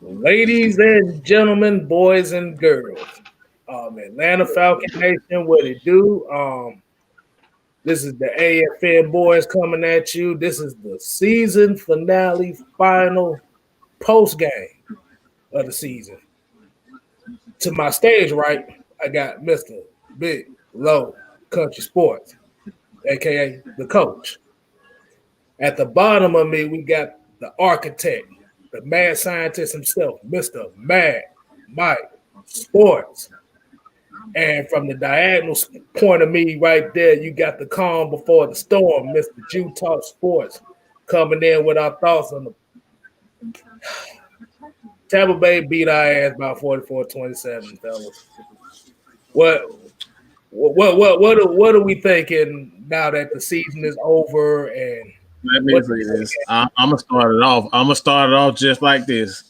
Ladies and gentlemen, boys and girls, Atlanta Falcon Nation, what it do? This is the AFN boys coming at you. This is the season finale, final post game of the season. To my stage right, I got Mr. Big Low Country Sports, aka the coach. At the bottom of me, we got the architect, the mad scientist himself, Mr. Mad Mike Sports. And from the diagonal point of me right there, you got the calm before the storm, Mr. Jew Talk Sports, coming in with our thoughts on the Tampa Bay beat our ass by 44-27, fellas. What are we thinking now that the season is over? And let me say this. I'm gonna start it off. I'm gonna start it off just like this.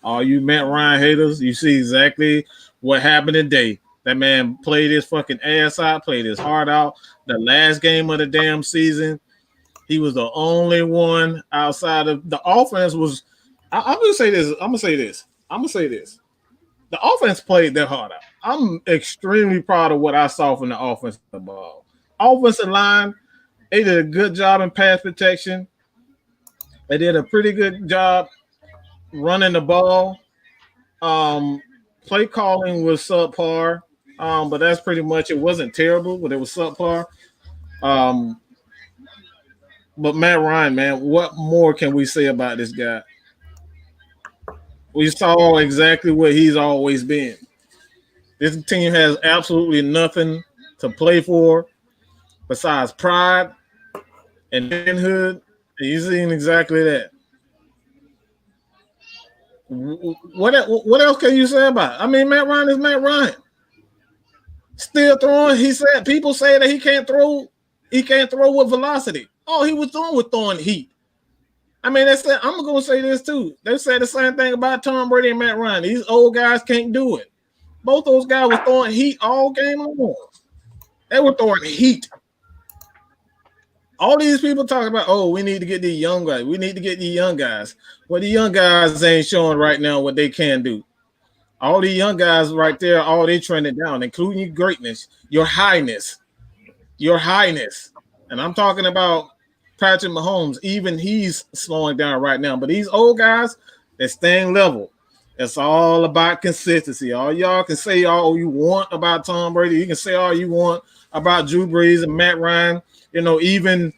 All you Matt Ryan haters, you see exactly what happened today. That man played his fucking ass out, played his heart out. The last game of the damn season, he was the only one outside of the offense was. I'm gonna say this. The offense played their heart out. I'm extremely proud of what I saw from the offensive ball. Offensive line, they did a good job in pass protection. They did a pretty good job running the ball. Play calling was subpar, but that's pretty much it. Wasn't terrible, but it was subpar. But Matt Ryan, man, what more can we say about this guy? We saw exactly what he's always been. This team has absolutely nothing to play for besides pride and manhood. And you've seen exactly that. What else can you say about it? I mean, Matt Ryan is Matt Ryan. Still throwing. He said people say that he can't throw. He can't throw with velocity. All he was doing was throwing heat. I mean, they said, I'm going to say this too. They said the same thing about Tom Brady and Matt Ryan. These old guys can't do it. Both those guys were throwing heat all game long. They were throwing heat. All these people talking about, oh, we need to get these young guys. We need to get these young guys. Well, the young guys ain't showing right now what they can do. All the young guys right there, all they trending down, including your greatness, your highness. And I'm talking about Patrick Mahomes, even he's slowing down right now. But these old guys, they're staying level. It's all about consistency. All y'all can say all you want about Tom Brady. You can say all you want about Drew Brees and Matt Ryan. You know, even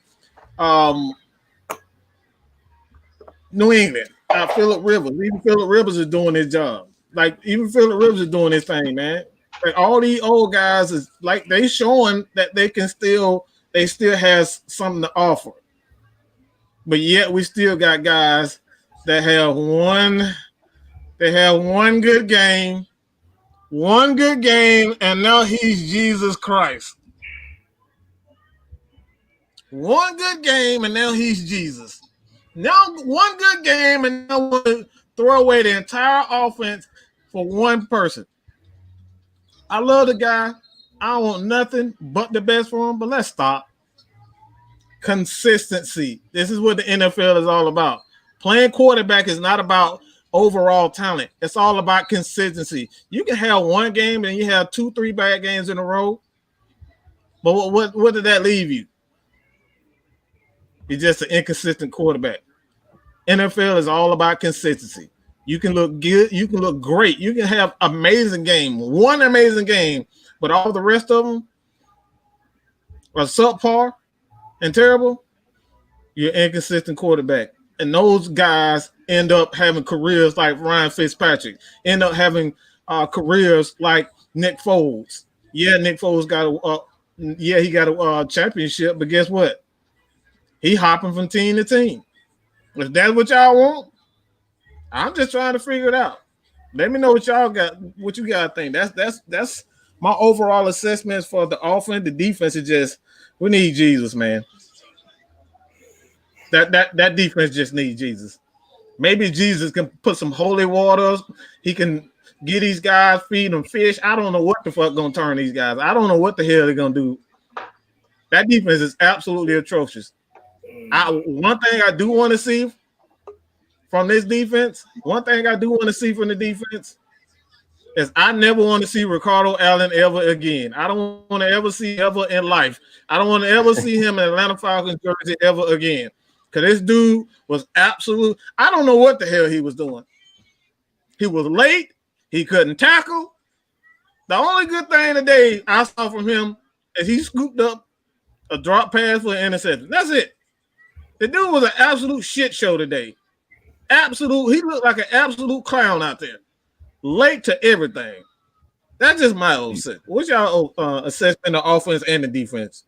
New England, Phillip Rivers. Even Phillip Rivers is doing his job. Like, even Phillip Rivers is doing his thing, man. Like, all these old guys is like they showing that they still has something to offer. But yet we still got guys that have one good game, and now he's Jesus Christ. One good game, and now he's Jesus. Now one good game, and now we'll throw away the entire offense for one person. I love the guy. I don't want nothing but the best for him, but let's stop. Consistency. This is what the NFL is all about. Playing quarterback is not about overall talent. It's all about consistency. You can have one game and you have 2-3 bad games in a row. But what did that leave you? You're just an inconsistent quarterback. NFL is all about consistency. You can look good. You can look great. You can have one amazing game, but all the rest of them are subpar and terrible. You're an inconsistent quarterback. And those guys end up having careers like Ryan Fitzpatrick, end up having careers like Nick Foles. Yeah, Nick Foles got a championship, but guess what? He hopping from team to team. If that's what y'all want, I'm just trying to figure it out. Let me know what y'all got, what you guys think. That's my overall assessments for the offense. The defense is just, we need Jesus, man. That defense just needs Jesus. Maybe Jesus can put some holy waters. He can get these guys, feed them fish. I don't know what the fuck gonna turn these guys. I don't know what the hell they're gonna do. That defense is absolutely atrocious. One thing I do want to see from this defense, one thing I do want to see from the defense is I never want to see Ricardo Allen ever again. I don't want to ever see ever in life. I don't want to ever see him in Atlanta Falcons jersey ever again. Because this dude was absolute. I don't know what the hell he was doing. He was late. He couldn't tackle. The only good thing today I saw from him is he scooped up a drop pass for an interception. That's it. The dude was an absolute shit show today. Absolute. He looked like an absolute clown out there. Late to everything. That's just my old set. What's y'all assessment of offense and the defense?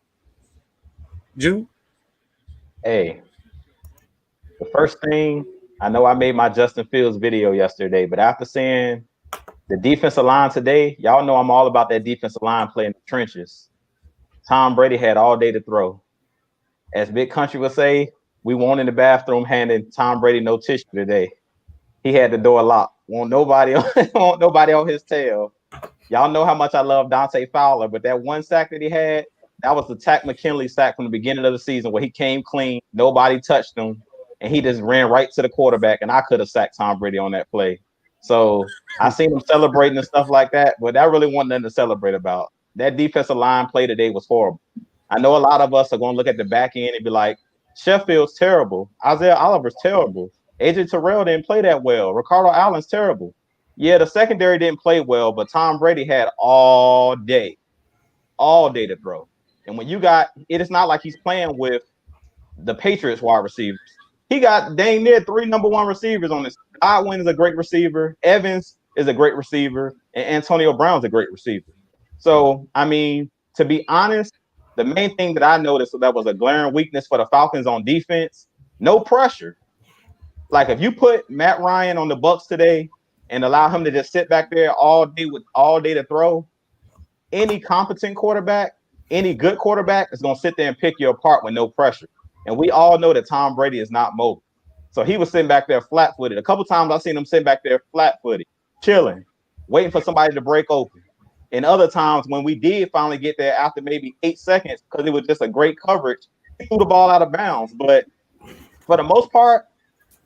Jew? Hey, the first thing, I know I made my Justin Fields video yesterday, but after seeing the defensive line today, y'all know I'm all about that defensive line play in the trenches. Tom Brady had all day to throw. As Big Kuntry would say, we weren't in the bathroom handing Tom Brady no tissue today. He had the door locked. Won't nobody on his tail. Y'all know how much I love Dante Fowler, but that one sack that he had, that was the Tack McKinley sack from the beginning of the season where he came clean, nobody touched him, and he just ran right to the quarterback, and I could have sacked Tom Brady on that play. So I seen him celebrating and stuff like that, but that really wasn't nothing to celebrate about. That defensive line play today was horrible. I know a lot of us are going to look at the back end and be like, Sheffield's terrible. Isaiah Oliver's terrible. AJ Terrell didn't play that well. Ricardo Allen's terrible. Yeah, the secondary didn't play well, but Tom Brady had all day to throw. And when you got, it is not like he's playing with the Patriots wide receivers. He got dang near 3 number 1 receivers on this. Godwin is a great receiver. Evans is a great receiver. And Antonio Brown's a great receiver. So, I mean, to be honest, the main thing that I noticed that was a glaring weakness for the Falcons on defense, no pressure. Like if you put Matt Ryan on the Bucs today and allow him to just sit back there all day with all day to throw, any competent quarterback, any good quarterback is going to sit there and pick you apart with no pressure. And we all know that Tom Brady is not mobile. So he was sitting back there flat-footed. A couple times I've seen him sitting back there flat-footed, chilling, waiting for somebody to break open. And other times when we did finally get there after maybe 8 seconds, because it was just a great coverage, he threw the ball out of bounds. But for the most part,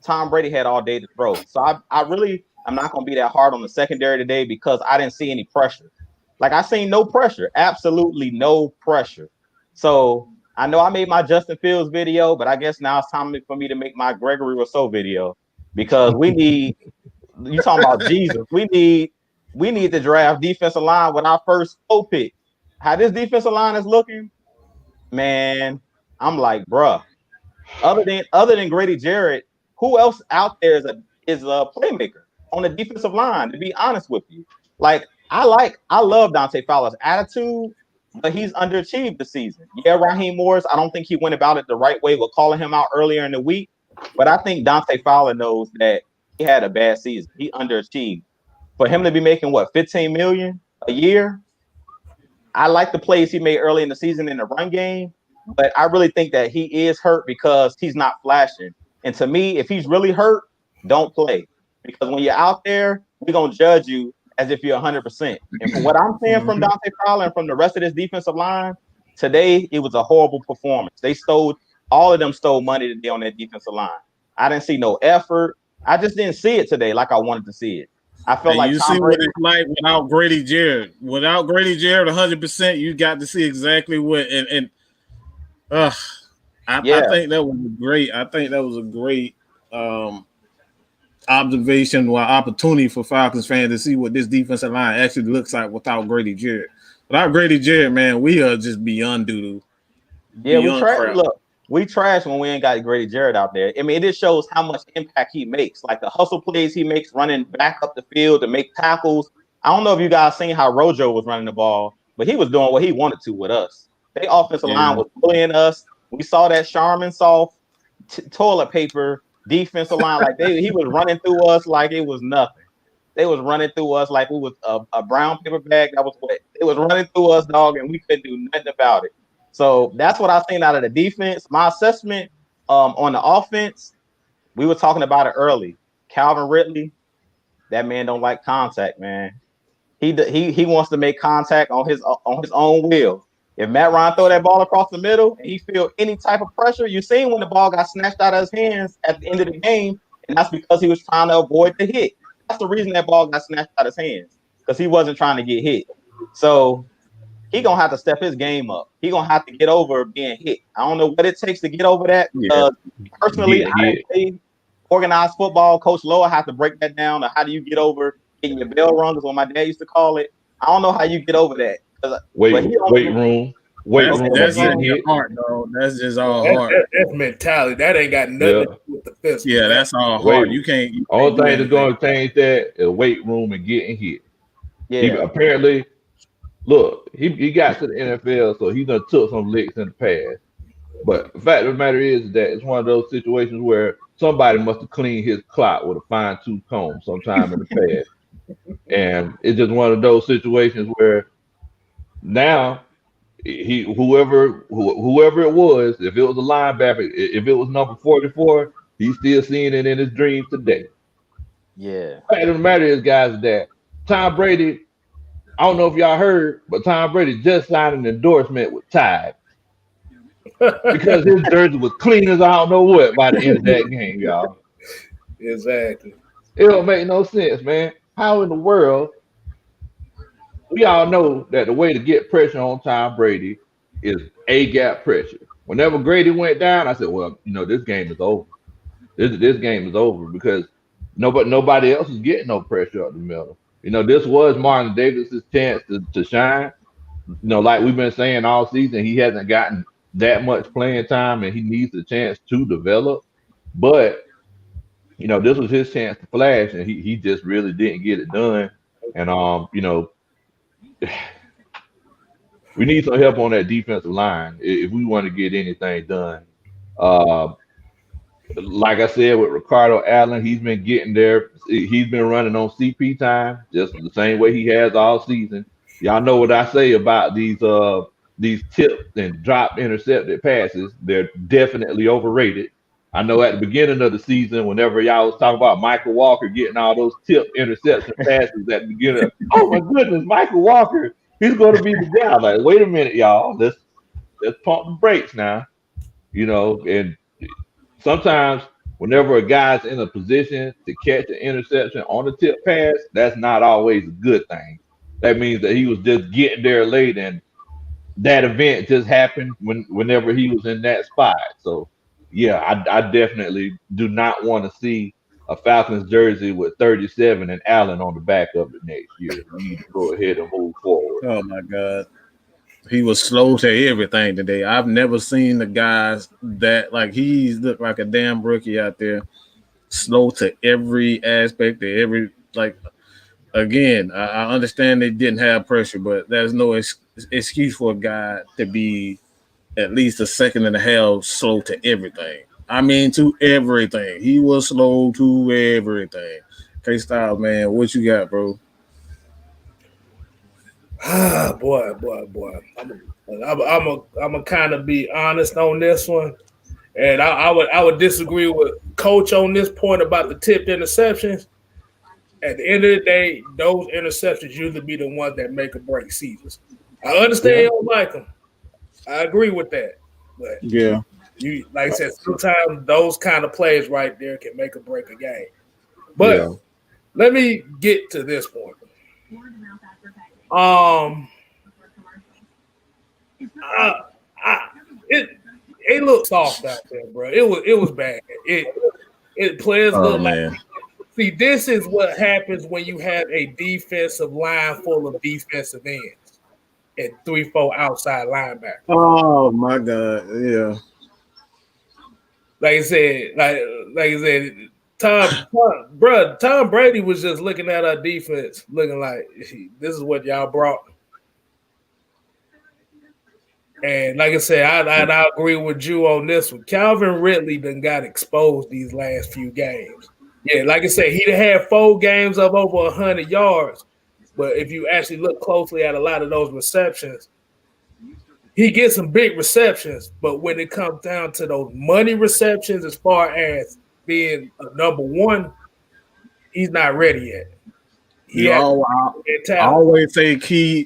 Tom Brady had all day to throw. So I'm not going to be that hard on the secondary today because I didn't see any pressure. Like I seen no pressure, absolutely no pressure. So I know I made my Justin Fields video, but I guess now it's time for me to make my Gregory Rousseau video because we need, you talking about Jesus, we need to draft defensive line with our first pick. How this defensive line is looking, man, I'm like, bruh, other than Grady Jarrett, who else out there is a playmaker on the defensive line, to be honest with you? Like, I love Dante Fowler's attitude, but he's underachieved this season. Yeah, Raheem Morris, I don't think he went about it the right way with calling him out earlier in the week, but I think Dante Fowler knows that he had a bad season. He underachieved. For him to be making, what, $15 million a year? I like the plays he made early in the season in the run game, but I really think that he is hurt because he's not flashing. And to me, if he's really hurt, don't play. Because when you're out there, we're going to judge you as if you're 100%. And from what I'm seeing from Dante Fowler and from the rest of this defensive line, today it was a horrible performance. All of them stole money today on that defensive line. I didn't see no effort. I just didn't see it today like I wanted to see it. I felt like you see what it's like without Grady Jarrett. Without Grady Jarrett, 100%, you got to see exactly what. I think that was great. I think that was a great observation or opportunity for Falcons fans to see what this defensive line actually looks like without Grady Jarrett. Without Grady Jarrett, man, we are just beyond doo-doo. Yeah, we trash when we ain't got Grady Jarrett out there. I mean, it just shows how much impact he makes. Like the hustle plays he makes running back up the field to make tackles. I don't know if you guys seen how Rojo was running the ball, but he was doing what he wanted to with us. Their offensive line was bullying us. We saw that Charmin soft toilet paper defensive line. Like he was running through us like it was nothing. They was running through us like we was a brown paper bag that was wet. It was running through us, dog, and we couldn't do nothing about it. So that's what I've seen out of the defense. My assessment on the offense, we were talking about it early. Calvin Ridley, that man don't like contact, man. He wants to make contact on his own will. If Matt Ryan throw that ball across the middle and he feel any type of pressure, you seen when the ball got snatched out of his hands at the end of the game and that's because he was trying to avoid the hit. That's the reason that ball got snatched out of his hands, because he wasn't trying to get hit. So he gonna have to step his game up. He gonna have to get over being hit. I don't know what it takes to get over that. Personally, I didn't play organized football. Coach Lowe have to break that down. Or how do you get over getting your bell rung? Is what my dad used to call it. I don't know how you get over that. Weight room. That's just your heart, though. That's just all heart. That's mentality. That ain't got nothing to do with the physical. Yeah, that's all heart. You can't. Only thing that's going to change that is weight room and getting hit. Yeah. Apparently, look, he got to the NFL, so he done took some licks in the past. But the fact of the matter is that it's one of those situations where somebody must have cleaned his clock with a fine-tooth comb sometime in the past. And it's just one of those situations where now whoever it was, if it was a linebacker, if it was number 44, he's still seeing it in his dreams today. Yeah. The fact of the matter is, guys, that Tom Brady, I don't know if y'all heard, but Tom Brady just signed an endorsement with Tide because his jersey was clean as I don't know what by the end of that game, y'all. Exactly. It don't make no sense, man. How in the world? We all know that the way to get pressure on Tom Brady is A-gap pressure. Whenever Grady went down, I said, well, this game is over. This game is over because nobody else is getting no pressure up the middle. This was Marlon Davis's chance to shine. Like we've been saying all season, he hasn't gotten that much playing time and he needs a chance to develop. But, this was his chance to flash and he just really didn't get it done. And, we need some help on that defensive line if we want to get anything done. Like I said, with Ricardo Allen, he's been getting there. He's been running on CP time, just the same way he has all season. Y'all know what I say about these tipped and dropped intercepted passes. They're definitely overrated. I know at the beginning of the season, whenever y'all was talking about Michael Walker getting all those tipped interception passes at the beginning, oh my goodness, Michael Walker, he's going to be the guy. Like, wait a minute, y'all, let's pump the brakes now, and sometimes whenever a guy's in a position to catch an interception on a tip pass, that's not always a good thing. That means that he was just getting there late and that event just happened whenever he was in that spot. So, yeah, I definitely do not want to see a Falcons jersey with 37 and Allen on the back of it next year. We need to go ahead and move forward. Oh, my God. He was slow to everything today. I've never seen the guys that, he's looked like a damn rookie out there, slow to every aspect, to every, again, I understand they didn't have pressure, but there's no excuse for a guy to be at least a second and a half slow to everything. I mean, to everything. He was slow to everything. Kstylz, man, what you got, bro? Boy. I'm a kind of be honest on this one, and I would disagree with Coach on this point about the tipped interceptions. At the end of the day, those interceptions usually be the ones that make or break seasons. I understand you don't like them. I agree with that, but you like I said, sometimes those kind of plays right there can make or break a game. But let me get to this point. It looked soft out there, bro. It was bad. It players look like. See, this is what happens when you have a defensive line full of defensive ends and 3-4 outside linebackers. Oh my God, yeah. Like I said, Tom Brady was just looking at our defense, looking like this is what y'all brought. And like I said, I agree with you on this one. Calvin Ridley done got exposed these last few games. Yeah, like I said, he had 4 games of over 100 yards. But if you actually look closely at a lot of those receptions, he gets some big receptions. But when it comes down to those money receptions, as far as being a number one, he's not ready yet. I always say key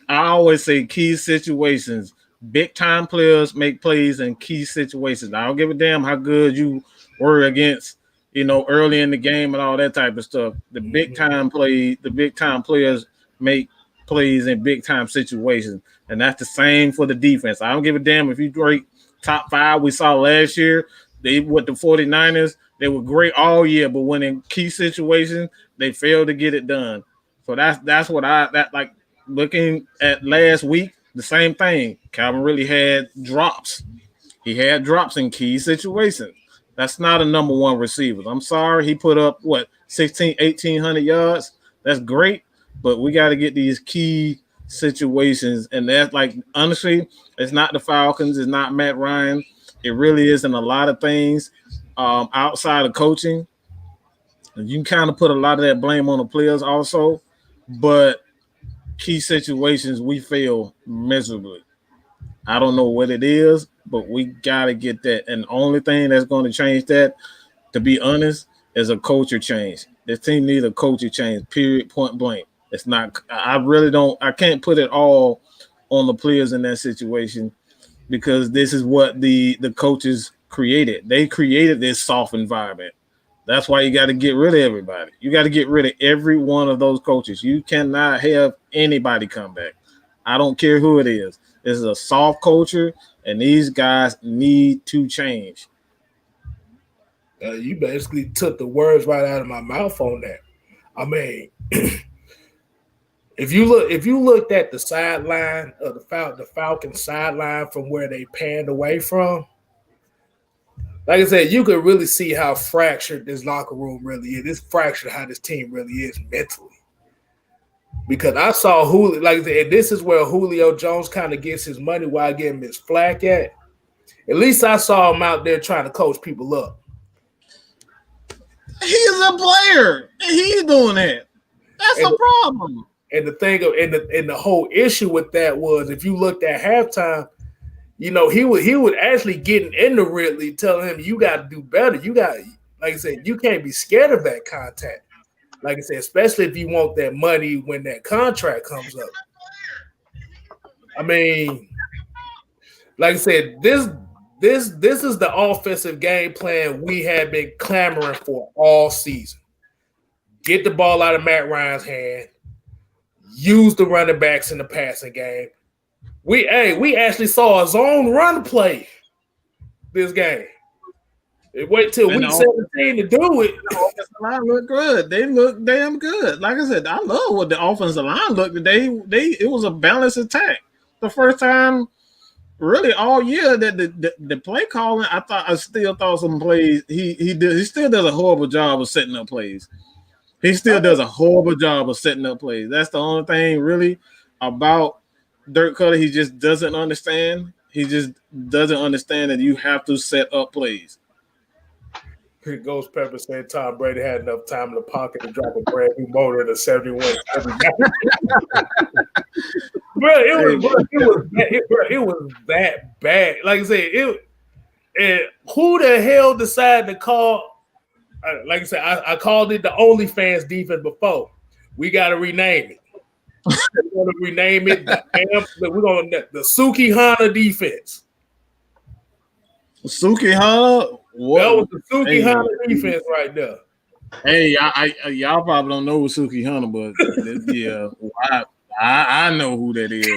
situations. Big time players make plays in key situations. I don't give a damn how good you were against early in the game and all that type of stuff. The big time players make plays in big time situations, and that's the same for the defense. I don't give a damn if you rate top 5. We saw last year with the 49ers, they were great all year, but when in key situations, they failed to get it done. So that's what like looking at last week, the same thing. Calvin really had drops. He had drops in key situations. That's not a number one receiver. I'm sorry. He put up, 1,800 yards. That's great, but we got to get these key situations. And that's like, honestly, it's not the Falcons. It's not Matt Ryan. It really isn't a lot of things outside of coaching. You can kind of put a lot of that blame on the players also, but key situations, we fail miserably. I don't know what it is, but we got to get that. And the only thing that's going to change that, to be honest, is a culture change. This team needs a culture change, period, point blank. It's not – I can't put it all on the players in that situation because this is what the coaches created. They created this soft environment. That's why you got to get rid of everybody. You got to get rid of every one of those coaches. You cannot have anybody come back. I don't care who it is. This is a soft culture, and these guys need to change. You basically took the words right out of my mouth on that. I mean, if you looked at the sideline of the Falcons sideline from where they panned away from, like I said, you could really see how fractured this locker room really is. It's fractured how this team really is mentally. Because I saw Julio, like I said, and this is where Julio Jones kind of gets his money while getting his flack at. At least I saw him out there trying to coach people up. He's a player. He's doing that. That's a problem. And the thing and the whole issue with that was if you looked at halftime, he would actually get into Ridley, telling him you got to do better. You got, like I said, you can't be scared of that contact. Like I said, especially if you want that money when that contract comes up. I mean, like I said, this is the offensive game plan we have been clamoring for all season. Get the ball out of Matt Ryan's hand. Use the running backs in the passing game. We actually saw a zone run play this game. Wait till week 17 to do it. The offensive line looked good. They look damn good. Like I said, I love what the offensive line looked today. It was a balanced attack. The first time really all year that the play calling, I still thought some plays he still does a horrible job of setting up plays. He still does a horrible job of setting up plays. That's the only thing really about Dirk Cutter. He just doesn't understand. He just doesn't understand that you have to set up plays. Ghost Pepper saying Tom Brady had enough time in the pocket to drop a brand new motor in a 71. It was that bad. Like I said, who the hell decided to call? Like I said, I called it the OnlyFans defense before. We got to rename it. We're going to rename it the Suki Hana defense. Suki Hana? That was the Suki Hana defense right there. Hey, y'all probably don't know Suki Hana, but yeah, I know who that is.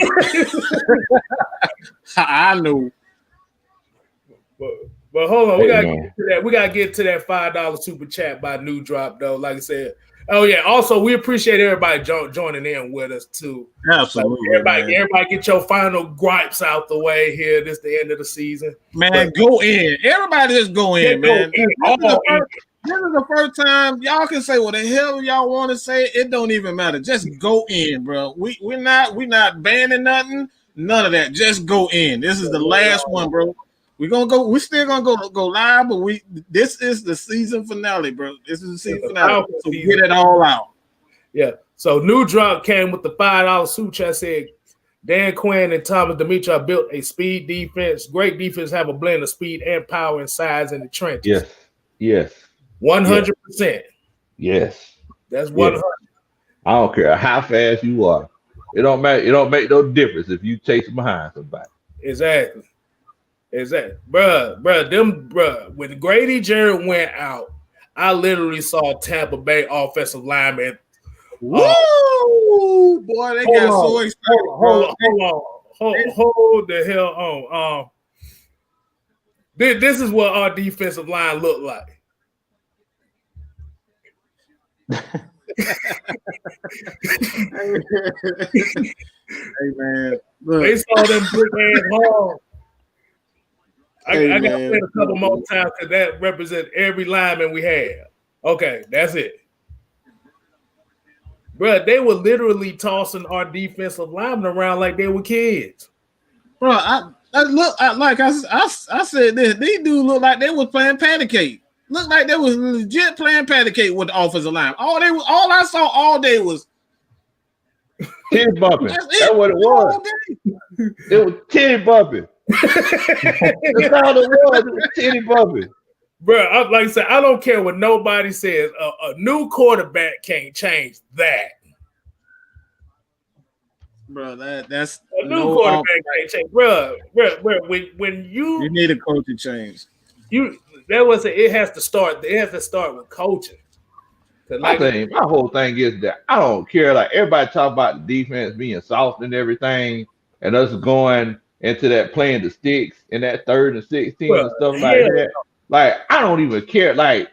I know. But hold on, we gotta get to that. We gotta get to that $5 super chat by New Drop though. Like I said, oh yeah. Also, we appreciate everybody joining in with us too. Absolutely, like, everybody get your final gripes out the way here. This the end of the season, man. Go in, everybody. Just go in, man. This is the first time y'all can say what the hell y'all want to say. It don't even matter. Just go in, bro. We're not banning nothing. None of that. Just go in. This is the last one, bro. We're gonna go. We're still gonna go live, but this is the season finale, bro. This is the season finale. So get it all out. Yeah. So New Drop came with the $5 super chat. Said Dan Quinn and Thomas Demetra built a speed defense. Great defense have a blend of speed and power and size in the trenches. Yes. 100%. Yes. That's 100. I don't care how fast you are. It don't matter. It don't make no difference if you chase behind somebody. Exactly. Bruh. When Grady Jarrett went out, I literally saw Tampa Bay offensive lineman. Woo! Boy, they got so excited, bro. Hold the hell on. This is what our defensive line looked like. Hey man, look. They saw them big ass hard. I got to say it a couple more times because that represents every lineman we have. Okay, that's it. Bro, they were literally tossing our defensive linemen around like they were kids. Bro, I said this. These dudes look like they was playing patty cake. Looked like they was legit playing patty cake with the offensive line. All I saw all day was titty bumping. That's what it was. It was titty bumping. That's all it was. It was titty bumping. Bro, like I said, I don't care what nobody says. A new quarterback can't change that. Bro, that's a new quarterback can't change. Bro, when you need a coaching change. It has to start. It has to start with coaching. Like, my whole thing is that I don't care. Like everybody talk about the defense being soft and everything, and us going into that playing the sticks in that 3rd and 16 and stuff like that. Like I don't even care. Like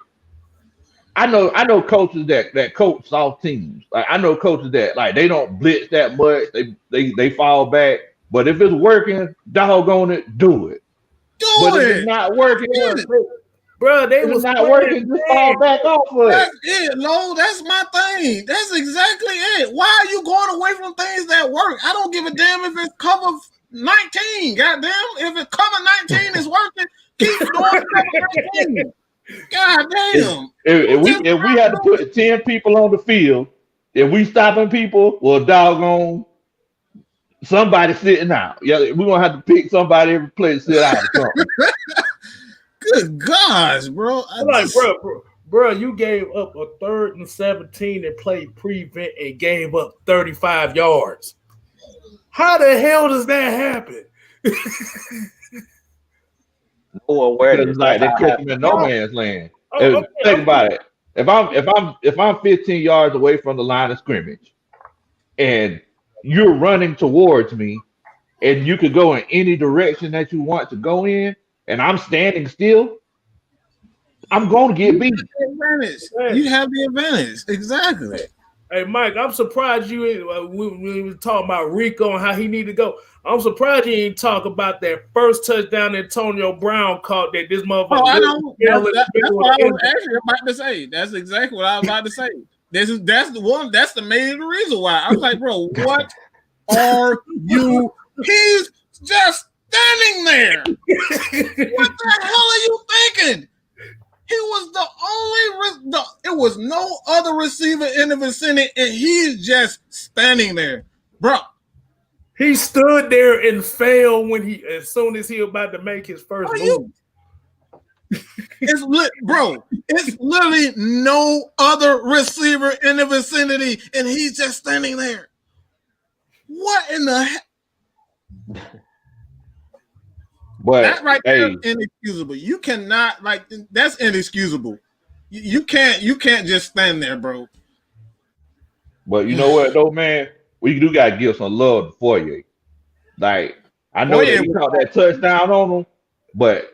I know coaches that coach soft teams. Like I know coaches that like they don't blitz that much. They fall back. But if it's working, doggone it, do it. But if it's not working, bro, they was not working. Just fall back off of it. That's it. No, that's my thing. That's exactly it. Why are you going away from things that work? I don't give a damn if it's cover 19. Goddamn, if it's cover 19 is working, keep doing cover 19. God damn. If we had to put 10 people on the field, if we stopping people, well, doggone, somebody sitting out. Yeah, we're gonna have to pick somebody every play to sit out or something. Good gosh, bro. Bro, you gave up a 3rd and 17 and played prevent and gave up 35 yards. How the hell does that happen? No awareness. Like they put them in no man's land. Think about it. If I'm 15 yards away from the line of scrimmage, and you're running towards me, and you could go in any direction that you want to go in, and I'm standing still, I'm going to get beat. You have the advantage. Exactly. Hey, Mike, I'm surprised we were talking about Rico and how he need to go. I'm surprised you didn't talk about that first touchdown that Antonio Brown caught that this motherfucker. Oh, I know. That's what I was actually about to say. That's exactly what I was about to say. That's the main reason why. I was like, bro, what are you? He's just standing there. What the hell are you thinking? He was the only. It was no other receiver in the vicinity, and he's just standing there, bro. He stood there and fell as soon as he was about to make his first move. It's literally no other receiver in the vicinity, and he's just standing there. What in the heck? But that right there is inexcusable. You cannot that's inexcusable. You can't just stand there, bro. But you know what though, man? We do gotta give some love to Foyer. Like I know that he caught that touchdown on him, but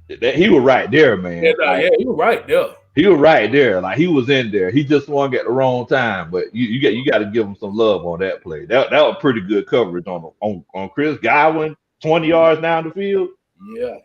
he was right there, man. Yeah, he was right there. He was right there. Like he was in there. He just swung at the wrong time. But you got to give him some love on that play. That was pretty good coverage on Chris Godwin, 20 yards down the field. Yeah.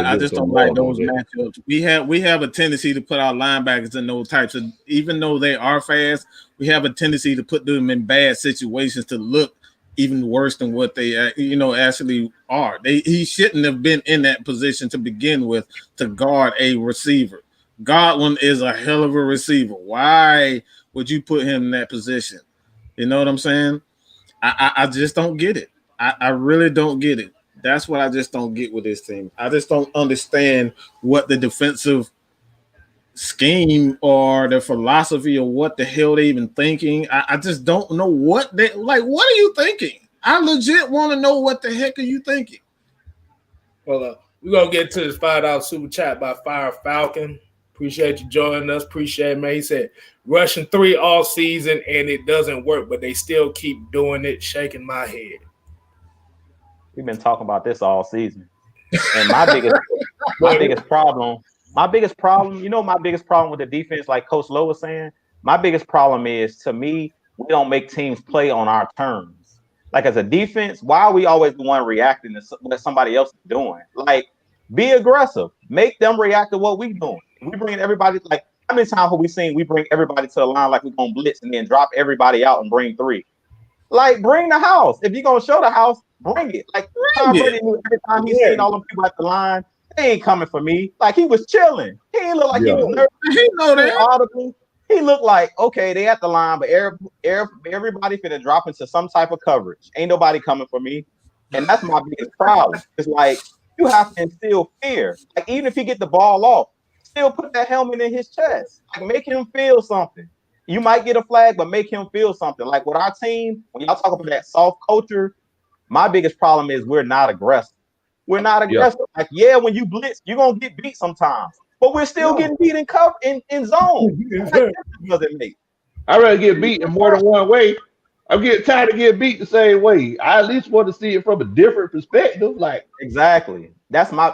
I just don't like those matchups. We have a tendency to put our linebackers in those types of, even though they are fast, we have a tendency to put them in bad situations to look even worse than what they actually are. He shouldn't have been in that position to begin with to guard a receiver. Godwin is a hell of a receiver. Why would you put him in that position? You know what I'm saying? I just don't get it. I really don't get it. That's what I just don't get with this team. I just don't understand what the defensive scheme or the philosophy or what the hell they even thinking. I just don't know what they like. What are you thinking? I legit want to know what the heck are you thinking? Well, we're gonna get to this $5 super chat by Fire Falcon. Appreciate you joining us. Appreciate it, man. He said rushing 3 all season and it doesn't work, but they still keep doing it. Shaking my head. We've been talking about this all season. And my biggest problem, my biggest problem with the defense, like Coach Lowe was saying, my biggest problem is, to me, we don't make teams play on our terms. Like, as a defense, why are we always the one reacting to what somebody else is doing? Like, be aggressive. Make them react to what we doing. We bring everybody, like, how many times have we seen we bring everybody to the line like we're going to blitz and then drop everybody out and bring 3? Like, bring the house. If you're going to show the house, bring it. Like, Tom Brady knew every time he's seen all them people at the line, they ain't coming for me. Like, he was chilling. He didn't look like he was nervous. He know that. Audibly. He looked like, okay, they at the line, but everybody finna drop into some type of coverage. Ain't nobody coming for me. And that's my biggest problem. It's like, you have to instill fear. Like, even if he get the ball off, still put that helmet in his chest. Like, make him feel something. You might get a flag, but make him feel something. Like, with our team, when y'all talk about that soft culture, my biggest problem is we're not aggressive. We're not aggressive. Like, when you blitz, you're going to get beat sometimes. But we're still getting beat in cover in zone. Doesn't make. I'd rather get beat in more than one way. I'm getting tired of getting beat the same way. I at least want to see it from a different perspective. Like, exactly. That's my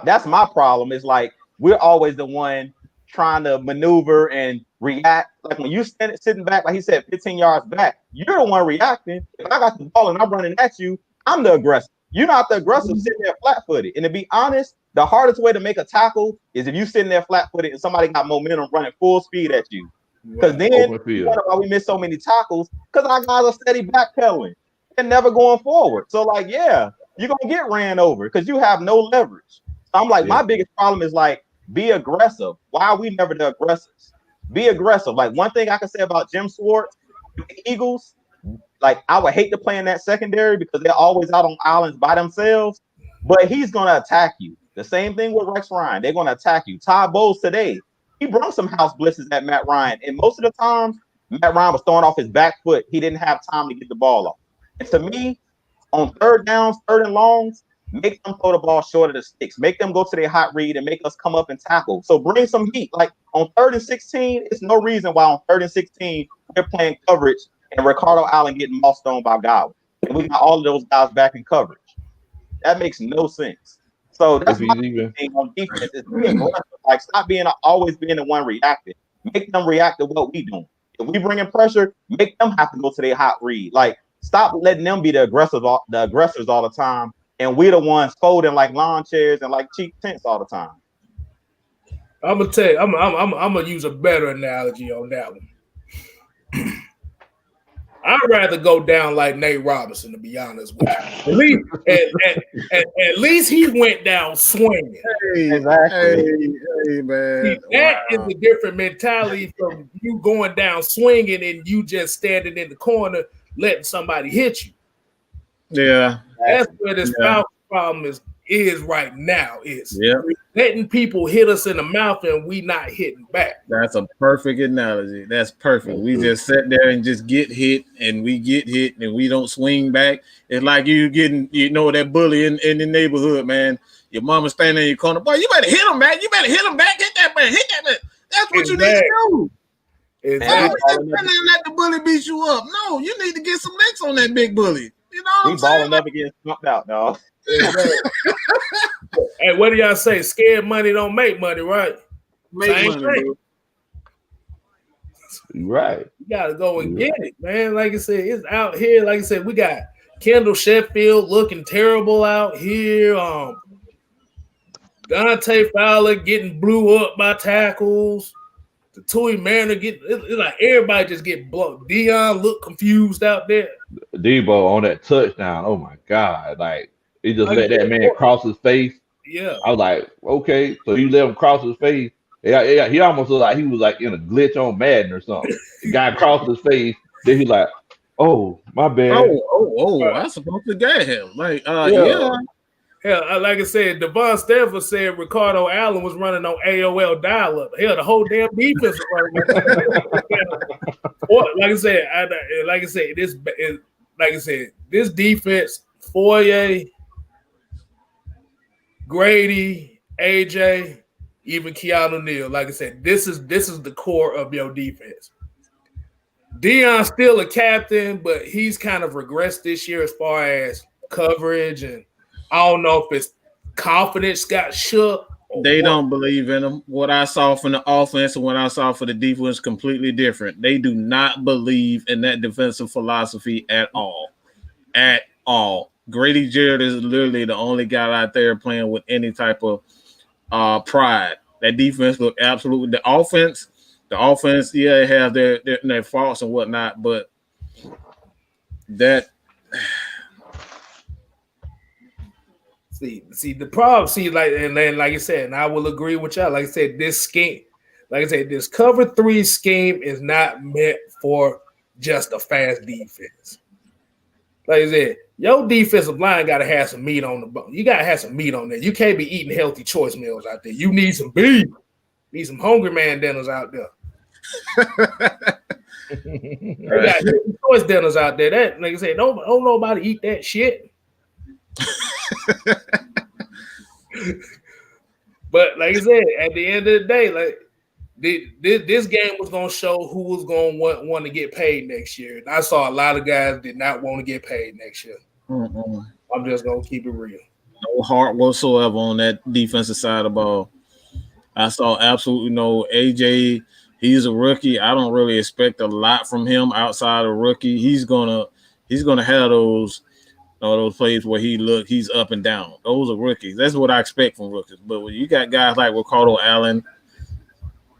problem. Is like, we're always the one trying to maneuver and react. Like, when you sitting back, like he said, 15 yards back, you're the one reacting. If I got the ball and I'm running at you, I'm the aggressor. You're not the aggressive sitting there flat-footed. And to be honest, the hardest way to make a tackle is if you sitting there flat-footed and somebody got momentum running full speed at you. Because then you wonder why we miss so many tackles, because our guys are steady backpedaling and never going forward. So, like, you're going to get ran over because you have no leverage. So I'm like, my biggest problem is, like, be aggressive. Why are we never the aggressors? Be aggressive. Like, one thing I can say about Jim Schwartz, the Eagles, like, I would hate to play in that secondary because they're always out on islands by themselves, but he's going to attack you. The same thing with Rex Ryan. They're going to attack you. Todd Bowles today, he brought some house blitzes at Matt Ryan, and most of the time, Matt Ryan was throwing off his back foot. He didn't have time to get the ball off. And to me, on third downs, third and longs, make them throw the ball short of the sticks. Make them go to their hot read and make us come up and tackle. So bring some heat. Like, on 3rd and 16, it's no reason why on 3rd and 16 we're playing coverage and Ricardo Allen getting mossed on by Godwin. And we got all of those guys back in coverage. That makes no sense. So that's my thing on defense is being aggressive. Like, stop always being the one reacting. Make them react to what we doing. If we bring in pressure, make them have to go to their hot read. Like, stop letting them be the aggressors all the time, and we're the ones folding like lawn chairs and like cheap tents all the time. I'm gonna tell you, I'm gonna use a better analogy on that one. I'd rather go down like Nate Robinson, to be honest with you. At least he went down swinging. Hey, man. That is a different mentality from you going down swinging and you just standing in the corner letting somebody hit you. Yeah. That's where this Falcons problem is right now. Is letting people hit us in the mouth and we not hitting back. That's a perfect analogy. That's perfect. We just sit there and just get hit, and we get hit, and we don't swing back. It's like you getting, that bully in the neighborhood, man. Your mama standing in your corner. Boy, you better hit him, man. You better hit him back. Hit that man. Hit that man. That's what you need to do. Exactly. Let the bully beat you up. No, you need to get some licks on that big bully. You know what I'm saying? Balling up against stumped out, dog. Hey, what do y'all say? Scared money don't make money, right? Make money, bro. Right. You gotta go and get it, man. Like I said, it's out here. Like I said, we got Kendall Sheffield looking terrible out here. Dante Fowler getting blew up by tackles. The Tui Mariner it's like everybody just get blown. Dion look confused out there. Debo on that touchdown. Oh my God. Like, he just let that man cross his face. Yeah. I was like, okay, so you let him cross his face. Yeah, he almost looked like he was like in a glitch on Madden or something. The guy crossed his face, then he's like, oh, my bad. I'm supposed to get him. Like, yeah. Hell, like I said, Devon Stanford said Ricardo Allen was running on AOL dial-up. Hell, the whole damn defense was running. Like I said, this defense, Foye, Grady, AJ, even Keanu Neal. Like I said, this is the core of your defense. Deion's still a captain, but he's kind of regressed this year as far as coverage, and I don't know if his confidence got shook. They don't believe in him. What I saw from the offense and what I saw for the defense is completely different. They do not believe in that defensive philosophy at all. At all. Grady Jarrett is literally the only guy out there playing with any type of pride. That defense looked absolutely. The offense, yeah, they have their faults and whatnot, but that. See the problem. Like I said, and I will agree with y'all. Like I said, this cover 3 scheme is not meant for just a fast defense. Like I said, your defensive line got to have some meat on the bone. You got to have some meat on there. You can't be eating healthy choice meals out there. You need some beef. Need some hungry man dinners out there. They got choice dinners out there. That, like I said, don't nobody eat that shit. But like I said, at the end of the day, like this game was gonna show who was gonna want to get paid next year. And I saw a lot of guys did not want to get paid next year. I'm just gonna keep it real. No heart whatsoever on that defensive side of the ball. I saw absolutely no AJ. He's a rookie. I don't really expect a lot from him outside of rookie. He's gonna have those plays where he's up and down. Those are rookies. That's what I expect from rookies. But when you got guys like Ricardo Allen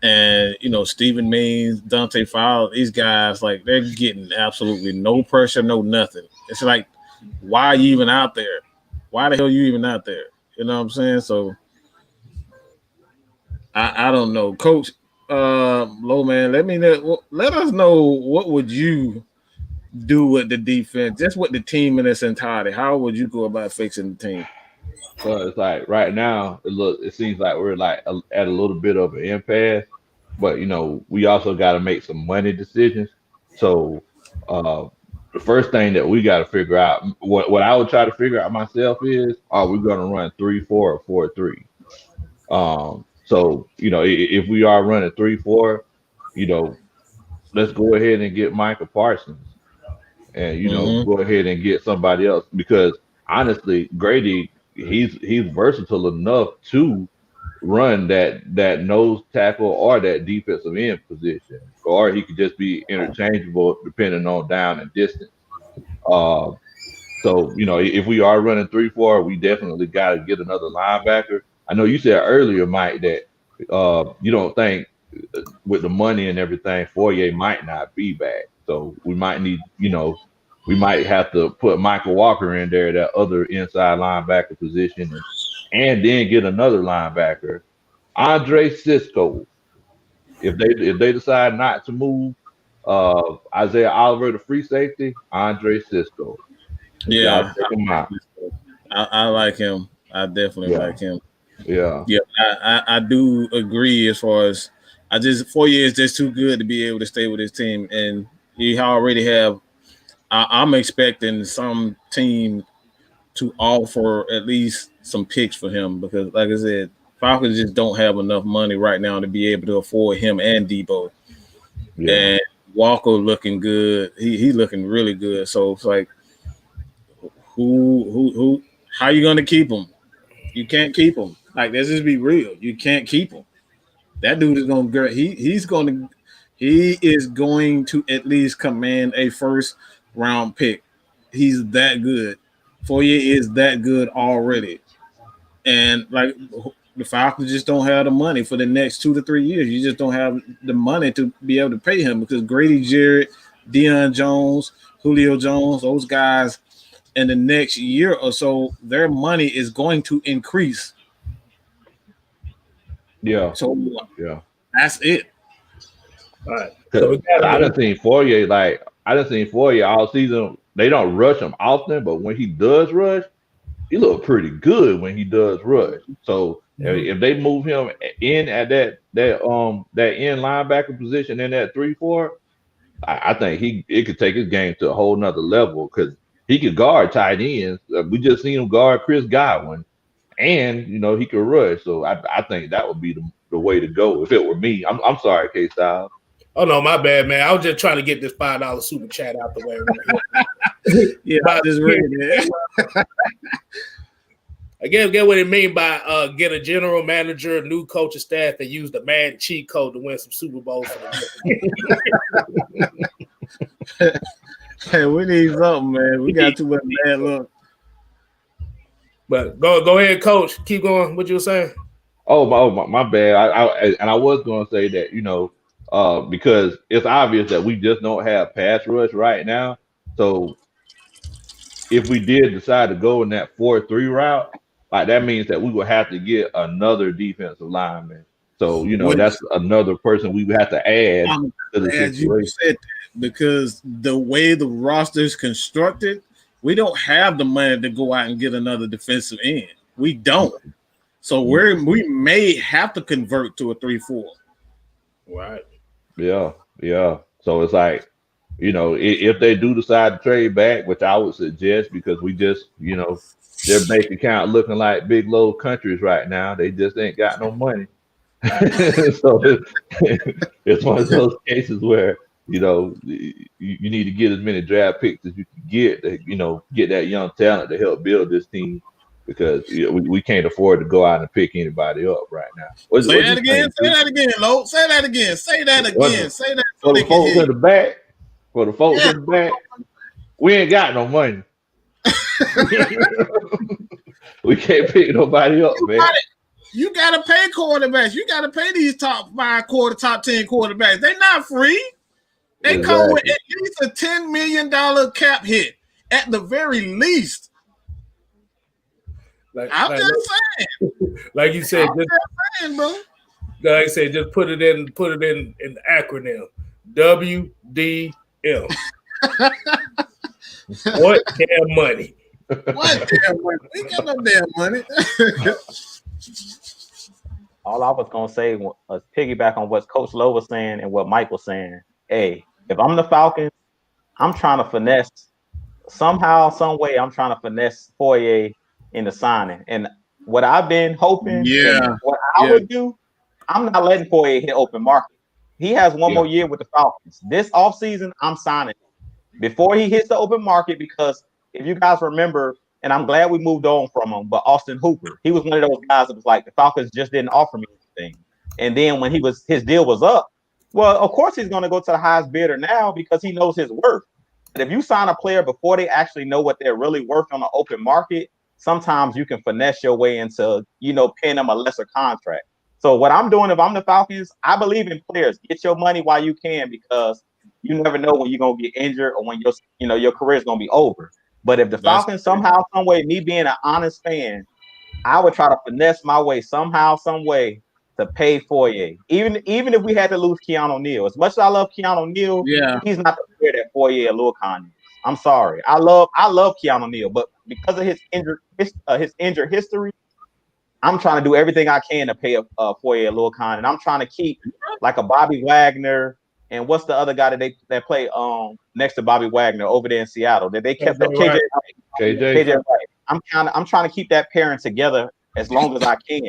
and Stephen Means, Dante Fowler, these guys, like, they're getting absolutely no pressure, no nothing. It's like, why are you even out there? Why the hell are you even out there? You know what I'm saying? So I don't know. Coach Low Man, let us know, what would you do with the defense, just with the team in its entirety? How would you go about fixing the team? So it's like right now, it seems like we're like at a little bit of an impasse, but we also got to make some money decisions. So the first thing that we got to figure out, what I would try to figure out myself is, are we going to run 3-4 or 4-3? So if we are running 3-4, let's go ahead and get Micah Parsons. And go ahead and get somebody else, because honestly, Grady, he's versatile enough to run that nose tackle or that defensive end position, or he could just be interchangeable depending on down and distance. So if we are running 3-4, we definitely got to get another linebacker. I know you said earlier, Mike, that you don't think with the money and everything, Fourier might not be back. So we might need, we might have to put Michael Walker in there, that other inside linebacker position, and then get another linebacker, Andre Cisco. If they decide not to move Isaiah Oliver to free safety, Andre Cisco. Yeah, I like him. I definitely like him. Yeah. I do agree. As far as 4 years, just too good to be able to stay with his team, and he already have. I'm expecting some team to offer at least some picks for him, because, like I said, Falcons just don't have enough money right now to be able to afford him and Debo. Yeah. And Walker looking good. He looking really good. So it's like, who? How you gonna keep him? You can't keep him. Like, let's just be real. You can't keep him. That dude is going to he is going to at least command a first round pick. He's that good. Fourier is that good already. And like, the Falcons just don't have the money for the next 2 to 3 years. You just don't have the money to be able to pay him, because Grady Jarrett, Deion Jones, Julio Jones, those guys in the next year or so, their money is going to increase. Yeah. So that's it. All right. I done seen Fourier all season. They don't rush him often, but when he does rush, he look pretty good when he does rush. So if they move him in at that end linebacker position in that 3-4, I think it could take his game to a whole nother level, because he could guard tight ends. We just seen him guard Chris Godwin, and he could rush. So I think that would be the way to go if it were me. I'm sorry, Kstylz. Oh no, my bad, man. I was just trying to get this $5 super chat out the way. Yeah, I just read it. I get what it mean by get a general manager, a new coaching staff, and use the Madden cheat code to win some Super Bowls. Hey, we need something, man. We got too much bad luck. But go ahead, Coach. Keep going. What you were saying? Oh my bad. I was going to say that because it's obvious that we just don't have pass rush right now. So if we did decide to go in that 4-3 route, like that means that we would have to get another defensive lineman. So that's another person we would have to add to the situation. You said that, because the way the roster is constructed, we don't have the money to go out and get another defensive end. We don't. So we may have to convert to a 3-4. Right. Yeah. So it's like, if they do decide to trade back, which I would suggest, because we just, their bank account looking like big low countries right now. They just ain't got no money. So it's one of those cases where, you need to get as many draft picks as you can get to, get that young talent to help build this team, because we can't afford to go out and pick anybody up right now. Say that again, Lo. Say that again. Say that again. Say that for the folks in the back. For the folks in the back, we ain't got no money. We can't pick nobody up, man. You gotta pay quarterbacks. You gotta pay these top 10 quarterbacks. They're not free. They come with at least a $10 million cap hit at the very least. I'm just saying. Like you said, bro. Like I said, just put it in the acronym WDM. What damn money? What damn money? We ain't got no damn money. All I was gonna say was piggyback on what Coach Lowe was saying and what Mike was saying. Hey, if I'm the Falcons, I'm trying to finesse somehow, some way. I'm trying to finesse Foye into signing. And what I've been hoping, what I would do, I'm not letting Foye hit open market. He has one more year with the Falcons. This offseason, I'm signing before he hits the open market, because if you guys remember, and I'm glad we moved on from him, but Austin Hooper, he was one of those guys that was like, the Falcons just didn't offer me anything. And then when his deal was up, well, of course he's going to go to the highest bidder now, because he knows his worth. But if you sign a player before they actually know what they're really worth on the open market, sometimes you can finesse your way into, paying them a lesser contract. So what I'm doing, if I'm the Falcons, I believe in players. Get your money while you can, because you never know when you're going to get injured or when your career is going to be over. But if the Falcons somehow, some way, me being an honest fan, I would try to finesse my way somehow, some way to pay Foye. Even if we had to lose Keanu Neal. As much as I love Keanu Neal, he's not the player that Foye or Lil Con is. I'm sorry. I love Keanu Neal, but because of his injured history, I'm trying to do everything I can to pay Foye or Lil Con, and I'm trying to keep like a Bobby Wagner. And what's the other guy that play next to Bobby Wagner over there in Seattle? That they kept KJ Wright. I'm trying to keep that pairing together as long as I can.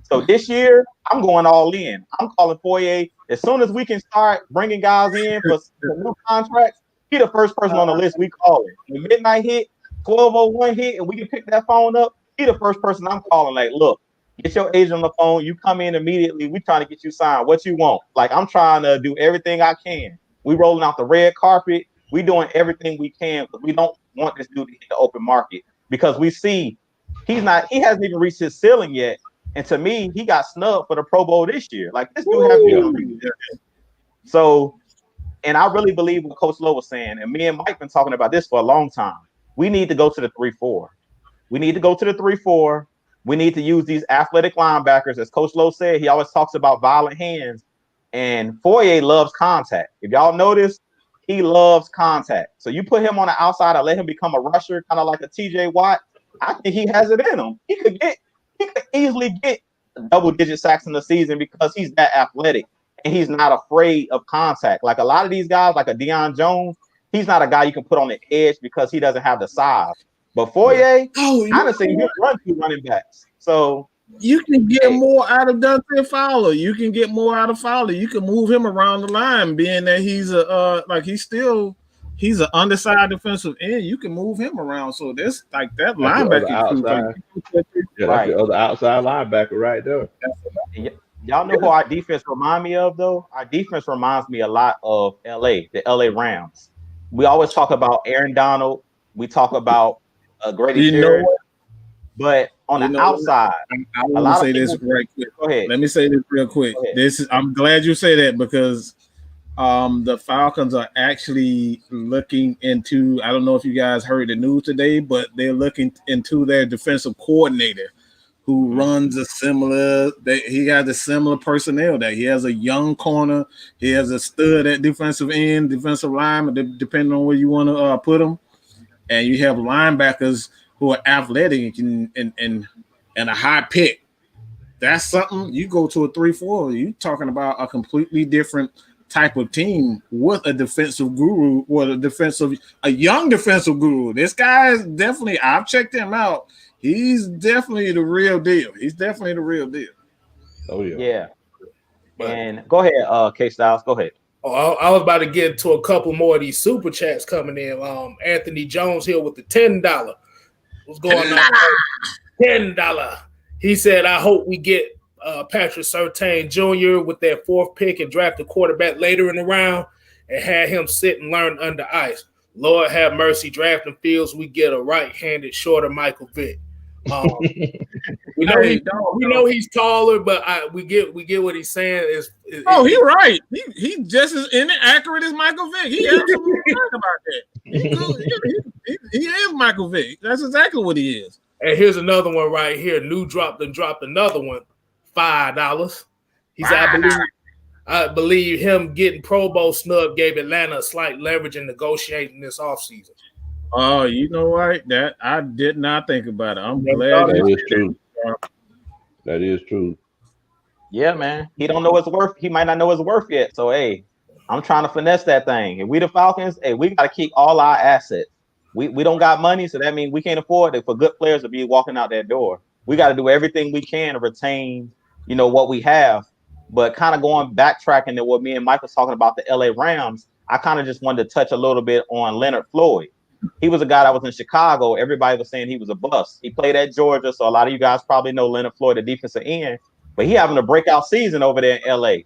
So this year, I'm going all in. I'm calling Foye as soon as we can start bringing guys in for new contracts. He the first person on the list we call it. When midnight hit, 12:01 hit, and we can pick that phone up. He the first person I'm calling. Like, look, get your agent on the phone. You come in immediately. We trying to get you signed. What you want? Like, I'm trying to do everything I can. We rolling out the red carpet. We doing everything we can, but we don't want this dude to hit the open market, because we see he hasn't even reached his ceiling yet. And to me, he got snubbed for the Pro Bowl this year. Like, this dude hasn't. So, and I really believe what Coach Lowe was saying, and me and Mike been talking about this for a long time. We need to go to the 3-4. We need to go to the 3-4. We need to use these athletic linebackers. As Coach Lowe said, he always talks about violent hands. And Foye loves contact. If y'all notice, he loves contact. So you put him on the outside and let him become a rusher, kind of like a TJ Watt. I think he has it in him. He could easily get double-digit sacks in the season, because he's that athletic and he's not afraid of contact. Like a lot of these guys, like a Deion Jones, he's not a guy you can put on the edge because he doesn't have the size. But Foye, honestly, he'll run 2 running backs. So you can get more out of Dante Fowler. You can get more out of Fowler. You can move him around the line, being that he's he's an undersized defensive end. You can move him around. So that's like that That's the other linebacker crew. outside. Yeah, that's the other outside linebacker right there. Y'all know who our defense remind me of, though? Our defense reminds me a lot of LA, the LA Rams. We always talk about Aaron Donald. We talk about Grady Jarrett. But on the outside, I want to say this right quick. Go ahead. Let me say this real quick. I'm glad you say that because the Falcons are actually looking into, I don't know if you guys heard the news today, but they're looking into their defensive coordinator who runs he has a similar personnel that he has a young corner, he has a stud at defensive end, defensive lineman, depending on where you want to put them. And you have linebackers who are athletic and a high pick. That's something. You go to a 3-4, you're talking about a completely different type of team with a defensive guru or a young defensive guru. This guy is definitely, I've checked him out. He's definitely the real deal. Oh, yeah. And go ahead, Kstylz. Go ahead. Oh, I was about to get to a couple more of these super chats coming in. Anthony Jones here with the $10. What's going on? $10. He said, I hope we get Patrick Surtain Jr. with that 4th pick and draft a quarterback later in the round and had him sit and learn under ice. Lord have mercy, drafting Fields, we get a right-handed, shorter Michael Vick. We know he's taller, but we get what he's saying. He's right. He just as inaccurate as Michael Vick. He absolutely right about that. He is Michael Vick. That's exactly what he is. And here's another one right here. New dropped another one, $5. He said, I believe him getting Pro Bowl snub gave Atlanta a slight leverage in negotiating this offseason. Oh, you know what? That I did not think about it. I'm glad that is true. That is true. Yeah, man. He don't know his worth. He might not know his worth yet. So, hey, I'm trying to finesse that thing. If we the Falcons, hey, we got to keep all our assets. We don't got money, so that means we can't afford it for good players to be walking out that door. We got to do everything we can to retain, what we have. But kind of backtracking to what me and Mike was talking about, the LA Rams, I kind of just wanted to touch a little bit on Leonard Floyd. He was a guy that was in Chicago. Everybody was saying he was a bust. He played at Georgia, so a lot of you guys probably know Leonard Floyd, the defensive end. But he having a breakout season over there in LA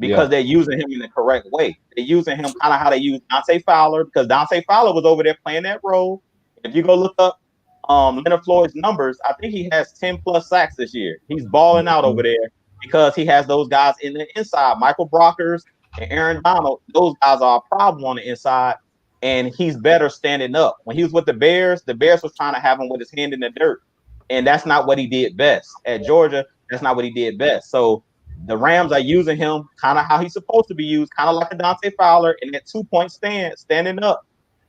because they're using him in the correct way. They're using him kind of how they use Dante Fowler, because Dante Fowler was over there playing that role. If you go look up Leonard Floyd's numbers, I think he has 10+ sacks this year. He's balling out over there because he has those guys in the inside. Michael Brockers and Aaron Donald, those guys are a problem on the inside. And he's better standing up. When he was with the Bears was trying to have him with his hand in the dirt. And that's not what he did best. At Georgia, that's not what he did best. So the Rams are using him kind of how he's supposed to be used, kind of like a Dante Fowler in that 2-point standing up.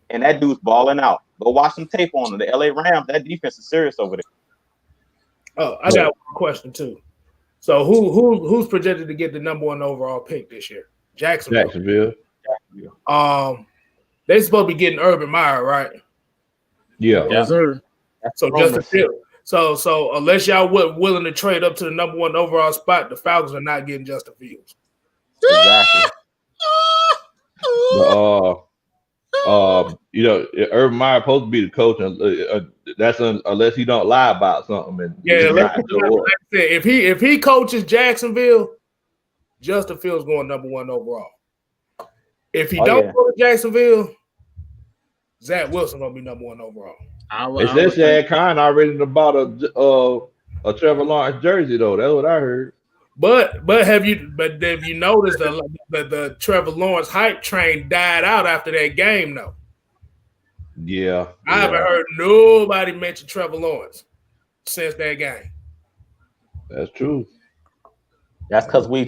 And that dude's balling out. Go watch some tape on him. The LA Rams, that defense is serious over there. Oh, I got one question, too. So who's projected to get the number 1 overall pick this year? Jacksonville. They're supposed to be getting Urban Meyer, right? Yeah. Yes, sir. So Justin Fields. So unless y'all willing to trade up to the number 1 overall spot, the Falcons are not getting Justin Fields. Exactly. Urban Meyer supposed to be the coach, and that's unless he don't lie about something. And like I said, if he coaches Jacksonville, Justin Fields going number 1 overall. If he don't go to Jacksonville, Zach Wilson gonna be number 1 overall. It says Shad Khan already bought a Trevor Lawrence jersey though. That's what I heard. But have you noticed the Trevor Lawrence hype train died out after that game though? Yeah. I haven't heard nobody mention Trevor Lawrence since that game. That's true. That's because we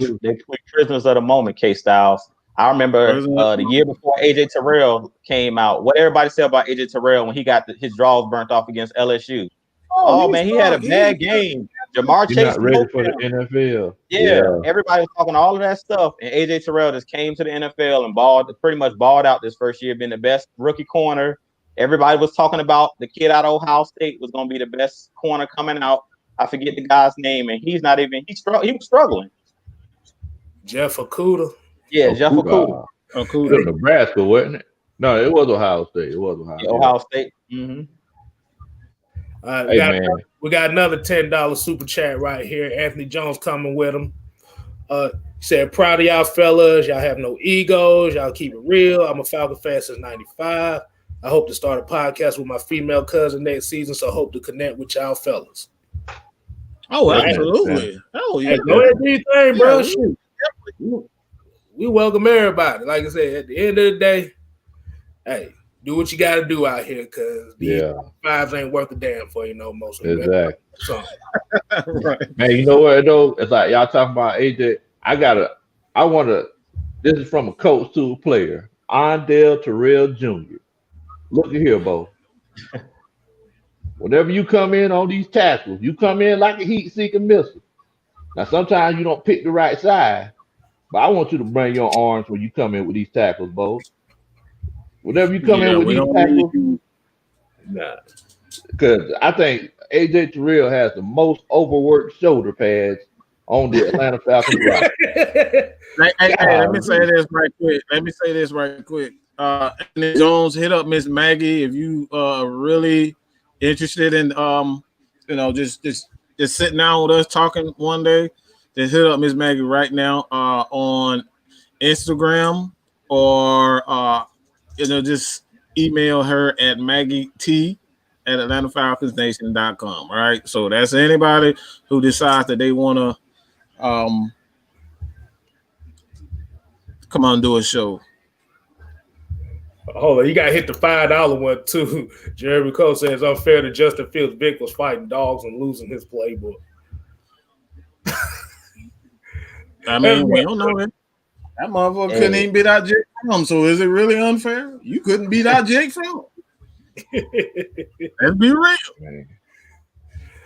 prisoners of the moment, Kstylz. I remember the year before AJ Terrell came out. What everybody said about AJ Terrell when he got his draws burnt off against LSU. Oh man, he had a bad game. Jamar Chase not ready for the NFL. Yeah, everybody was talking all of that stuff, and AJ Terrell just came to the NFL and pretty much balled out this first year, being the best rookie corner. Everybody was talking about the kid out of Ohio State was going to be the best corner coming out. I forget the guy's name, and he was struggling. Jeff Okuda. Yeah, Jeff Okuda. Okuda. Nebraska, wasn't it? No, it was Ohio State. It was Ohio. Yeah, Ohio State. Mm-hmm. We got another $10 super chat right here. Anthony Jones coming with him. Said, proud of y'all fellas. Y'all have no egos. Y'all keep it real. I'm a Falcon fan since 95. I hope to start a podcast with my female cousin next season, so I hope to connect with y'all fellas. Oh, absolutely. Oh, yeah. Hey, go ahead and do your thing, bro. Shoot. We welcome everybody. Like I said, at the end of the day, hey, do what you got to do out here, because these fives ain't worth a damn for you no more. Exactly. So. Right. Man, you know what though? It's like y'all talking about AJ. This is from a coach to a player. Ondale Terrell Jr. Look at here, Bo. Whenever you come in on these tackles, you come in like a heat-seeking missile. Now, sometimes you don't pick the right side, but I want you to bring your arms when you come in with these tackles, Bo. Whenever you come in with these tackles, because I think AJ Terrell has the most overworked shoulder pads on the Atlanta Falcons roster. Let me say this right quick. Anthony Jones, hit up Miss Maggie if you are really interested in just sitting down with us talking one day. Just hit up Miss Maggie right now on Instagram, or just email her at maggiet@atlantafalconsnation.com. All right. So that's anybody who decides that they want to come on and do a show. Hold on, you got to hit the $5 one too. Jeremy Cole says unfair that Justin Fields Vic was fighting dogs and losing his playbook. I mean, we don't know that. That motherfucker couldn't even beat out Jake Fromm. So is it really unfair? You couldn't beat out Jake Fromm. Let's be real.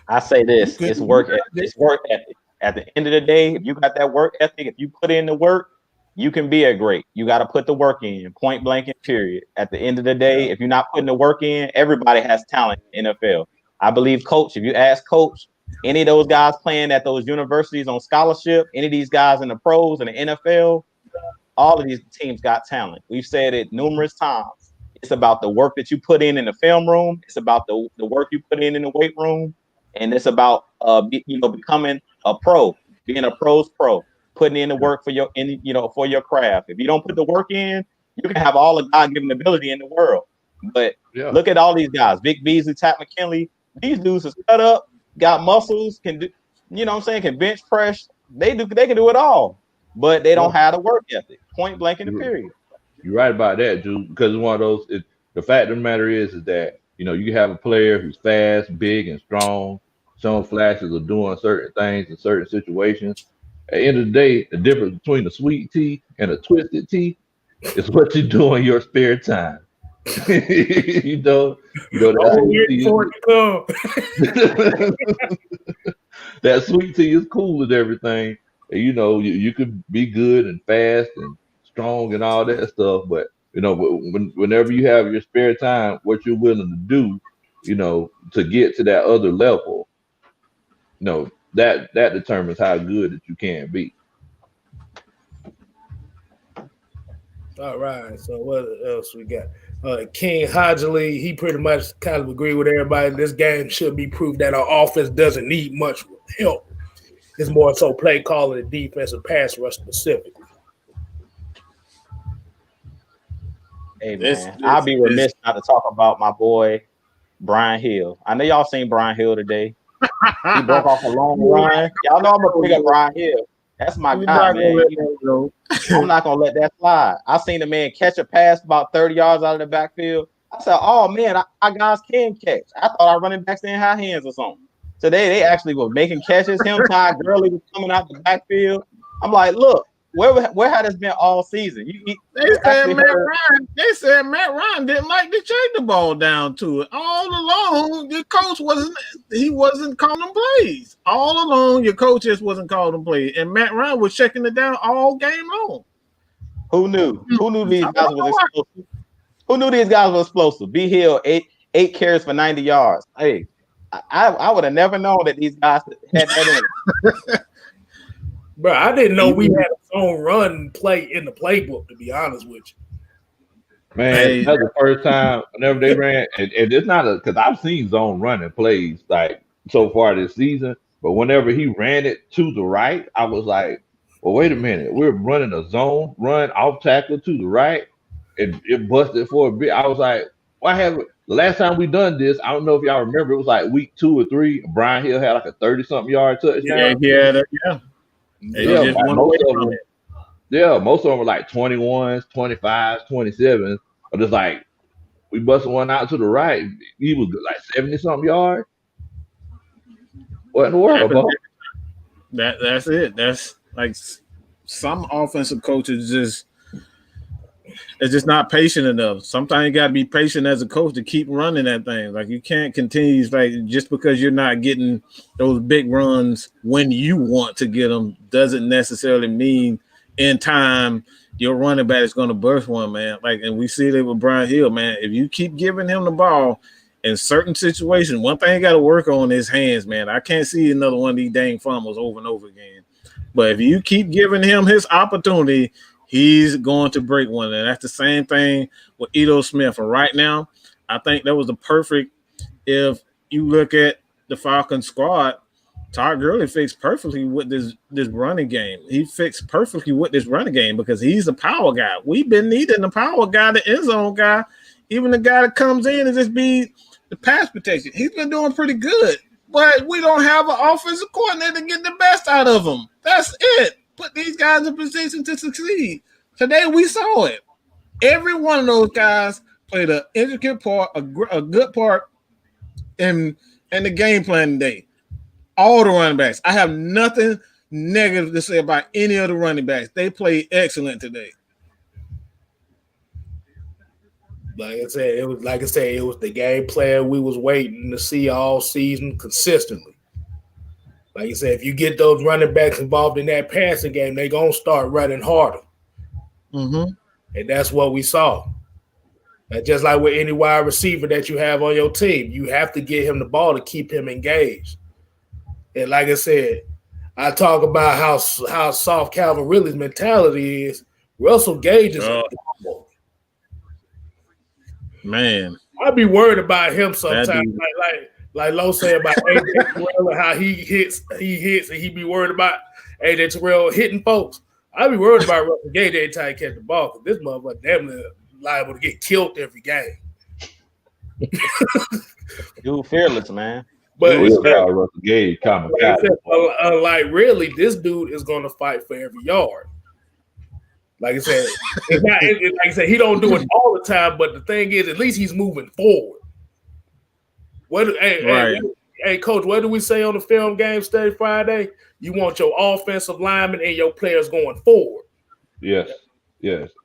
I say this: it's work ethic. It's work ethic. At the end of the day, if you got that work ethic, if you put in the work, you can be a great. You got to put the work in, point blank and period. At the end of the day, if you're not putting the work in, everybody has talent in the NFL. I believe Coach, if you ask Coach, any of those guys playing at those universities on scholarship, any of these guys in the pros and the NFL, all of these teams got talent. We've said it numerous times. It's about the work that you put in the film room. It's about the work you put in the weight room. And it's about becoming a pro, being a pro's pro. Putting in the work for your craft. If you don't put the work in, you can have all the God-given ability in the world. But look at all these guys: Vic Beasley, Pat McKinley. These dudes are cut up, got muscles, can do, can bench press. They can do it all, but they don't have the work ethic. Point blank in the period. You're right about that, dude. Because it's one of those. The fact of the matter is that you have a player who's fast, big, and strong, showing flashes of doing certain things in certain situations. At the end of the day, the difference between a sweet tea and a twisted tea is what you do in your spare time. That sweet tea is cool and everything. And, you could be good and fast and strong and all that stuff. But, whenever you have your spare time, what you're willing to do, to get to that other level, that determines how good that you can be. All right. So what else we got? King Hodgley, he pretty much kind of agreed with everybody. This game should be proof that our offense doesn't need much help. It's more so play calling and defensive pass rush specifically. Hey, man, I'll be remiss not to talk about my boy, Brian Hill. I know y'all seen Brian Hill today. He broke off a long run. Y'all know I'm going to pick up Brian Hill. That's my guy, man. I'm not going to let that slide. I seen the man catch a pass about 30 yards out of the backfield. I said, oh, man, our guys can catch. I thought our running backs didn't have hands or something. Today, they actually were making catches. Him, Ty Gurley was coming out the backfield. I'm like, look, where had this been all season? They said Matt Ryan didn't like to chase the ball down to it. All along, your coach wasn't calling plays. All along, your coach just wasn't calling plays. And Matt Ryan was checking it down all game long. Who knew? Who knew these guys was explosive? Who knew these guys were explosive? B Hill, eight carries for 90 yards. Hey, I would have never known that these guys had that in it. Bro, I didn't know we had a zone run play in the playbook, to be honest with you. Man, that's the first time whenever they ran, and it's not because I've seen zone running plays like so far this season, but whenever he ran it to the right, I was like, well, wait a minute, we're running a zone run off tackle to the right, and it busted for a bit. I was like, why haven't the last time we done this? I don't know if y'all remember, it was like week 2 or 3. Brian Hill had like a 30-something yard touchdown. Yeah. Most of them were like 21s, 25s, 27s. But it's like we busted one out to the right. He was like 70-something yards. What in the world, bro? That's it. That's like some offensive coaches it's just not patient enough. Sometimes you got to be patient as a coach to keep running that thing. Like you can't continue like just because you're not getting those big runs when you want to get them doesn't necessarily mean in time your running back is going to burst one, man. Like, and we see that with Brian Hill, man. If you keep giving him the ball in certain situations, one thing you got to work on is hands, man. I can't see another one of these dang fumbles over and over again. But if you keep giving him his opportunity, he's going to break one. And that's the same thing with Ito Smith. And right now, I think that was the perfect, if you look at the Falcons squad, Todd Gurley fixed perfectly with this running game. He fixed perfectly with this running game because he's a power guy. We've been needing the power guy, the end zone guy, even the guy that comes in and just be the pass protection. He's been doing pretty good, but we don't have an offensive coordinator to get the best out of him. That's it. Put these guys in position to succeed. Today we saw it. Every one of those guys played an intricate part, a good part in the game plan today. All the running backs. I have nothing negative to say about any of the running backs. They played excellent today. Like I said, it was the game plan we was waiting to see all season consistently. Like I said, if you get those running backs involved in that passing game, they're going to start running harder. Mm-hmm. And that's what we saw. And just like with any wide receiver that you have on your team, you have to get him the ball to keep him engaged. And like I said, I talk about how soft Calvin Ridley's mentality is. Russell Gage is a dog. Man. I'd be worried about him sometimes. Like Lo said about AJ Terrell and how he hits, and he be worried about AJ Terrell hitting folks. I'd be worried about Russell Gage every time he catch the ball because this motherfucker damn near liable to get killed every game. Dude, fearless, man. But Russell Gage, like really, this dude is going to fight for every yard. Like I said, like I said, he don't do it all the time. But the thing is, at least he's moving forward. Hey, Coach, what do we say on the Film Game Study Friday? You want your offensive linemen and your players going forward. Yes.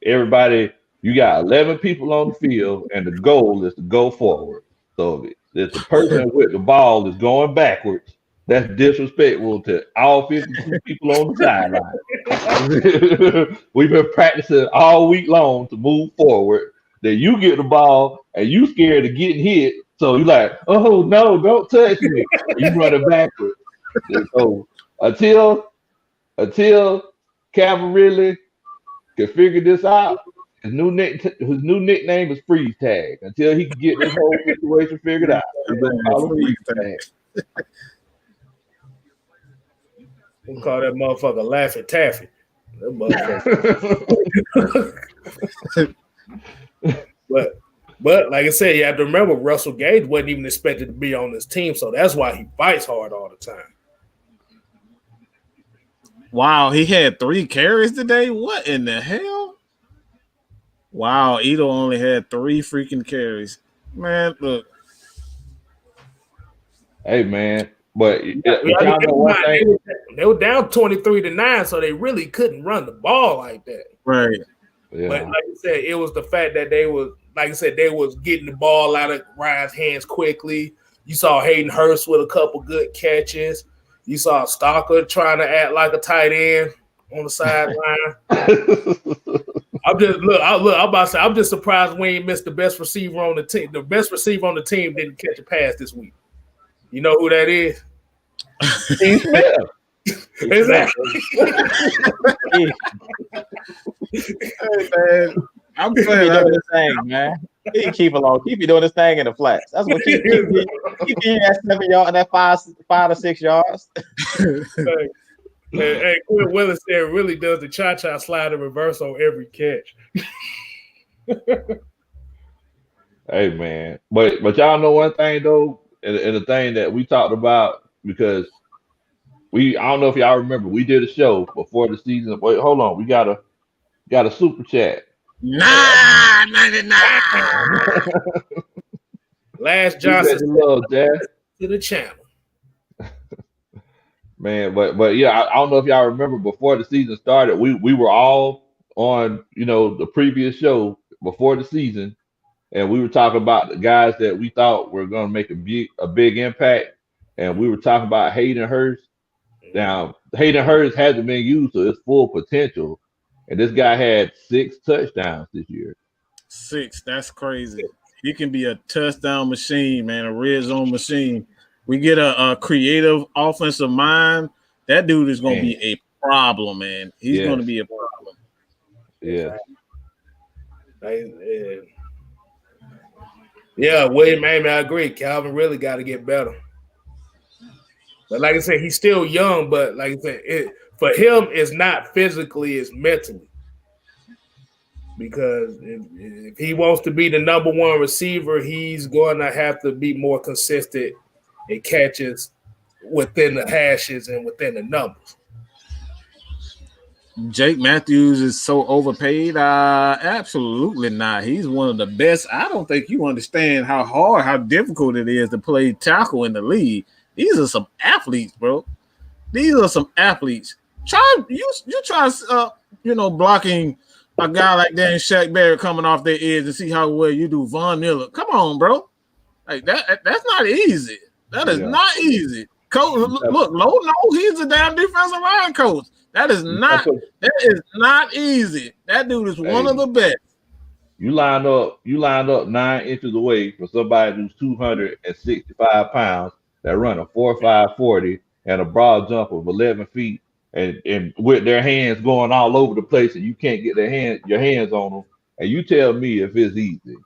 Everybody, you got 11 people on the field, and the goal is to go forward. So if the person with the ball is going backwards, that's disrespectful to all 52 people on the sideline. We've been practicing all week long to move forward. Then you get the ball, and you scared of getting hit. So you're like, oh, no, don't touch me. You running backwards. So until Calvin Ridley can figure this out, his new nickname is Freeze Tag. Until he can get this whole situation figured out. Freeze Tag. We'll call that motherfucker Laffy Taffy. That motherfucker. But like I said, you have to remember Russell Gage wasn't even expected to be on this team, so that's why he fights hard all the time. Wow, he had 3 carries today? What in the hell? Wow, Ito only had 3 freaking carries. Man, look. Hey, man. But they were down 23-9, so they really couldn't run the ball like that. Right. Yeah. But like I said, it was the fact that they was getting the ball out of Ryan's hands quickly. You saw Hayden Hurst with a couple good catches. You saw Stalker trying to act like a tight end on the sideline. I'm just surprised we ain't missed the best receiver on the team. The best receiver on the team didn't catch a pass this week. You know who that is? Steve Smith. Exactly. Hey, man, I'm Keep glad doing this thing, man. Keep you doing this thing in the flats. That's what keep you at 7 yards and that 5 to 6 yards. Hey, Quinn Willis there really does the cha-cha slide in reverse on every catch. Hey man, but y'all know one thing though, and the thing that we talked about because I don't know if y'all remember we did a show before the season. Wait, hold on, we got a super chat. $9.99. Last Johnson Jazz to the channel. Man, but yeah, I don't know if y'all remember before the season started, we were all on the previous show before the season, and we were talking about the guys that we thought were going to make a big impact, and we were talking about Hayden Hurst. Now Hayden Hurst hasn't been used to his full potential, and this guy had 6 touchdowns this year. 6, that's crazy. He can be a touchdown machine, man, a red zone machine. We get a creative offensive mind. That dude is going to be a problem, man. He's going to be a problem. Yeah. Yeah, William, man, I agree. Calvin really got to get better. But like I said, he's still young. But like I said, for him, it's not physically, it's mentally. Because if he wants to be the number one receiver, he's going to have to be more consistent in catches within the hashes and within the numbers. Jake Matthews is so overpaid. Absolutely not. He's one of the best. I don't think you understand how difficult it is to play tackle in the league. These are some athletes, bro. These are some athletes. Blocking a guy like Dan Shaq Barrett coming off their edge and see how well you do. Von Miller. Come on, bro. Like that's not easy. That is not easy. Coach, look, Lowe knows he's a damn defensive line coach. That is not easy. That dude is one of the best. You line up 9 inches away from somebody who's 265 pounds that run a 4.5 40 and a broad jump of 11 feet and with their hands going all over the place and you can't get your hands on them. And you tell me if it's easy.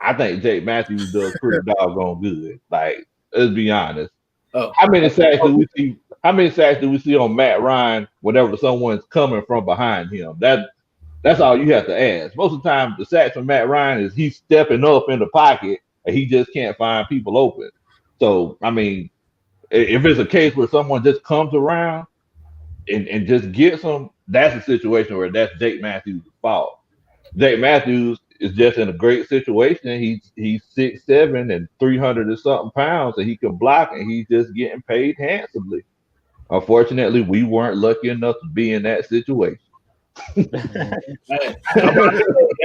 I think Jake Matthews does pretty doggone good. Like, let's be honest. How many sacks do we see? How many sacks do we see on Matt Ryan whenever someone's coming from behind him? That's all you have to ask. Most of the time, the sacks from Matt Ryan is he's stepping up in the pocket and he just can't find people open. So, I mean, if it's a case where someone just comes around and just gets them, that's a situation where that's Jake Matthews' fault. Jake Matthews is just in a great situation. He's 6'7" and 300 and something pounds, and he can block, and he's just getting paid handsomely. Unfortunately, we weren't lucky enough to be in that situation. Hey,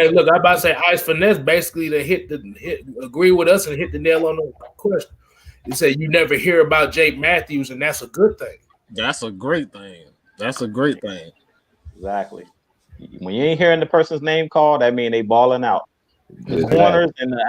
look, I'm about to say Ice Finesse basically to agree with us and hit the nail on the question. He said you never hear about Jake Matthews, and that's a good thing. That's a great thing. That's a great thing. Exactly. When you ain't hearing the person's name called, that means they balling out. The corners and the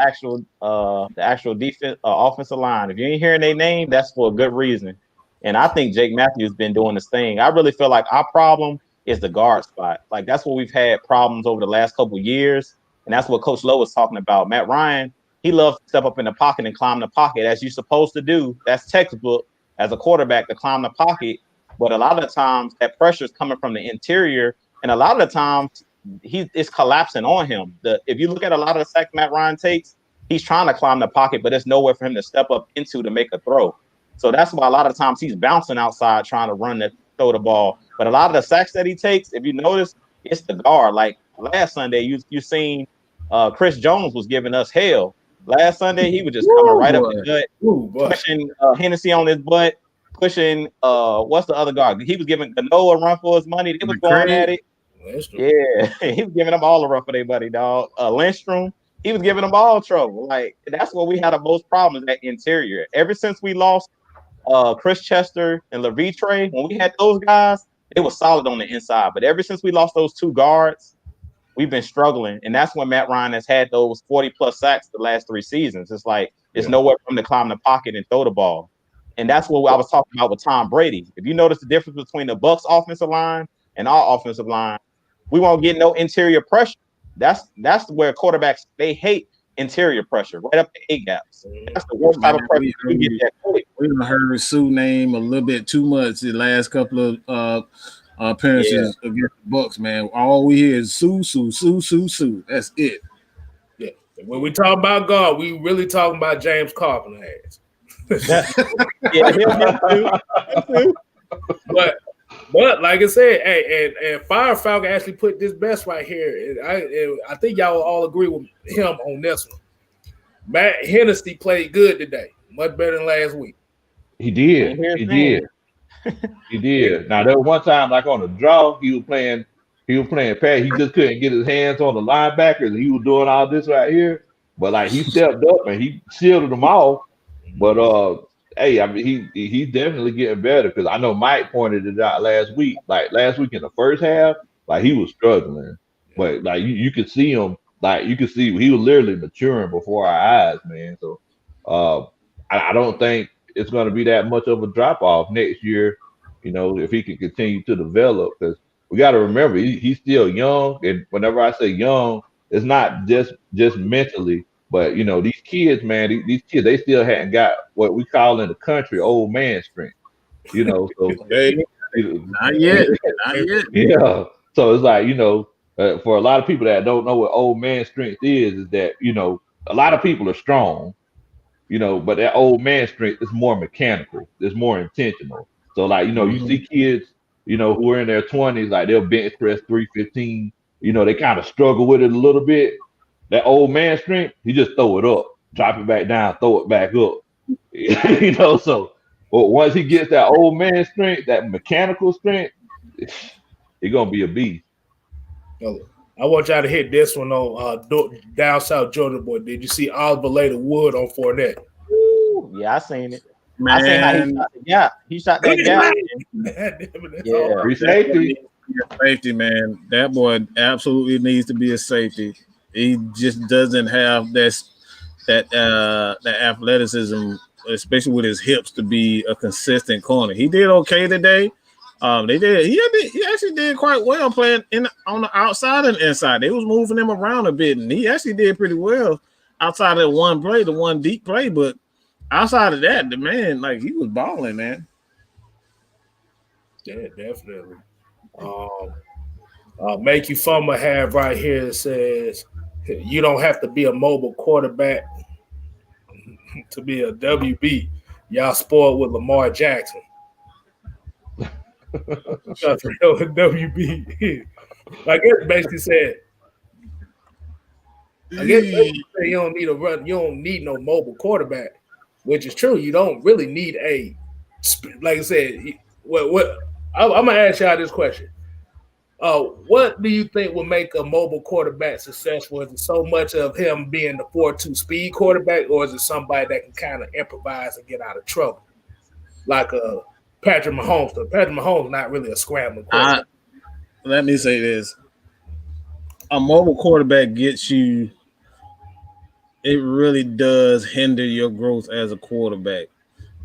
actual defense, offensive line. If you ain't hearing their name, that's for a good reason. And I think Jake Matthews been doing this thing. I really feel like our problem is the guard spot. Like that's what we've had problems over the last couple of years, and that's what Coach Lowe was talking about. Matt Ryan, he loves to step up in the pocket and climb the pocket as you're supposed to do. That's textbook as a quarterback to climb the pocket. But a lot of the times that pressure is coming from the interior. And a lot of the times it's collapsing on him. If you look at a lot of the sacks Matt Ryan takes, he's trying to climb the pocket, but there's nowhere for him to step up into to make a throw. So that's why a lot of times he's bouncing outside trying to throw the ball. But a lot of the sacks that he takes, if you notice, it's the guard. Like last Sunday, you seen Chris Jones was giving us hell. Last Sunday, he was just coming right up the gut, pushing Hennessy on his butt, pushing what's the other guard? He was giving Gano a run for his money. They was going at it. Yeah, he was giving them all a run for their buddy, dog. Lindstrom, he was giving them all trouble. Like that's where we had the most problems at interior. Ever since we lost Chris Chester and Levitre, when we had those guys, it was solid on the inside. But ever since we lost those two guards, we've been struggling. And that's when Matt Ryan has had those 40-plus sacks the last 3 seasons. It's like it's nowhere for him to climb the pocket and throw the ball. And that's what I was talking about with Tom Brady. If you notice the difference between the Bucs offensive line and our offensive line, we won't get no interior pressure. That's where quarterbacks, they hate interior pressure, right up the A gaps. That's the worst type of pressure you get that quick. We heard Sue name a little bit too much the last couple of appearances against the Bucs, man. All we hear is Sue. That's it. Yeah. When we talk about God, we really talking about James Carpenter ass. But like I said, hey, and Fire Falcon actually put this best right here. I think y'all will all agree with him on this one. Matt Hennessy played good today, much better than last week. He did. He did. Now there was one time, like on the draw, he was playing pass. He just couldn't get his hands on the linebackers, and he was doing all this right here. But like he stepped up and he shielded them off. But hey, I mean he's definitely getting better, because I know Mike pointed it out last week. Like last week in the first half, like he was struggling, but like you could see him. Like you could see he was literally maturing before our eyes, man. So I don't think it's going to be that much of a drop off next year, you know, if he can continue to develop, because we got to remember he's still young. And whenever I say young, it's not just mentally, but you know, these kids, man, these kids, they still hadn't got what we call in the country old man strength, you know. So not yet. Yeah. So it's like, you know, for a lot of people that don't know what old man strength is that, you know, a lot of people are strong, you know, but that old man strength is more mechanical. It's more intentional. So like, you know, you see kids, you know, who are in their 20s, like they'll bench press 315, you know, they kind of struggle with it a little bit. That old man strength, he just throw it up, drop it back down, throw it back up. You know, so but once he gets that old man strength, that mechanical strength, he's gonna be a beast. I want y'all to hit this one on down south Georgia boy. Did you see Oliver lay the wood on Fournette? Ooh, yeah, I seen it. Man. I seen how he shot the gap. He shot that gap. Free safety. Safety, man. That boy absolutely needs to be a safety. He just doesn't have that athleticism, especially with his hips, to be a consistent corner. He did okay today. He actually did quite well playing on the outside and inside. They was moving him around a bit, and he actually did pretty well outside of one play, the one deep play. But outside of that, the man, like, he was balling, man. Yeah, definitely. Make You Fumble have right here says you don't have to be a mobile quarterback to be a WB. Y'all spoiled with Lamar Jackson. WB. I guess basically said, you don't need a run. You don't need no mobile quarterback, which is true. You don't really need like I said. What I'm gonna ask y'all this question. What do you think will make a mobile quarterback successful? Is it so much of him being the 4.2 speed quarterback, or is it somebody that can kind of improvise and get out of trouble, like a Patrick Mahomes? Patrick Mahomes not really a scrambling quarterback. Let me say this: a mobile quarterback gets you. It really does hinder your growth as a quarterback.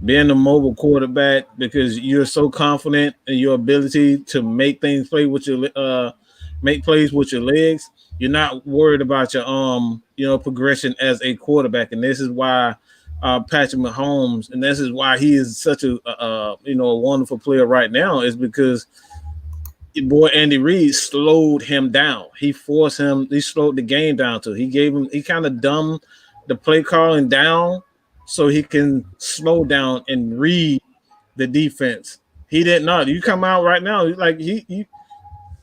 Being a mobile quarterback, because you're so confident in your ability to make things play with your make plays with your legs, you're not worried about your progression as a quarterback. And this is why Patrick Mahomes, and this is why he is such a wonderful player right now, is because your boy Andy Reid slowed him down. He slowed the game down to. He kind of dumbed the play calling down so he can slow down and read the defense. He did not. You come out right now, like I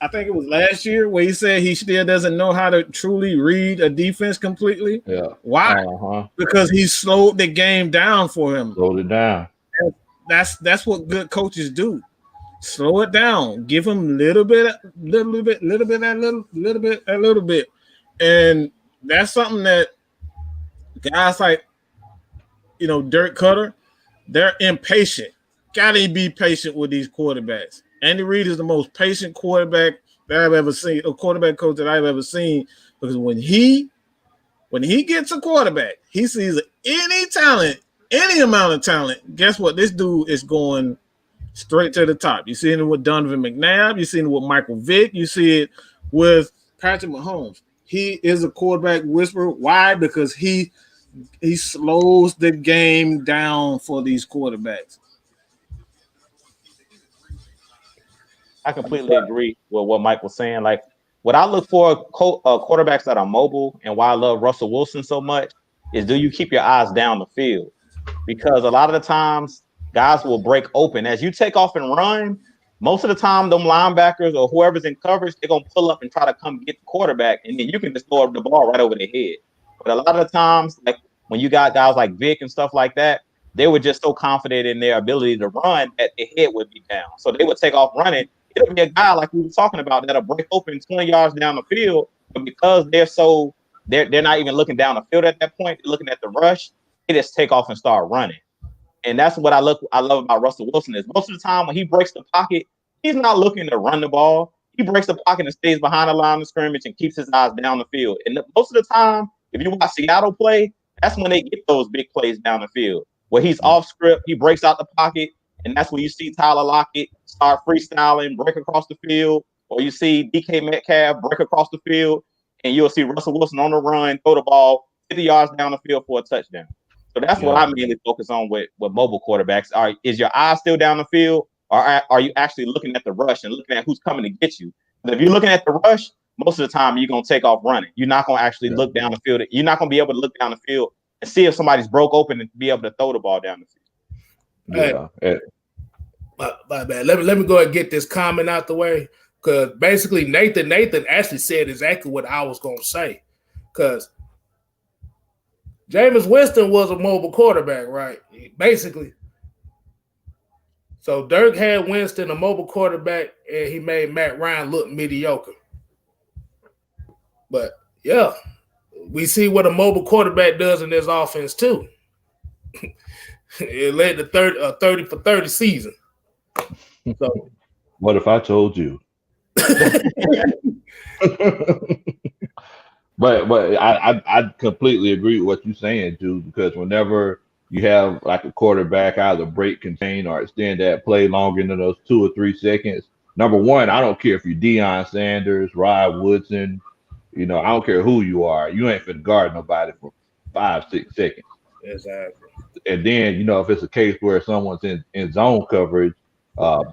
think it was last year where he said he still doesn't know how to truly read a defense completely. Yeah. Why? Because he slowed the game down for him. Slowed it down. That's what good coaches do. Slow it down. Give him little bit. And that's something that guys like, Dirk Cutter, they're impatient. Gotta be patient with these quarterbacks. Andy Reid is the most patient quarterback that I've ever seen, a quarterback coach that I've ever seen, because when he gets a quarterback, he sees any talent any amount of talent, guess what? This dude is going straight to the top. You see it with Donovan McNabb. You see it with Michael Vick. You see it with Patrick Mahomes. He is a quarterback whisperer. Why? Because he slows the game down for these quarterbacks. I completely agree with what Mike was saying. Like, what I look for quarterbacks that are mobile, and why I love Russell Wilson so much, is do you keep your eyes down the field? Because a lot of the times guys will break open. As you take off and run, most of the time them linebackers or whoever's in coverage, they're going to pull up and try to come get the quarterback, and then you can just throw the ball right over their head. But a lot of the times, like when you got guys like Vic and stuff like that, they were just so confident in their ability to run that their head would be down. So they would take off running. It'll be a guy like we were talking about that'll break open 20 yards down the field, but because they're not even looking down the field at that point, they're looking at the rush, they just take off and start running. And that's what I love about Russell Wilson is most of the time when he breaks the pocket, he's not looking to run the ball. He breaks the pocket and stays behind the line of scrimmage and keeps his eyes down the field. And most of the time, if you watch Seattle play, that's when they get those big plays down the field. Where he's off script, he breaks out the pocket, and that's when you see Tyler Lockett start freestyling, break across the field, or you see DK Metcalf break across the field, and you'll see Russell Wilson on the run, throw the ball 50 yards down the field for a touchdown. So that's what I mainly focus on with mobile quarterbacks. Is your eye still down the field, or are you actually looking at the rush and looking at who's coming to get you? But if you're looking at the rush, most of the time you're going to take off running. You're not going to actually look down the field. You're not going to be able to look down the field and see if somebody's broke open and be able to throw the ball down the field. Yeah. My bad. Let me go ahead and get this comment out the way, because basically Nathan actually said exactly what I was going to say, because Jameis Winston was a mobile quarterback, right? Basically. So Dirk had Winston, a mobile quarterback, and he made Matt Ryan look mediocre. But, yeah, we see what a mobile quarterback does in this offense, too. It led to a 30 for 30 season. So, what if I told you? But I completely agree with what you're saying, dude, because whenever you have like a quarterback either break, contain, or extend that play longer than those 2 or 3 seconds, number one, I don't care if you're Deion Sanders, Rod Woodson, I don't care who you are. You ain't finna guard nobody for 5-6 seconds. Exactly. And then, if it's a case where someone's in zone coverage,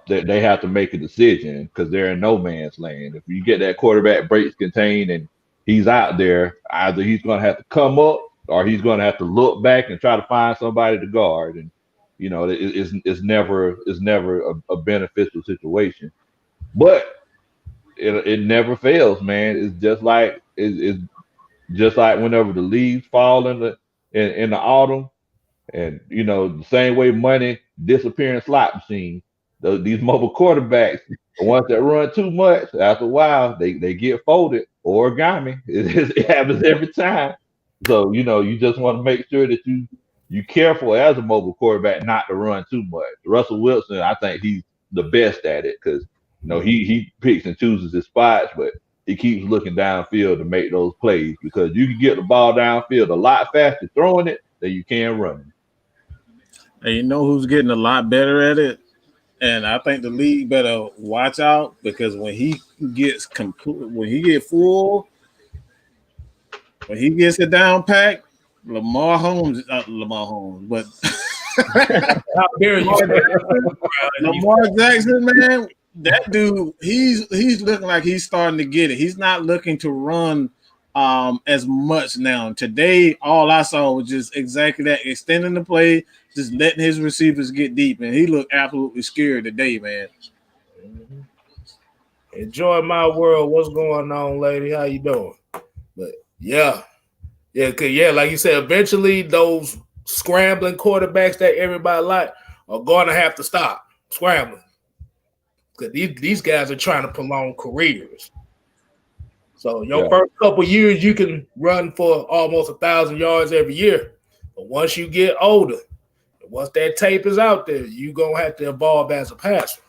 they have to make a decision because they're in no man's land. If you get that quarterback breaks, contain, and he's out there, either he's going to have to come up or he's going to have to look back and try to find somebody to guard. And, it's never a beneficial situation. But it never fails, man. It's just like whenever the leaves fall in the autumn, and the same way money disappear in slot machines. These mobile quarterbacks, the ones that run too much, after a while they get folded. Origami. It happens every time. So you just want to make sure that you careful as a mobile quarterback not to run too much. Russell Wilson, I think he's the best at it because he picks and chooses his spots, but he keeps looking downfield to make those plays because you can get the ball downfield a lot faster throwing it than you can running. And you know who's getting a lot better at it? And I think the league better watch out because when he gets full, when he gets it down packed, Lamar Jackson, man, that dude, he's looking like he's starting to get it. He's not looking to run as much now. Today, all I saw was just exactly that, extending the play, just letting his receivers get deep, and he looked absolutely scared today, man. Mm-hmm. Enjoy my world. What's going on, lady? How you doing? But yeah, like you said, eventually those scrambling quarterbacks that everybody like are going to have to stop scrambling because these guys are trying to prolong careers. So your first couple years, you can run for almost 1,000 yards every year. But once you get older, once that tape is out there, you're going to have to evolve as a passer.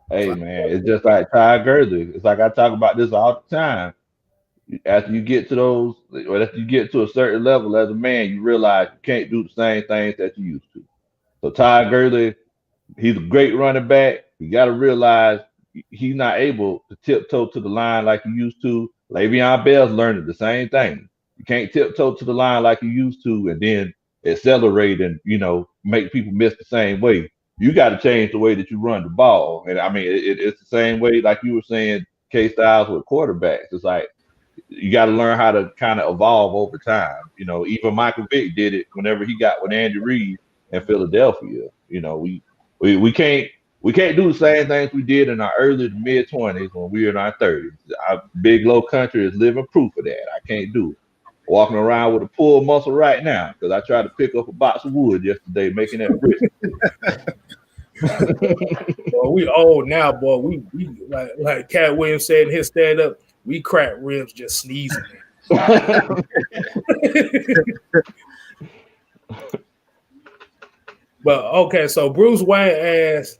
Hey, man, it's just like Ty Gurley. It's like I talk about this all the time. After you get to those, or after you get to a certain level as a man, you realize you can't do the same things that you used to. So Todd Gurley, he's a great running back. You got to realize he's not able to tiptoe to the line like he used to. Le'Veon Bell's learning the same thing. You can't tiptoe to the line like you used to, and then accelerate and make people miss the same way. You got to change the way that you run the ball. And I mean, it's the same way, like you were saying, Kstylz with quarterbacks. It's like you got to learn how to kind of evolve over time. Even Michael Vick did it whenever he got with Andy Reid in Philadelphia. We can't do the same things we did in our early to mid 20s when we were in our 30s. Our big low country is living proof of that. I can't do it. Walking around with a pull muscle right now because I tried to pick up a box of wood yesterday, making that brisk. Boy, we old now, boy. We like Cat Williams said in his stand up, we crack ribs just sneezing. But okay, so Bruce Wayne asked,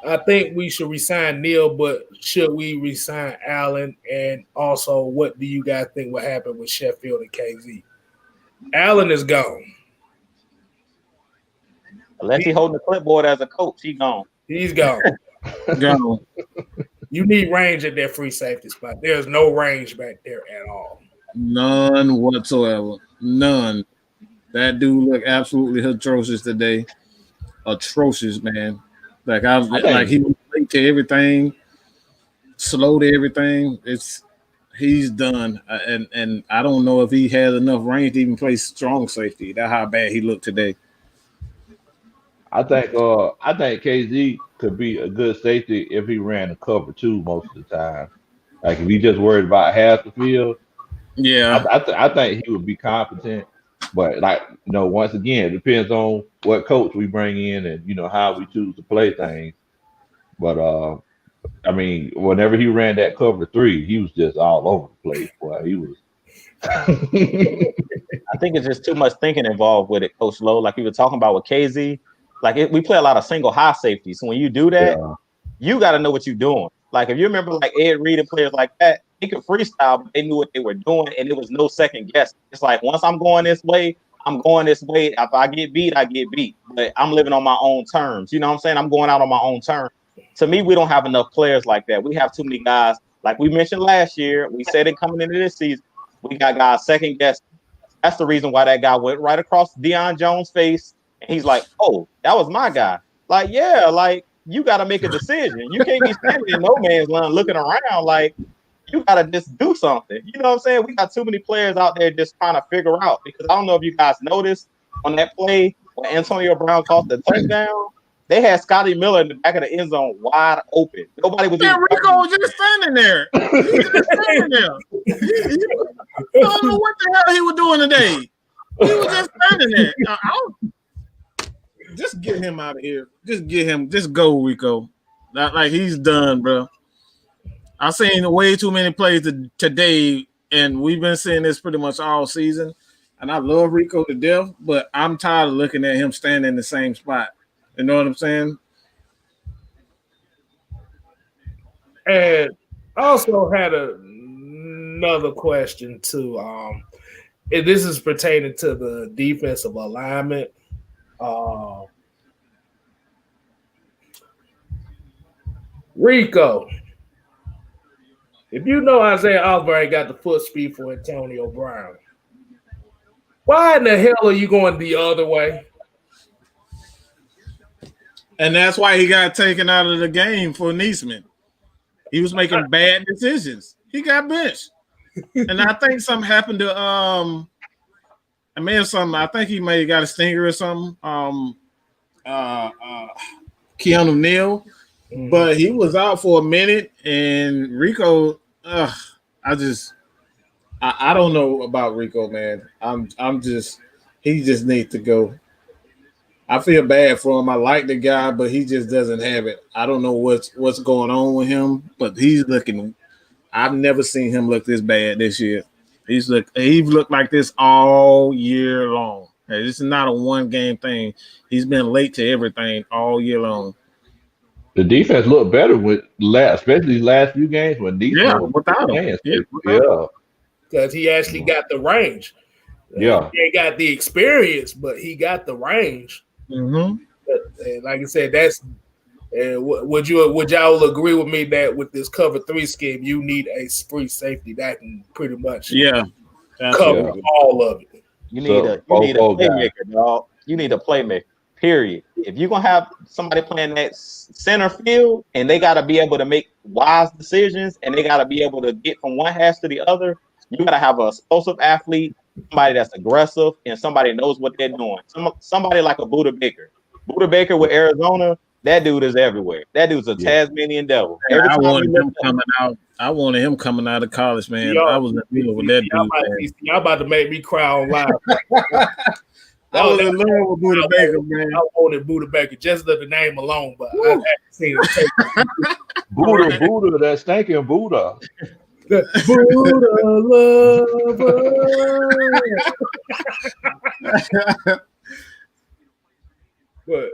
I think we should resign Neil, but should we resign Allen? And also, what do you guys think will happen with Sheffield and KZ? Allen is gone. Unless he holding the clipboard as a coach, he gone. He's gone. Gone. You need range at that free safety spot. There's no range back there at all. None whatsoever. None. That dude looked absolutely atrocious today. Atrocious, man. Like he was late to everything, slow to everything. He's done, and I don't know if he has enough range to even play strong safety. That's how bad he looked today. I think KZ could be a good safety if he ran a cover two most of the time. Like if he just worried about half the field. Yeah, I think he would be competent. But once again, it depends on what coach we bring in and how we choose to play things. But I mean, whenever he ran that cover three, he was just all over the place. Boy, he was. I think it's just too much thinking involved with it, Coach Lowe. Like we were talking about with KZ, we play a lot of single high safety. So when you do that, you got to know what you're doing. Like if you remember, like Ed Reed and players like that, they could freestyle, but they knew what they were doing, and it was no second guess. It's like once I'm going this way, I'm going this way. If I get beat, I get beat. But I'm living on my own terms. You know what I'm saying? I'm going out on my own terms. To me, we don't have enough players like that. We have too many guys. Like we mentioned last year, we said it coming into this season, we got guys second guess. That's the reason why that guy went right across Deion Jones' face. And he's like, oh, that was my guy. Like, yeah, like you got to make a decision. You can't be standing in no man's land looking around. Like, you got to just do something. You know what I'm saying? We got too many players out there just trying to figure out. Because I don't know if you guys noticed on that play when Antonio Brown caught the touchdown, they had Scotty Miller in the back of the end zone wide open. Nobody was even. Rico was just standing there. He was just standing there. I don't know what the hell he was doing today. He was just standing there. Just get him out of here. Just get him. Just go, Rico. Like he's done, bro. I've seen way too many plays today, and we've been seeing this pretty much all season. And I love Rico to death, but I'm tired of looking at him standing in the same spot. You know what I'm saying? And I also had another question too. And this is pertaining to the defensive alignment. Rico, if you know Isaiah Osborne got the foot speed for Antonio Brown, why in the hell are you going the other way? And that's why he got taken out of the game for Neesman. He was making bad decisions. He got benched. And I think something happened to I think he may have got a stinger or something. Keanu Neal. But he was out for a minute, and Rico, I don't know about Rico, man. He just needs to go. I feel bad for him. I like the guy, but he just doesn't have it. I don't know what's going on with him, but he's looking. I've never seen him look this bad this year. He's looked like this all year long. Hey, this is not a one-game thing. He's been late to everything all year long. The defense looked better especially these last few games when Neesman without him. because he actually got the range. Yeah. He ain't got the experience, but he got the range. Mm-hmm. And like I said, that's would y'all agree with me that with this cover 3 scheme, you need a free safety that can pretty much cover all of it. You need a playmaker, dog. You need a playmaker. Period. If you're gonna have somebody playing that center field and they gotta be able to make wise decisions and they gotta be able to get from one hash to the other, you gotta have an explosive athlete, somebody that's aggressive, and somebody knows what they're doing. Somebody like a Buda Baker. Buda Baker with Arizona, that dude is everywhere. That dude's a Tasmanian devil. I wanted him coming out of college, man. I was in the middle with that dude. Y'all about to make me cry on live. I was in love with Buda Baker, man. I wanted Buda Baker just the name alone, but I haven't seen it. Buddha, that stinking Buddha. Buddha lover. But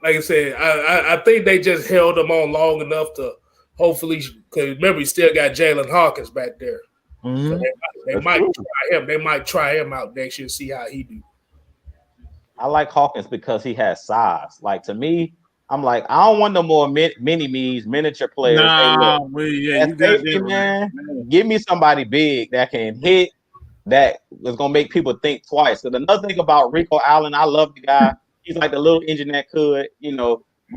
like I said, I think they just held him on long enough to hopefully, because remember he still got Jalen Hawkins back there. Mm-hmm. So they might try him. They might try him out next year, see how he do. I like Hawkins because he has size. Like, to me, I'm like, I don't want no more miniature players. Nah, man. Give me somebody big that can hit, that is gonna make people think twice. Because another thing about Rico Allen, I love the guy. He's like the little engine that could,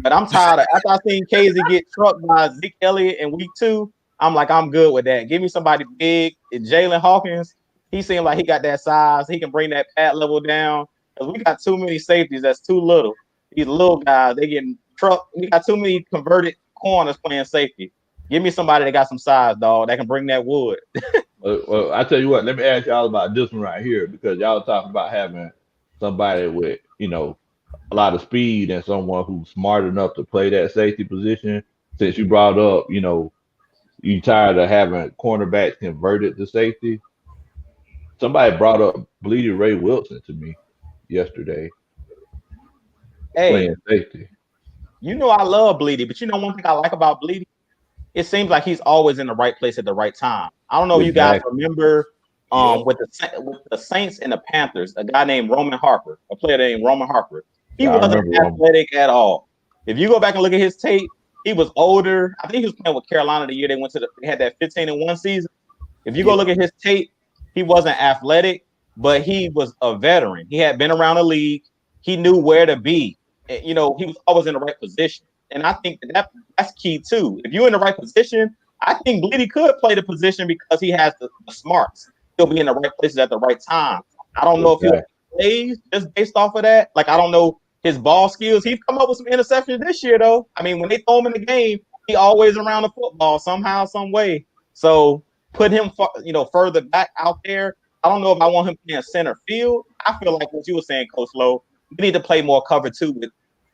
But I'm tired of, after I seen Casey get trucked by Zeke Elliott in week 2, I'm like, I'm good with that. Give me somebody big. Jalen Hawkins, he seemed like he got that size. He can bring that pad level down. Because we got too many safeties that's too little. These little guys, they getting trucked. We got too many converted corners playing safety. Give me somebody that got some size, dog, that can bring that wood. Well, I tell you what, let me ask y'all about this one right here, because y'all talking about having somebody with, a lot of speed and someone who's smart enough to play that safety position. Since you brought up, you tired of having cornerbacks converted to safety. Somebody brought up Bleedy Ray Wilson to me yesterday. Playing safety. I love Bleedy, but one thing I like about Bleedy, it seems like he's always in the right place at the right time. I don't know if you guys remember with the Saints and the Panthers, a guy named Roman Harper, a player named Roman Harper. He wasn't athletic at all. If you go back and look at his tape, he was older. I think he was playing with Carolina the year they had that 15-1 season. If you go look at his tape, he wasn't athletic, but he was a veteran. He had been around the league. He knew where to be. He was always in the right position. And I think that's key too. If you're in the right position, I think Bleedy could play the position because he has the smarts. He'll be in the right places at the right time. I don't know if he'll play just based off of that. Like, I don't know his ball skills. He's come up with some interceptions this year, though. I mean, when they throw him in the game, he always around the football somehow, some way. So put him, further back out there. I don't know if I want him playing center field. I feel like what you were saying, Coach Lowe, we need to play more cover 2 with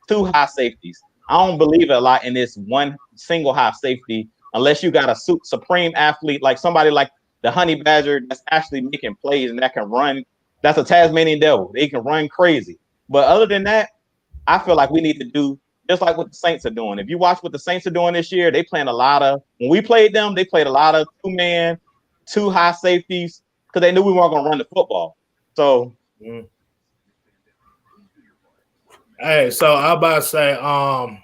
2 high safeties. I don't believe a lot in this one single high safety unless you got a supreme athlete, like somebody like the Honey Badger that's actually making plays and that can run. That's a Tasmanian devil. They can run crazy. But other than that, I feel like we need to do just like what the Saints are doing. If you watch what the Saints are doing this year, they playing a lot of, when we played them, they played a lot of 2-man, 2 high safeties because they knew we weren't going to run the football. So, Hey, so I'm about to say, I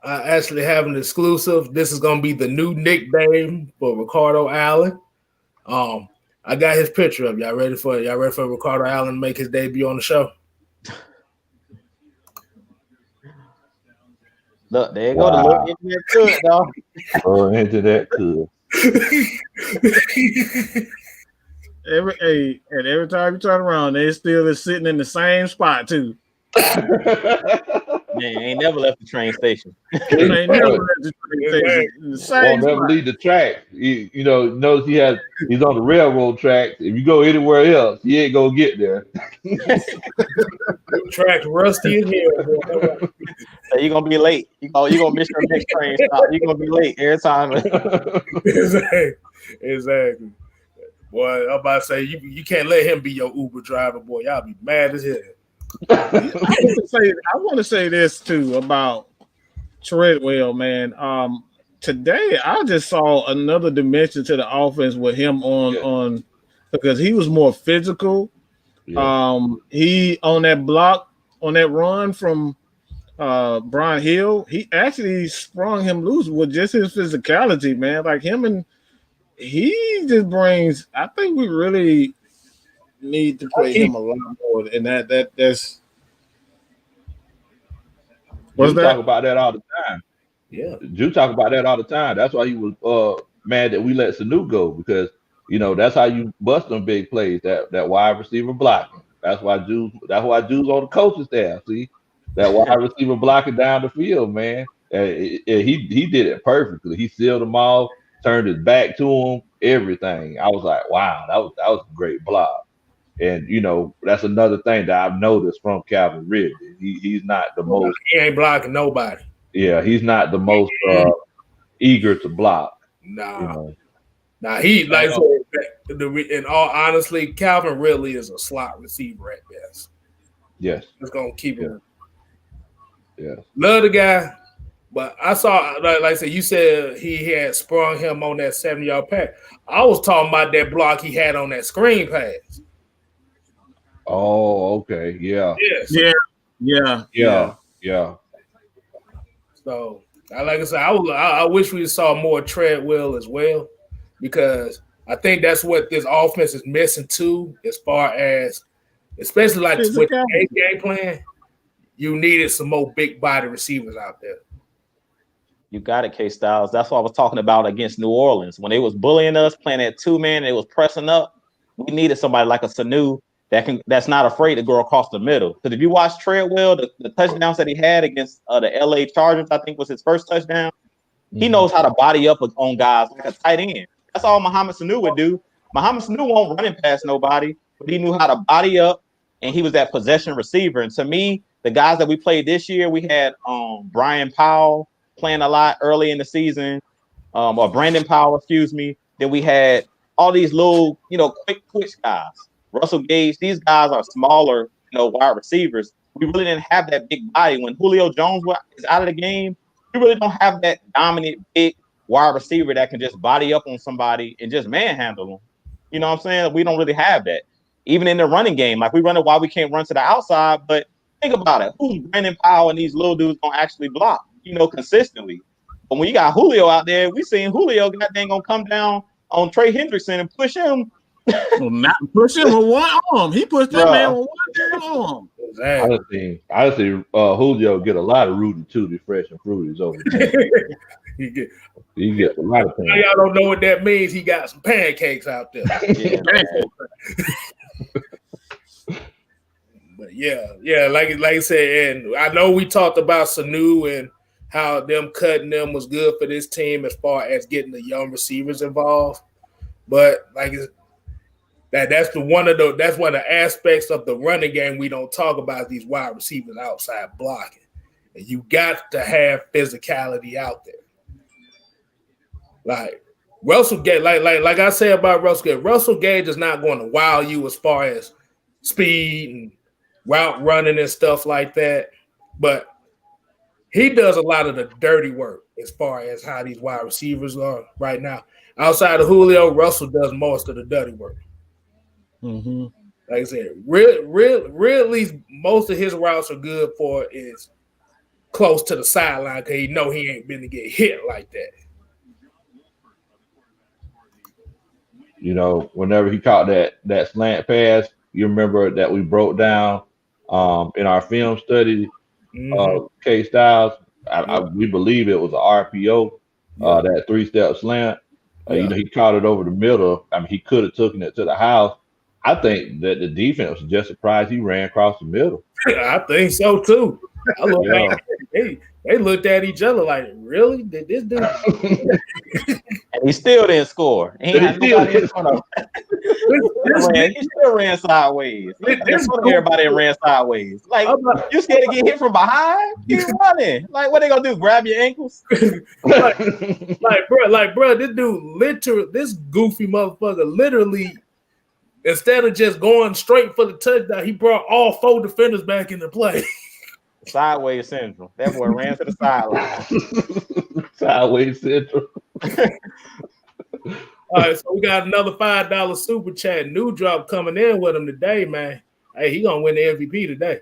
actually have an exclusive. This is gonna be the new nickname for Ricardo Allen. I got his picture up. Y'all ready for Ricardo Allen to make his debut on the show? Look, there you go. The little internet could, dog. Oh, internet could. Every time you turn around, they still is sitting in the same spot too. Man, ain't never left the train station. Ain't never left the train station. In the same Won't never leave the track. Notice he's on the railroad tracks. If you go anywhere else, he ain't gonna get there. Track rusty in here. So you're gonna be late. You're gonna miss your next train stop. You're gonna be late every time. Exactly. Boy, I'm about to say you can't let him be your Uber driver, boy. Y'all be mad as hell. I want to say this too about Treadwell, man. today I just saw another dimension to the offense with him on because he was more physical. Yeah. He on that block on that run from Brian Hill, he actually sprung him loose with just his physicality, man. Like him, and he just brings. I think we really need to play him a lot more, and that's. What's You that? talk about that all the time. Yeah. You talk about that all the time. That's why he was mad that we let Sanu go, because that's how you bust them big plays. That wide receiver blocking. That's why Juice on the coaching staff. See that wide receiver blocking down the field, man. He did it perfectly. He sealed them off, turned his back to him, everything. I was like, wow, that was a great block. And that's another thing that I've noticed from Calvin Ridley. He's not the most. He ain't blocking nobody. Yeah, he's not the most eager to block. Nah. Nah, he like in all honesty, Calvin Ridley is a slot receiver at best. Yes. Just gonna keep him. Yeah. Love the guy, but I saw like I said, you said he had sprung him on that 70-yard pass. I was talking about that block he had on that screen pass. Oh, okay. Yeah. Yeah. So, like I said, I wish we saw more Treadwell as well, because I think that's what this offense is missing too, as far as, especially like with the game plan, you needed some more big body receivers out there. You got it, Kstylz. That's what I was talking about against New Orleans. When they was bullying us, playing that 2-man, it was pressing up. We needed somebody like a Sanu that's not afraid to go across the middle. Because if you watch Treadwell, the touchdowns that he had against the LA Chargers, I think was his first touchdown. He knows how to body up on guys like a tight end. That's all Mohamed Sanu would do. Mohamed Sanu won't run past nobody, but he knew how to body up, and he was that possession receiver. And to me, the guys that we played this year, we had Brian Powell playing a lot early in the season, or Brandon Powell, excuse me. Then we had all these little, quick twitch guys. Russell Gage, these guys are smaller, wide receivers. We really didn't have that big body. When Julio Jones is out of the game, we really don't have that dominant big wide receiver that can just body up on somebody and just manhandle them. You know what I'm saying? We don't really have that. Even in the running game, like we run it while we can't run to the outside, but think about it. Who's Brandon Powell and these little dudes gonna actually block, consistently? But when you got Julio out there, we seen Julio goddamn gonna come down on Trey Hendrickson and push him. Well, not push him with one arm. He pushed that man with one arm. Exactly. I see Julio get a lot of Rooty Tooty fresh and fruities over there. he gets a lot of pancakes. Y'all don't know what that means. He got some pancakes out there. But like I said, and I know we talked about Sanu and how them cutting them was good for this team as far as getting the young receivers involved. But that's one of the aspects of the running game we don't talk about, these wide receivers outside blocking. And you got to have physicality out there. Like Russell Gage, like I said about Russell Gage is not going to wow you as far as speed and route running and stuff like that. But he does a lot of the dirty work as far as how these wide receivers are right now. Outside of Julio, Russell does most of the dirty work. Mm-hmm. Like I said, really, most of his routes are good for is close to the sideline because he know he ain't been to get hit like that. Whenever he caught that slant pass, you remember that we broke down in our film study, Kstylz. We believe it was an RPO, that 3-step slant. He caught it over the middle. I mean, he could have taken it to the house. I think that the defense was just surprised he ran across the middle. I think so too. They looked at each other like, really? Did this dude? And he still didn't score. He still ran sideways. Everybody ran sideways. Like, you scared to get hit from behind? Keep running. Like, what they gonna do? Grab your ankles? bro, this dude this goofy motherfucker literally, instead of just going straight for the touchdown, he brought all 4 defenders back into play. Sideways syndrome. That boy ran to the sideline. Sideways Central. All right, so we got another $5 super chat. New drop coming in with him today, man. Hey, he gonna win the MVP today.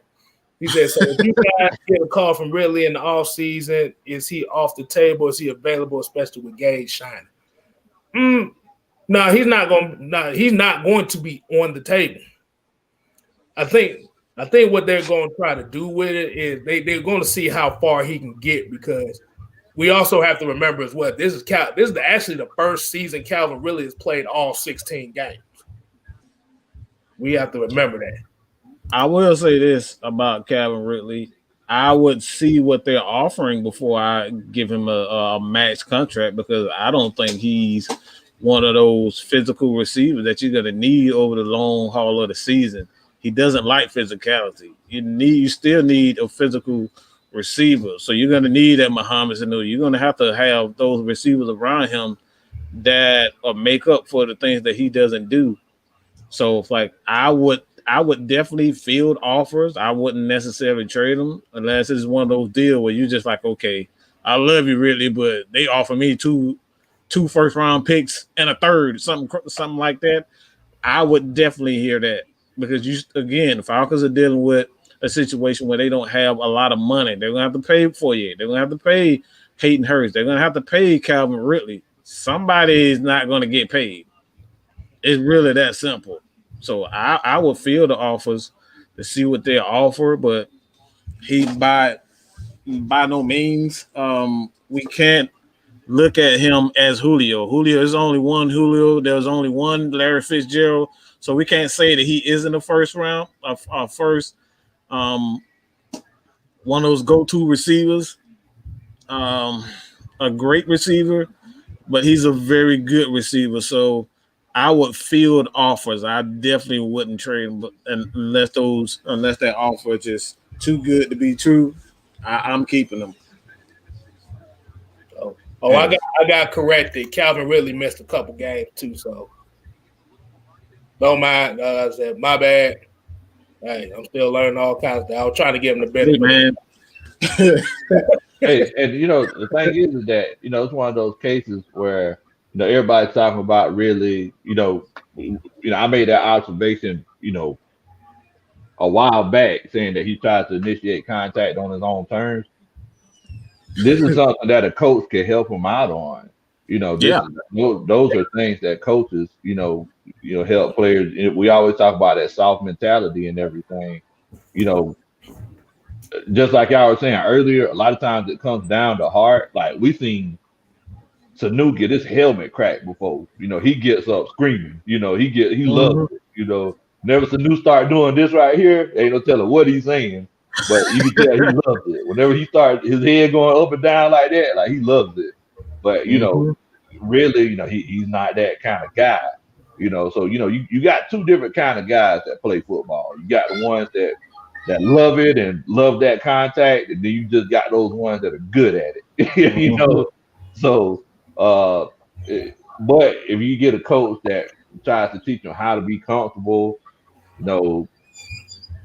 He said, so if you guys get a call from Ridley in the offseason, is he off the table? Is he available, especially with Gage shining? No, he's not going to be on the table. I think what they're going to try to do with it is they're going to see how far he can get, because we also have to remember as well, this is actually the first season Calvin Ridley has played all 16 games. We have to remember that. I will say this about Calvin Ridley. I would see what they're offering before I give him a max contract, because I don't think he's one of those physical receivers that you're going to need over the long haul of the season. He doesn't like physicality. You still need a physical receiver. So you're going to need that Muhammad Sanu. You're going to have those receivers around him that make up for the things that he doesn't do. So it's like I would definitely field offers. I wouldn't necessarily trade them unless it's one of those deals where you're just like, okay, I love you really, but they offer me two first-round picks and a third, something like that. I would definitely hear that, because the Falcons are dealing with a situation where they don't have a lot of money. They're going to have to pay for you. They're going to have to pay Hayden Hurst. They're going to have to pay Calvin Ridley. Somebody is not going to get paid. It's really that simple. So I would field the offers to see what they offer, but he by no means we can't look at him as Julio. Julio is only one Julio. There's only one Larry Fitzgerald. So we can't say that he is in the first round, one of those go-to receivers, a great receiver, but he's a very good receiver. So I would field offers. I definitely wouldn't trade him, unless that offer is just too good to be true. I'm keeping them. I got corrected. Calvin Ridley missed a couple games too, so don't mind. I said my bad. Hey, I'm still learning all kinds of things. I was trying to give him the benefit. Hey, man. Hey, and the thing is that it's one of those cases where everybody's talking about really, I made that observation, a while back, saying that he tries to initiate contact on his own terms. This is something that a coach can help him out on. Those are things that coaches, help players. We always talk about that soft mentality and everything. Just like y'all were saying earlier, a lot of times it comes down to heart. Like we've seen Sanu get his helmet cracked before. He gets up screaming. He loves it. Whenever Sanu start doing this right here, ain't no telling what he's saying. But you can tell he loves it. Whenever he starts his head going up and down like that, like he loves it. But really, he's not that kind of guy. So you got two different kind of guys that play football. You got the ones that love it and love that contact, and then you just got those ones that are good at it. So but if you get a coach that tries to teach him how to be comfortable,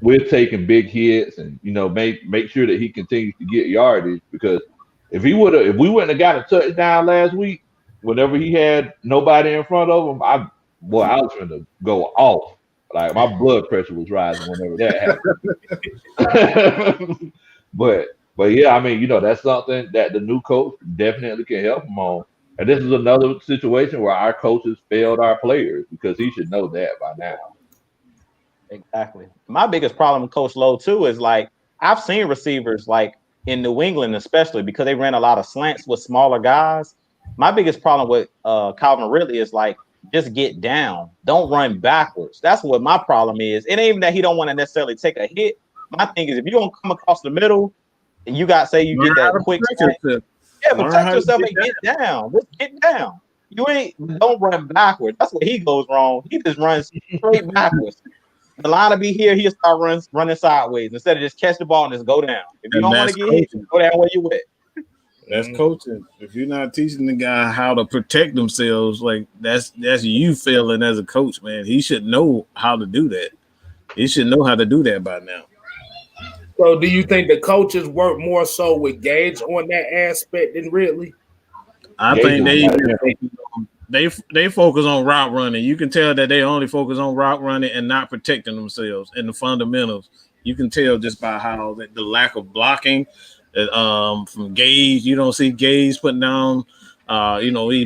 we're taking big hits and make sure that he continues to get yardage, because if we wouldn't have got a touchdown last week, whenever he had nobody in front of him, I was going to go off. Like my blood pressure was rising whenever that happened. But yeah, I mean, that's something that the new coach definitely can help him on. And this is another situation where our coaches failed our players, because he should know that by now. Exactly. My biggest problem with Coach Lowe too is like I've seen receivers like in New England, especially because they ran a lot of slants with smaller guys. My biggest problem with Calvin Ridley is like, just get down. Don't run backwards. That's what my problem is. It ain't even that he don't want to necessarily take a hit. My thing is, if you don't come across the middle and you get that quick protect yourself and get down. Just get down. Don't run backwards. That's where he goes wrong. He just runs straight backwards. The line will be here, he'll start running sideways instead of just catch the ball and just go down. If you don't want to get hit, go down where you at. That's coaching. If you're not teaching the guy how to protect themselves, like that's you failing as a coach, man. He should know how to do that. He should know how to do that by now. So do you think the coaches work more so with Gage on that aspect than Ridley? I think they focus on route running. You can tell that they only focus on route running and not protecting themselves and the fundamentals. You can tell just by how the lack of blocking from Gage. You don't see Gage putting down. He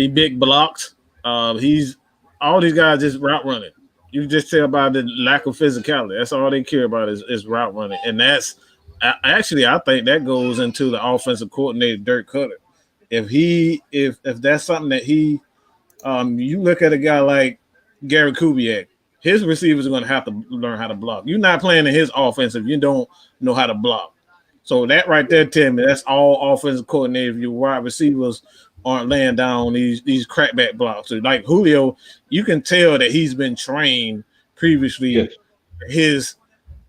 big blocks. He's all these guys just route running. You just tell by the lack of physicality. That's all they care about is route running, and that's actually I think that goes into the offensive coordinator Dirk Cutter. If that's something that you look at a guy like Gary Kubiak, his receivers are going to have to learn how to block. You're not playing in his offense if you don't know how to block. So that right there, tell me that's all offensive coordinator. If your wide receivers aren't laying down these crackback blocks. So like Julio, you can tell that he's been trained previously. Yes. His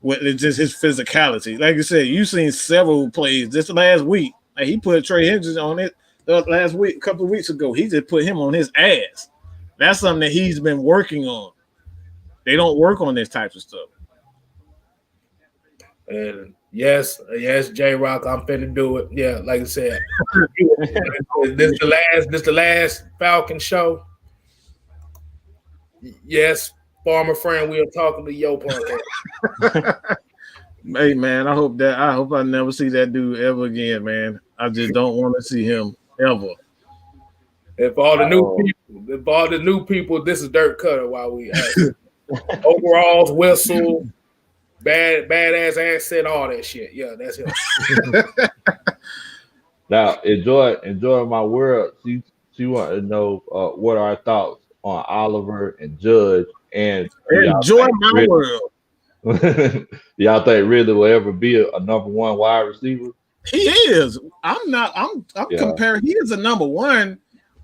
physicality. Like you said, you've seen several plays this last week. Like he put Trey Hendricks on it last week, a couple of weeks ago. He just put him on his ass. That's something that he's been working on. They don't work on this type of stuff. And yes, J Rock, I'm finna do it. Yeah, like I said, this the last Falcon show. Yes, former friend, we are talking to Yo podcast. Hey man, I hope I never see that dude ever again, man. I just don't want to see him ever. If all the new people, this is Dirk Cutter while we overalls, whistle, badass accent, all that shit. Yeah, that's him. Now, enjoy my world. She wanted to know what are our thoughts on Oliver and Judge and enjoy my world. Y'all think really will ever be a number one wide receiver? He is. I'm comparing. He is a number one.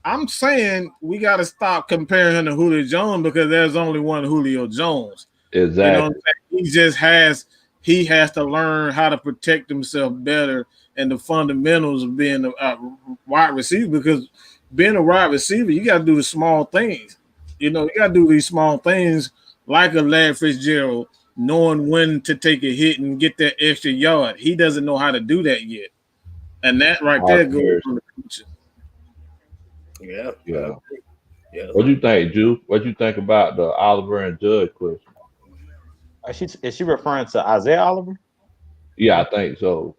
I'm saying we got to stop comparing him to Julio Jones because there's only one Julio Jones. Exactly. You know what I'm saying? He has to learn how to protect himself better and the fundamentals of being a wide receiver, because being a wide receiver, you got to do the small things. You know, you got to do these small things like a Larry Fitzgerald, knowing when to take a hit and get that extra yard. He doesn't know how to do that yet. And that right there goes on the coaching. Yeah. What do you think, Ju? What do you think about the Oliver and Judge question? Is she referring to Isaiah Oliver? Yeah, I think so.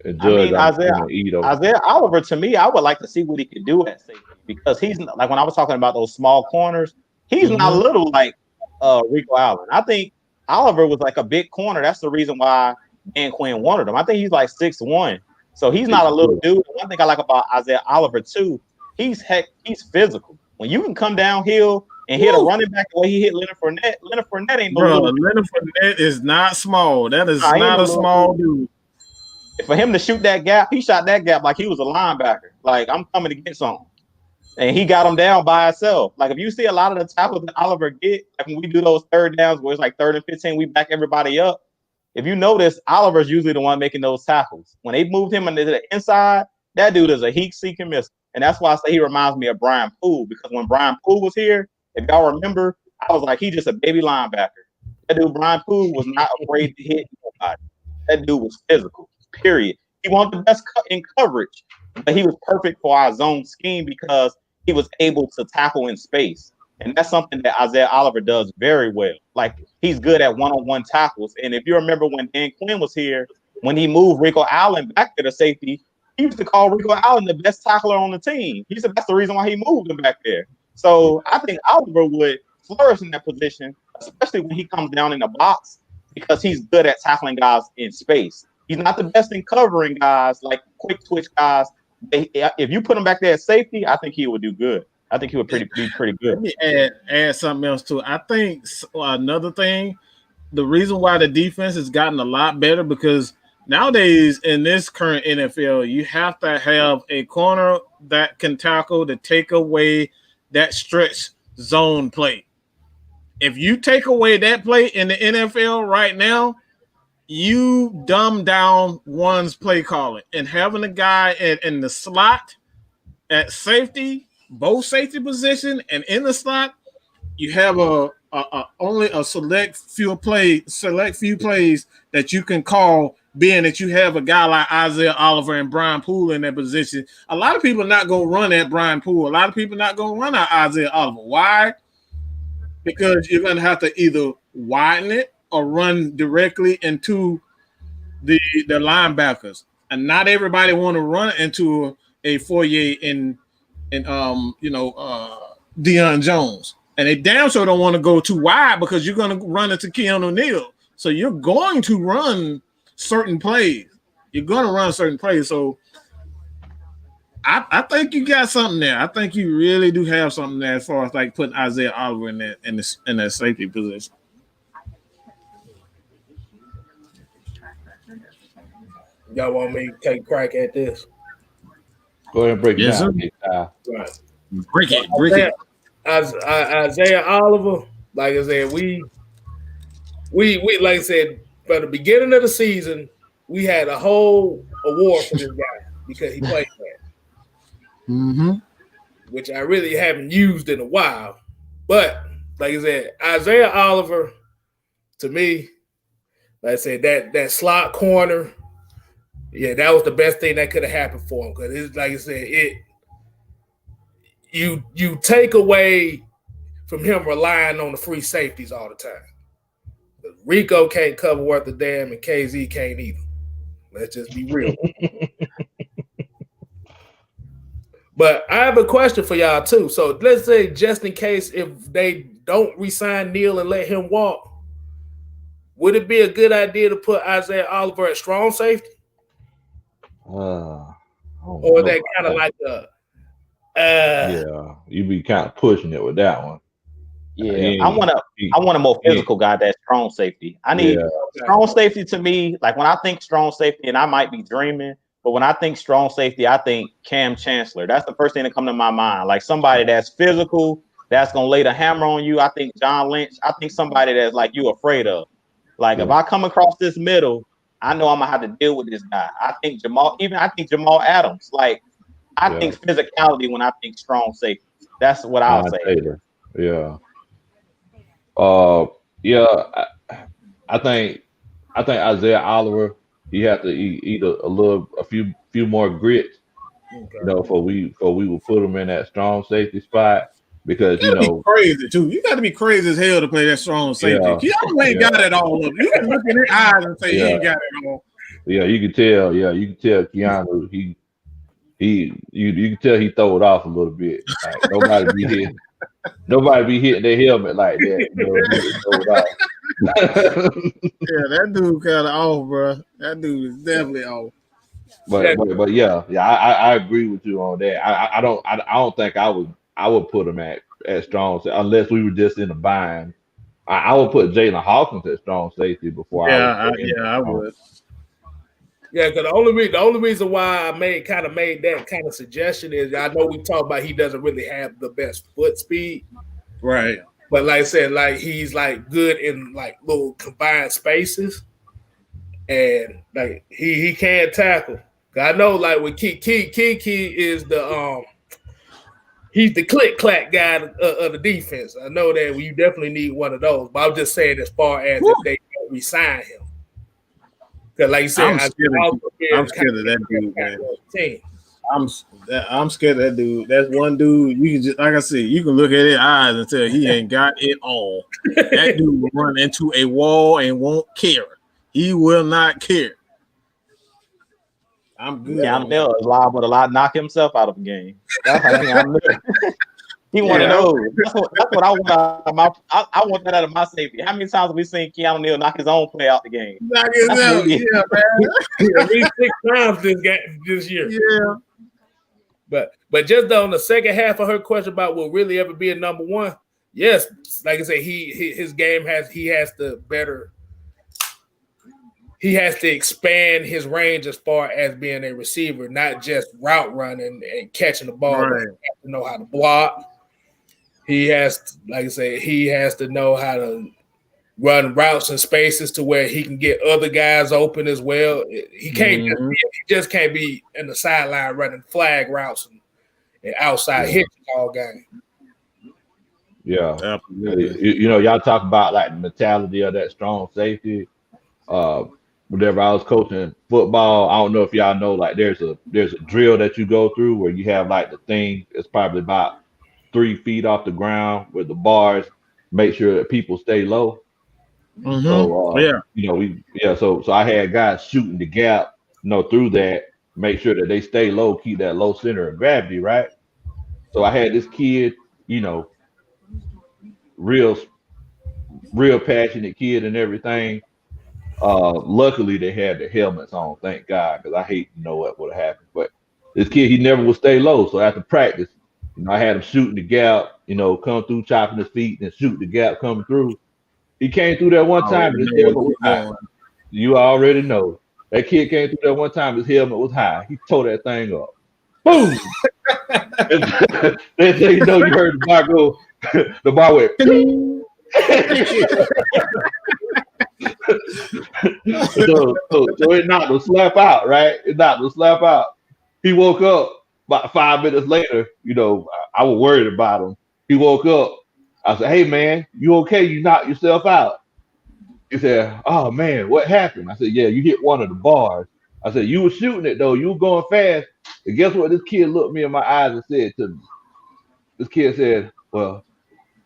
And Judge, Isaiah Oliver, to me, I would like to see what he could do at safety, because he's like, when I was talking about those small corners, he's not little like Rico Allen. I think Oliver was like a big corner. That's the reason why Dan Quinn wanted him. I think he's like 6'1", so he's not a little dude. One thing I like about Isaiah Oliver too, he's physical. When you can come downhill and hit a running back the way he hit Leonard Fournette ain't no little. Leonard Fournette is not small. That is not a small dude. For him to shoot that gap, he shot that gap like he was a linebacker. Like, I'm coming to get something. And he got him down by himself. Like, if you see a lot of the tackles that Oliver get, like when we do those third downs where it's like 3rd and 15, we back everybody up. If you notice, Oliver's usually the one making those tackles. When they moved him into the inside, that dude is a heat-seeking missile. And that's why I say he reminds me of Brian Poole, because when Brian Poole was here, if y'all remember, I was like, he just a baby linebacker. That dude, Brian Poole, was not afraid to hit nobody. That dude was physical, period. He wanted the best in coverage, but he was perfect for our zone scheme because he was able to tackle in space. And that's something that Isaiah Oliver does very well. Like, he's good at one-on-one tackles. And if you remember when Dan Quinn was here, when he moved Rico Allen back to the safety, he used to call Rico Allen the best tackler on the team. He said that's the reason why he moved him back there. So I think Oliver would flourish in that position, especially when he comes down in the box, because he's good at tackling guys in space. He's not the best in covering guys, like quick twitch guys. If you put him back there at safety, I think he would do good. I think he would be pretty good. Let me add something else to it. I think another thing, the reason why the defense has gotten a lot better, because nowadays in this current NFL, you have to have a corner that can tackle to take away that stretch zone play. If you take away that play in the NFL right now, you dumb down one's play calling, and having a guy in the slot at safety, both safety position and in the slot, you have only a select few plays that you can call being that you have a guy like Isaiah Oliver and Brian Poole in that position. A lot of people are not going to run at Brian Poole. A lot of people are not going to run at Isaiah Oliver. Why? Because you're going to have to either widen it or run directly into the linebackers. And not everybody want to run into a Fourier and Deion Jones. And they damn sure don't want to go too wide because you're going to run into Keanu Neal. So you're going to run certain plays. So I think you got something there. I think you really do have something there as far as like putting Isaiah Oliver in that safety position. Y'all want me to take a crack at this? Go ahead and break it down. Right. Break it. Isaiah Oliver, like I said, we like I said, from the beginning of the season, we had a whole award for this guy because he played that. Mm-hmm. Which I really haven't used in a while. But like I said, Isaiah Oliver, to me, like I said, that slot corner, yeah, that was the best thing that could have happened for him. Because it's like I said, you take away from him relying on the free safeties all the time. Rico can't cover worth a damn, and KZ can't either. Let's just be real. But I have a question for y'all too. So let's say, just in case, if they don't re-sign Neal and let him walk, would it be a good idea to put Isaiah Oliver at strong safety? Or that kind of like yeah, you be kind of pushing it with that one. Yeah, I want a more physical guy that's strong safety. I need strong safety to me. Like when I think strong safety, and I might be dreaming, but when I think strong safety, I think Cam Chancellor. That's the first thing that comes to my mind. Like somebody that's physical, that's gonna lay the hammer on you. I think John Lynch. I think somebody that's like you afraid of. Like if I come across this middle, I know I'm gonna have to deal with this guy. I think Jamal Adams. Like I think physicality when I think strong safety. That's what I'll say. Taylor. Yeah. I think Isaiah Oliver, he had to eat a few more grits, before we will put him in that strong safety spot, because be crazy too. You got to be crazy as hell to play that strong safety. Keanu ain't got it all up. You can look in his eyes and say he ain't got it all. Yeah, you can tell. Yeah, you can tell Keanu. You can tell he throw it off a little bit. Like, nobody be hitting their helmet like that. That dude kind of off, bro. That dude is definitely off. But yeah, I agree with you on that. I don't think I would put him at strong safety unless we were just in a bind. I would put Jalen Hawkins at strong safety before. I would. Yeah, because the only reason why I made that kind of suggestion is I know we talked about he doesn't really have the best foot speed, right? But like I said, like he's like good in like little combined spaces, and like he can tackle. I know like with Kiki is the he's the click clack guy of the defense. I know that you definitely need one of those. But I'm just saying as far as if they don't re-sign him. Because like you said, I'm scared of that dude, man. I'm scared of that dude. That's one dude you can just, like I said, you can look at his eyes and tell he ain't got it all. That dude will run into a wall and won't care. He will not care. I'm good. Keanu is liable to knock himself out of the game. That's how Keanu He one of those. That's what I want out of my. I want that out of my safety. How many times have we seen Keanu Neal knock his own play out the game? Knock his out, yeah, man. At least 6 times this year. Yeah. But just on the second half of her question about will really ever be a number one, yes, like I said, his game he has to expand his range as far as being a receiver, not just route running and catching the ball. Right. He has to know how to block. He has to, like I said, he has to know how to run routes and spaces to where he can get other guys open as well. He can't just can't be in the sideline running flag routes and outside hitches all game. Yeah. Absolutely. Y'all talk about like the mentality of that strong safety. whenever I was coaching football. I don't know if y'all know, like there's a drill that you go through where you have like the thing that's probably about 3 feet off the ground with the bars, make sure that people stay low. So so I had guys shooting the gap, through that, make sure that they stay low, keep that low center of gravity, right? So I had this kid, real passionate kid and everything. Luckily they had the helmets on, thank God, because I hate to know what would have happened. But this kid, he never would stay low. So after practice, I had him shooting the gap, come through, chopping his feet and shoot the gap coming through. He came through that one time and his helmet was high. You already know. That kid came through that one time, his helmet was high. He tore that thing up. Boom! Then you heard the bar go, the bar went. so it knocked him slap out, right? It knocked him slap out. He woke up about 5 minutes later. I was worried about him. He woke up. I said, "Hey man, you okay? You knocked yourself out." He said, "Oh man, what happened?" I said, "Yeah, you hit one of the bars." I said, "You were shooting it though. You were going fast." And guess what? This kid looked me in my eyes and said to me. This kid said, "Well,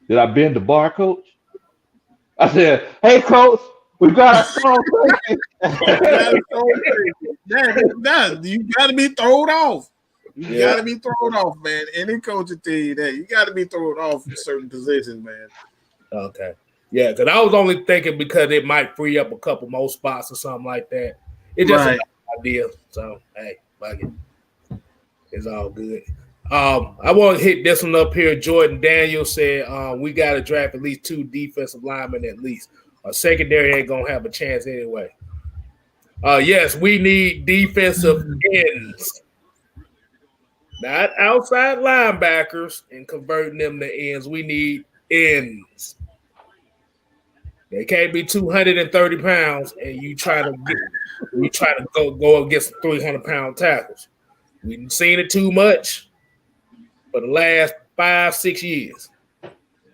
did I bend the bar, coach?" I said, "Hey, coach, we got a strong play." You got to be thrown off. You got to be thrown off, man. Any coach will tell you that. You got to be thrown off in certain positions, man. Okay. Yeah, because I was only thinking because it might free up a couple more spots or something like that. It's just an idea. So, hey, fuck it. It's all good. I want to hit this one up here. Jordan Daniel said we got to draft at least 2 defensive linemen at least. Our secondary ain't going to have a chance anyway. Yes, we need defensive ends. Not outside linebackers and converting them to ends. We need ends. They can't be 230 pounds and you try to go against 300-pound tackles. We've seen it too much for the last 5-6 years.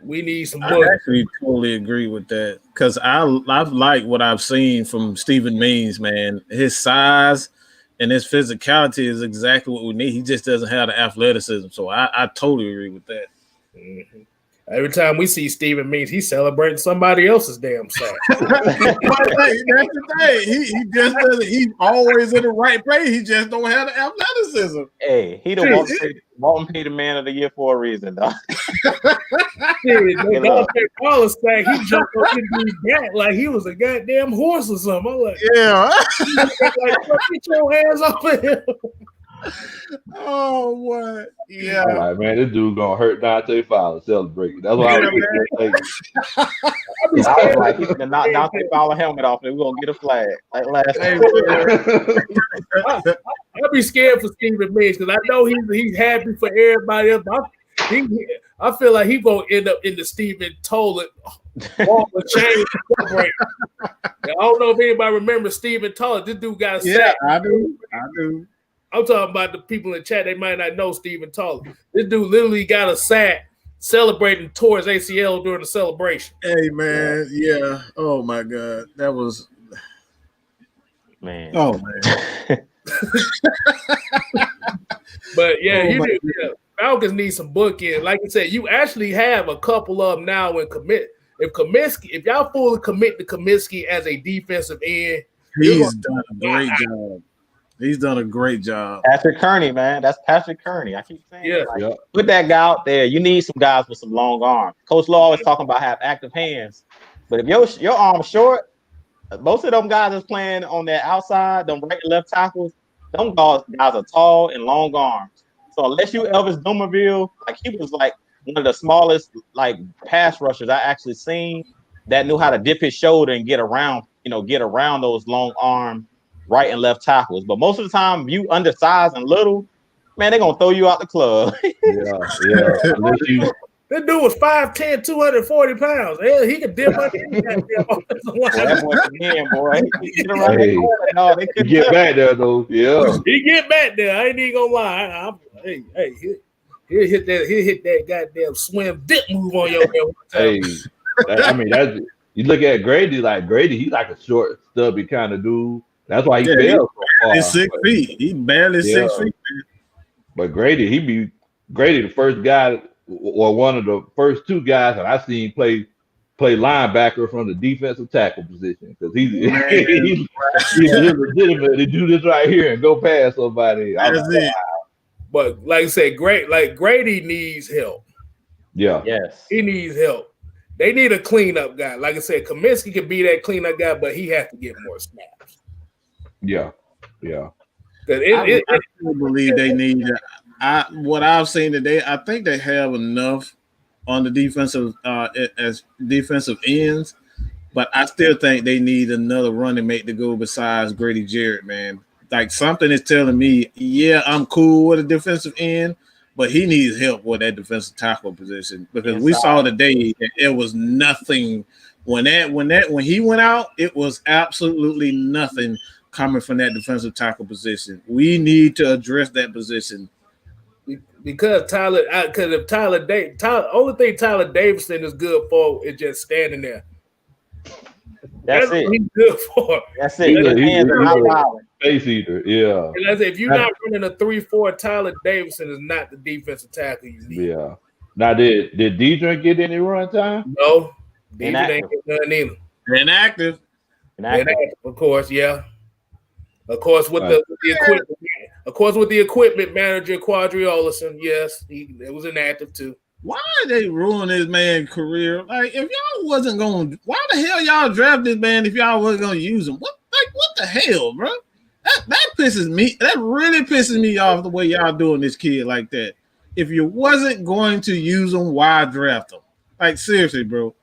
We need some I actually totally agree with that because I've liked what I've seen from Stephen Means, man. His size and his physicality is exactly what we need. He just doesn't have the athleticism. So I totally agree with that. Mm-hmm. Every time we see Stephen Means, he's celebrating somebody else's damn sack. That's the thing. He just doesn't. He's always in the right place. He just don't have the athleticism. Hey, he the Walton Peter Man of the Year for a reason, dog. Wallace sack, he jumped up into his back like he was a goddamn horse or something. I'm like, get your hands off of him. Oh, what? Yeah. I'm like, man, this dude gonna hurt Dante Fowler celebrating. That's why I was like, he's gonna knock Dante Fowler helmet off and we're gonna get a flag. Like last time. I'd be scared for Stephen Means because I know he's happy for everybody else. I feel like he's gonna end up in the Stephen Tollett Walk of Shame celebrating. I don't know if anybody remembers Stephen Tollett. This dude got a sack. I do. I'm talking about the people in the chat. They might not know Stephen Tollett. This dude literally got a sack celebrating towards ACL during the celebration. Hey, man. Yeah. Oh, my God. That was – man. Oh, man. But, yeah, Falcons need some bookends. Like I said, you actually have a couple of them now in commit. If y'all fully commit to Kaminsky as a defensive end, he's done a great job. He's done a great job. Patrick Kearney, man. That's Patrick Kearney. I keep saying put that guy out there. You need some guys with some long arms. Coach Law always talking about have active hands. But if your arm's short, most of them guys that's playing on that outside, them right and left tackles, them guys are tall and long arms. So unless you Elvis Dumerville, like he was like one of the smallest like pass rushers I actually seen that knew how to dip his shoulder and get around those long arm right and left tackles. But most of the time, you undersized and little, man, they're gonna throw you out the club. That dude was 5'10", 240 pounds. Hell, he could dip under any goddamn offensive line. That boy's again, boy. He get back there though. Yeah, he get back there. I ain't even gonna lie. He'll hit that goddamn swim dip move on your head. Hey, I mean You look at Grady, he's like a short, stubby kind of dude. That's why he fell so far. He's 6 feet. He barely 6 feet. But Grady, Grady, the first guy or one of the first two guys that I seen play linebacker from the defensive tackle position because he's legitimately do this right here and go past somebody. That's it. But like I said, Grady needs help. Yeah. Yes. He needs help. They need a cleanup guy. Like I said, Kaminsky can be that cleanup guy, but he has to get more snaps. Yeah. I still believe they need what I've seen today. I think they have enough on the defensive as defensive ends, but I still think they need another running mate to go besides Grady Jarrett, man. Like something is telling me, yeah, I'm cool with a defensive end, but he needs help with that defensive tackle position because we saw today that it was nothing when he went out. It was absolutely nothing coming from that defensive tackle position. We need to address that position because only thing Tyler Davidson is good for is just standing there. That's it. What he's good for. That's it. Face eater, yeah. And I say, if you're not running a 3-4, Tyler Davidson is not the defensive tackle you need. Yeah. Now, did Deidre get any run time? No, Deidre ain't get none either. Inactive, of course, yeah. Of course, with the equipment. Of course, with the equipment manager Quadri Olison, yes, it was inactive too. Why did they ruin this man's career? Like, if y'all wasn't going, why the hell y'all draft this man if y'all wasn't going to use him? What the hell, bro? That pisses me. That really pisses me off the way y'all doing this kid like that. If you wasn't going to use him, why draft him? Like, seriously, bro.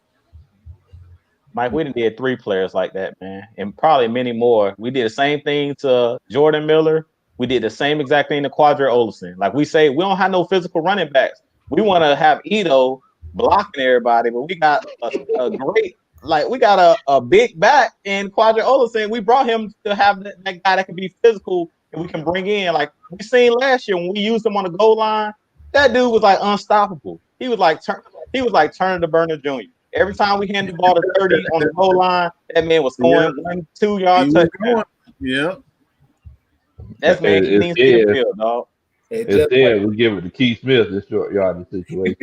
Mike, we did 3 players like that, man, and probably many more. We did the same thing to Jordan Miller. We did the same exact thing to Quadri Olison. Like we say, we don't have no physical running backs. We want to have Ito blocking everybody, but we got a great, we got a big back in Quadri Olison. We brought him to have that guy that can be physical and we can bring in. Like we seen last year when we used him on the goal line, that dude was like unstoppable. He was like Turner to Burner Jr. Every time we handed the ball to 30 on the goal line, that man was scoring 1-2 yard touchdown. Yeah. That's man needs to field, dog. Instead, we give it to Keith Smith this short yard situation.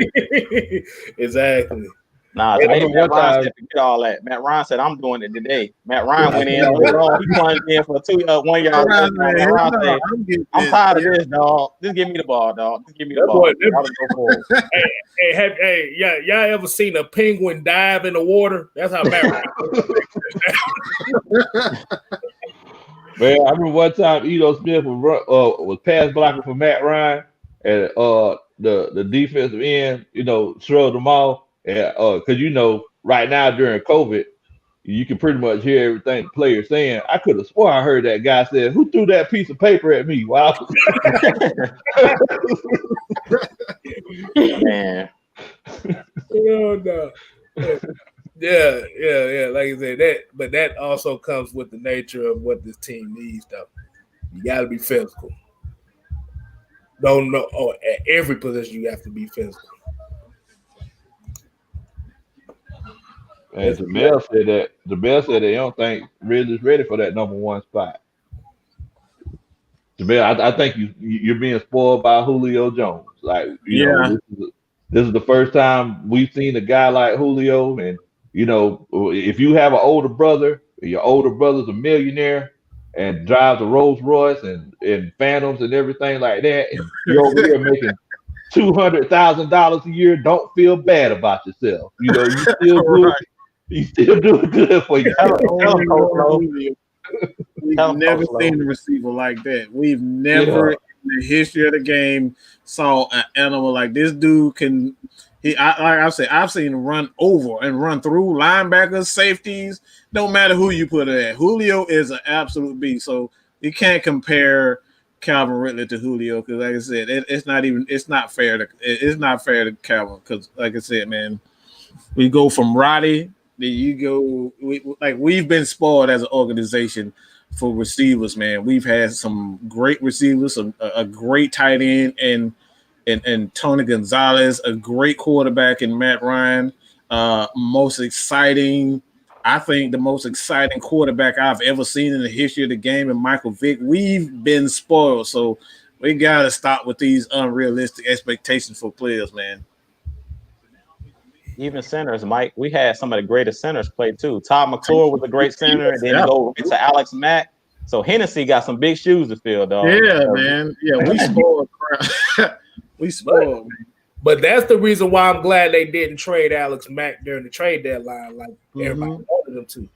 Exactly. Nah, Matt Ryan said forget all that. Matt Ryan said, I'm doing it today. Matt Ryan went in later on. He plunged in for a 1 yard. Matt Ryan said, I'm tired of this, dog. Just give me the ball, dog. Just give me the ball. Y'all ever seen a penguin dive in the water? That's how Matt Ryan Man, I remember one time Ito Smith was pass blocking for Matt Ryan, and the defensive end, shrugged them off. And because right now during COVID, you can pretty much hear everything the player's saying. I could have swore I heard that guy said, "Who threw that piece of paper at me?" Wow. Man. Oh, no. Yeah. Like I said, that also comes with the nature of what this team needs, though. You got to be physical. Don't know. Oh, at every position you have to be physical. And Jamel said they don't think Ridley's ready for that number 1 spot. Jamel, I think you're being spoiled by Julio Jones. Like, this is the first time we've seen a guy like Julio, and if you have an older brother, your older brother's a millionaire and drives a Rolls Royce and Phantoms and everything like that, and you're over here making $200,000 a year, don't feel bad about yourself. You still do. You still doing good for you. We've never seen a receiver like that. We've never in the history of the game saw an animal like this. Dude can. I've seen him run over and run through linebackers, safeties. Don't matter who you put it at. Julio is an absolute beast. So you can't compare Calvin Ridley to Julio because, like I said, it's not fair to Calvin because, like I said, man, we go from Roddy. We've been spoiled as an organization for receivers, man. We've had some great receivers, a great tight end, and Tony Gonzalez, a great quarterback in Matt Ryan. Most exciting I think the most exciting quarterback I've ever seen in the history of the game, and Michael Vick. We've been spoiled, so we gotta stop with these unrealistic expectations for players, man. Even centers, Mike. We had some of the greatest centers play too. Todd McClure was a great center, and then go right to Alex Mack. So Hennessy got some big shoes to fill, dog. Yeah, man. Yeah, we spoiled. We spoiled, man. But that's the reason why I'm glad they didn't trade Alex Mack during the trade deadline, like everybody wanted them to.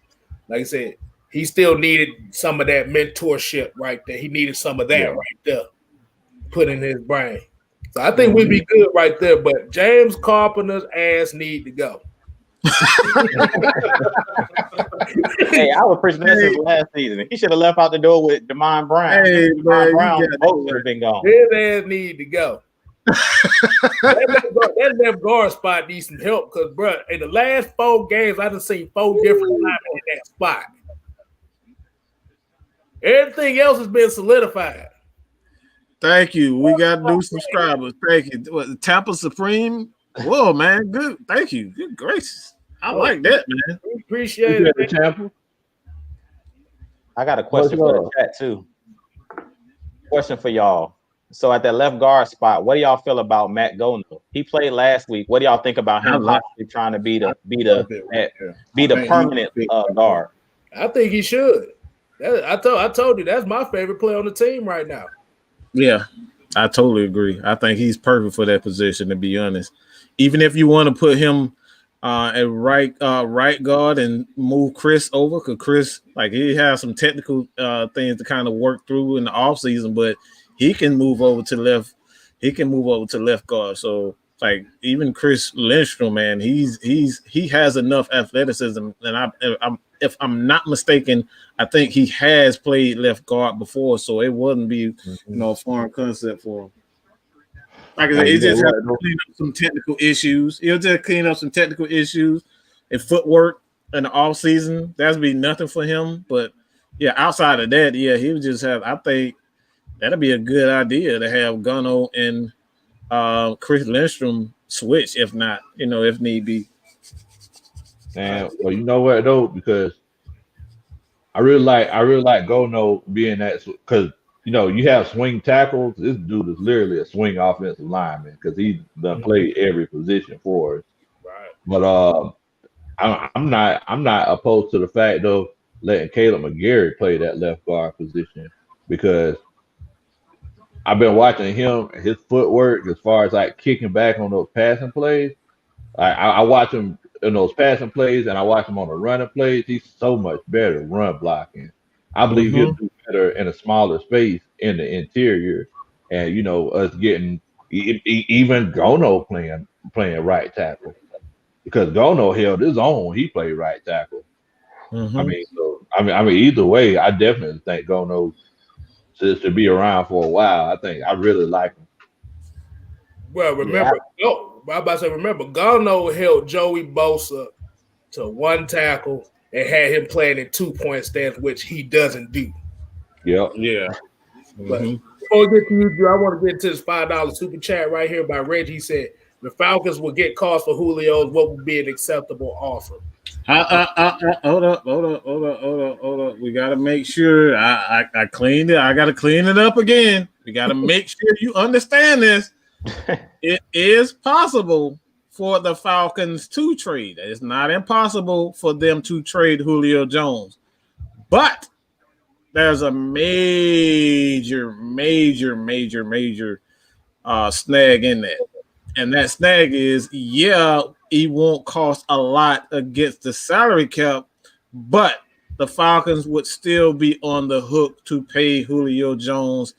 Like I said, he still needed some of that mentorship right there. He needed some of that right there, put in his brain. So I think we'd be good right there. But James Carpenter's ass need to go. Hey, I was preaching this since last season. He should have left out the door with Damon Brown. Hey, Damon Brown both should have been gone. His ass need to go. that left guard spot needs some help because, bro, in the last 4 games, I done seen 4 different linemen in that spot. Everything else has been solidified. Thank you. We got new subscribers. Thank you. What, Tampa Supreme? Whoa, man. Good. Thank you. Good gracious. I like that, man. We appreciate it. Tampa. I got a question for the chat too. Question for y'all. So at that left guard spot, what do y'all feel about Matt Gono? He played last week. What do y'all think about him possibly trying to be the permanent guard? I think he should. I told you that's my favorite player on the team right now. Yeah, I totally agree. I think he's perfect for that position, to be honest. Even if you want to put him at right guard and move Chris over, because Chris, like, he has some technical things to kind of work through in the offseason, but he can move over to left. He can move over to left guard. So, like, even Chris Lindstrom, man, he has enough athleticism. And if I'm not mistaken, I think he has played left guard before, so it wouldn't be a foreign concept for him. Like I said, it just has to clean up some technical issues. He'll just clean up some technical issues and footwork in the off season. That'd be nothing for him. But yeah, outside of that, yeah, he would just have. I think that'd be a good idea to have Gono and Chris Lindstrom switch, if not, if need be. And well, you know what though, because I really like Gono being that, because you have swing tackles. This dude is literally a swing offensive lineman because he done played every position for us. Right. But I'm not opposed to the fact of letting Caleb McGarry play that left guard position, because I've been watching him, his footwork as far as like kicking back on those passing plays. I watch him in those passing plays, and I watch him on the running plays. He's so much better run blocking. I believe he'll do better in a smaller space in the interior, and us getting even Gono playing right tackle, because Gono held his own. He played right tackle. I mean, either way, I definitely think Gono should be around for a while. I really like him. Well, remember, Gono held Joey Bosa to 1 tackle and had him playing in 2-point stance, which he doesn't do. Yep. Yeah. But before we get to you, Drew, I want to get to this $5 super chat right here by Reggie. He said, the Falcons will get cost for Julio's. What would be an acceptable offer? Hold up. We got to make sure I cleaned it. I got to clean it up again. We got to make sure you understand this. It is possible for the Falcons to trade. It's not impossible for them to trade Julio Jones, but there's a major snag in that. And that snag is, he won't cost a lot against the salary cap, but the Falcons would still be on the hook to pay Julio Jones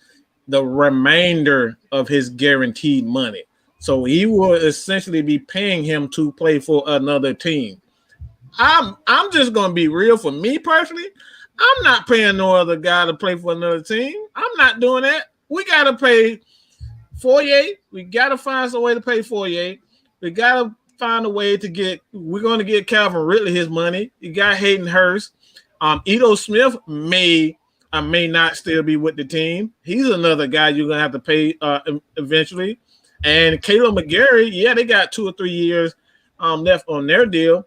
the remainder of his guaranteed money. So he will essentially be paying him to play for another team. I'm just going to be real. For me personally, I'm not paying no other guy to play for another team. I'm not doing that. We got to pay Fourier. We got to find some way to pay Fourier. We got to find a way to we're going to get Calvin Ridley his money. You got Hayden Hurst. Ito Smith may not still be with the team. He's another guy you're going to have to pay eventually. And Caleb McGarry, they got 2 or 3 years left on their deal.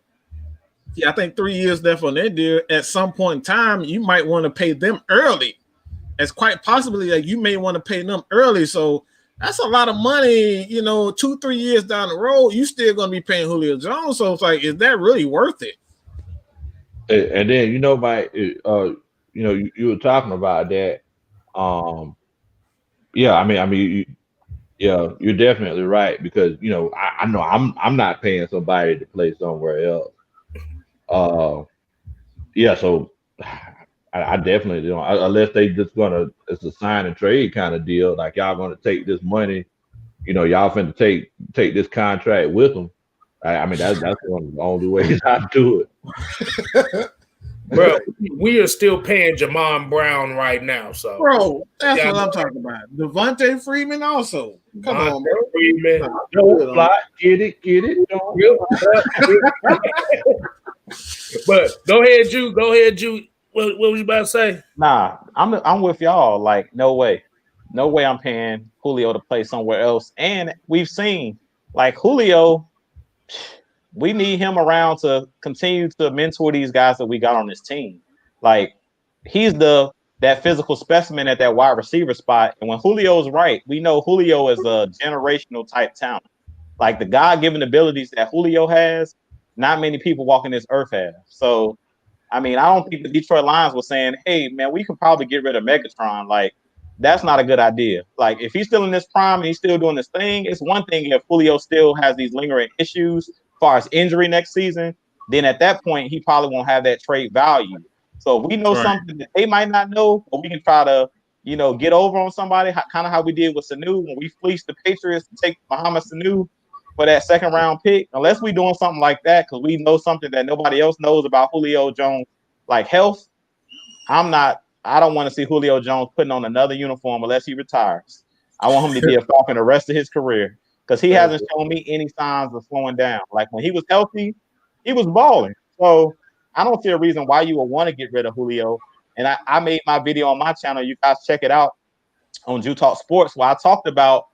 Yeah, I think 3 years left on their deal. At some point in time, you might want to pay them early. It's quite possibly that you may want to pay them early. So that's a lot of money, 2-3 years down the road, you still going to be paying Julio Jones. So it's like, is that really worth it? And then you were talking about that. Yeah, yeah, you're definitely right because I know I'm not paying somebody to play somewhere else. Yeah, so I definitely don't unless they just it's a sign and trade kind of deal. Like y'all gonna take this money, y'all finna take this contract with them. I mean that's one of the only ways I do it. Bro, we are still paying Jamon Brown right now. So, bro, that's what I'm talking about. Devontae Freeman also. Come on, bro. Freeman. Don't fly. Get it. But go ahead, Ju. What was you about to say? Nah, I'm with y'all. Like, no way I'm paying Julio to play somewhere else. And we've seen like Julio. We need him around to continue to mentor these guys that we got on this team. Like he's that physical specimen at that wide receiver spot. And when Julio's right, we know Julio is a generational type talent. Like the God-given abilities that Julio has, not many people walking this earth have. So, I mean, I don't think the Detroit Lions were saying, hey, man, we could probably get rid of Megatron. Like, that's not a good idea. Like, if he's still in this prime and he's still doing this thing, it's one thing if Julio still has these lingering issues as far as injury next season, then at that point, he probably won't have that trade value. So if we know something that they might not know, but we can try to, get over on somebody, kind of how we did with Sanu when we fleeced the Patriots to take Mohamed Sanu for that second round pick, unless we're doing something like that, because we know something that nobody else knows about Julio Jones, like health. I don't want to see Julio Jones putting on another uniform unless he retires. I want him to be a Falcon the rest of his career because he hasn't shown me any signs of slowing down. Like when he was healthy, he was balling. So I don't see a reason why you would want to get rid of Julio. And I made my video on my channel. You guys check it out on Jew Talk Sports, where I talked about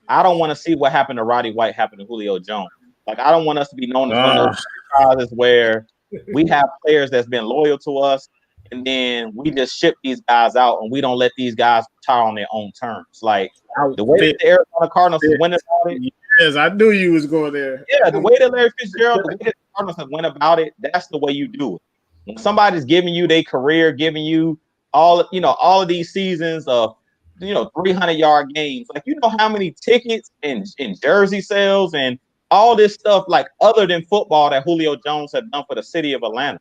I don't want to see what happened to Roddy White happen to Julio Jones. Like I don't want us to be known as one of those franchises where we have players that's been loyal to us, and then we just ship these guys out and we don't let these guys retire on their own terms. Like the way that the Arizona Cardinals went about it. Yes, I knew you was going there. Yeah, the way that Larry Fitzgerald, the way that the Cardinals have went about it, that's the way you do it. When somebody's giving you their career, giving you all of these seasons of 300-yard games, like how many tickets and jersey sales and all this stuff, like other than football, that Julio Jones had done for the city of Atlanta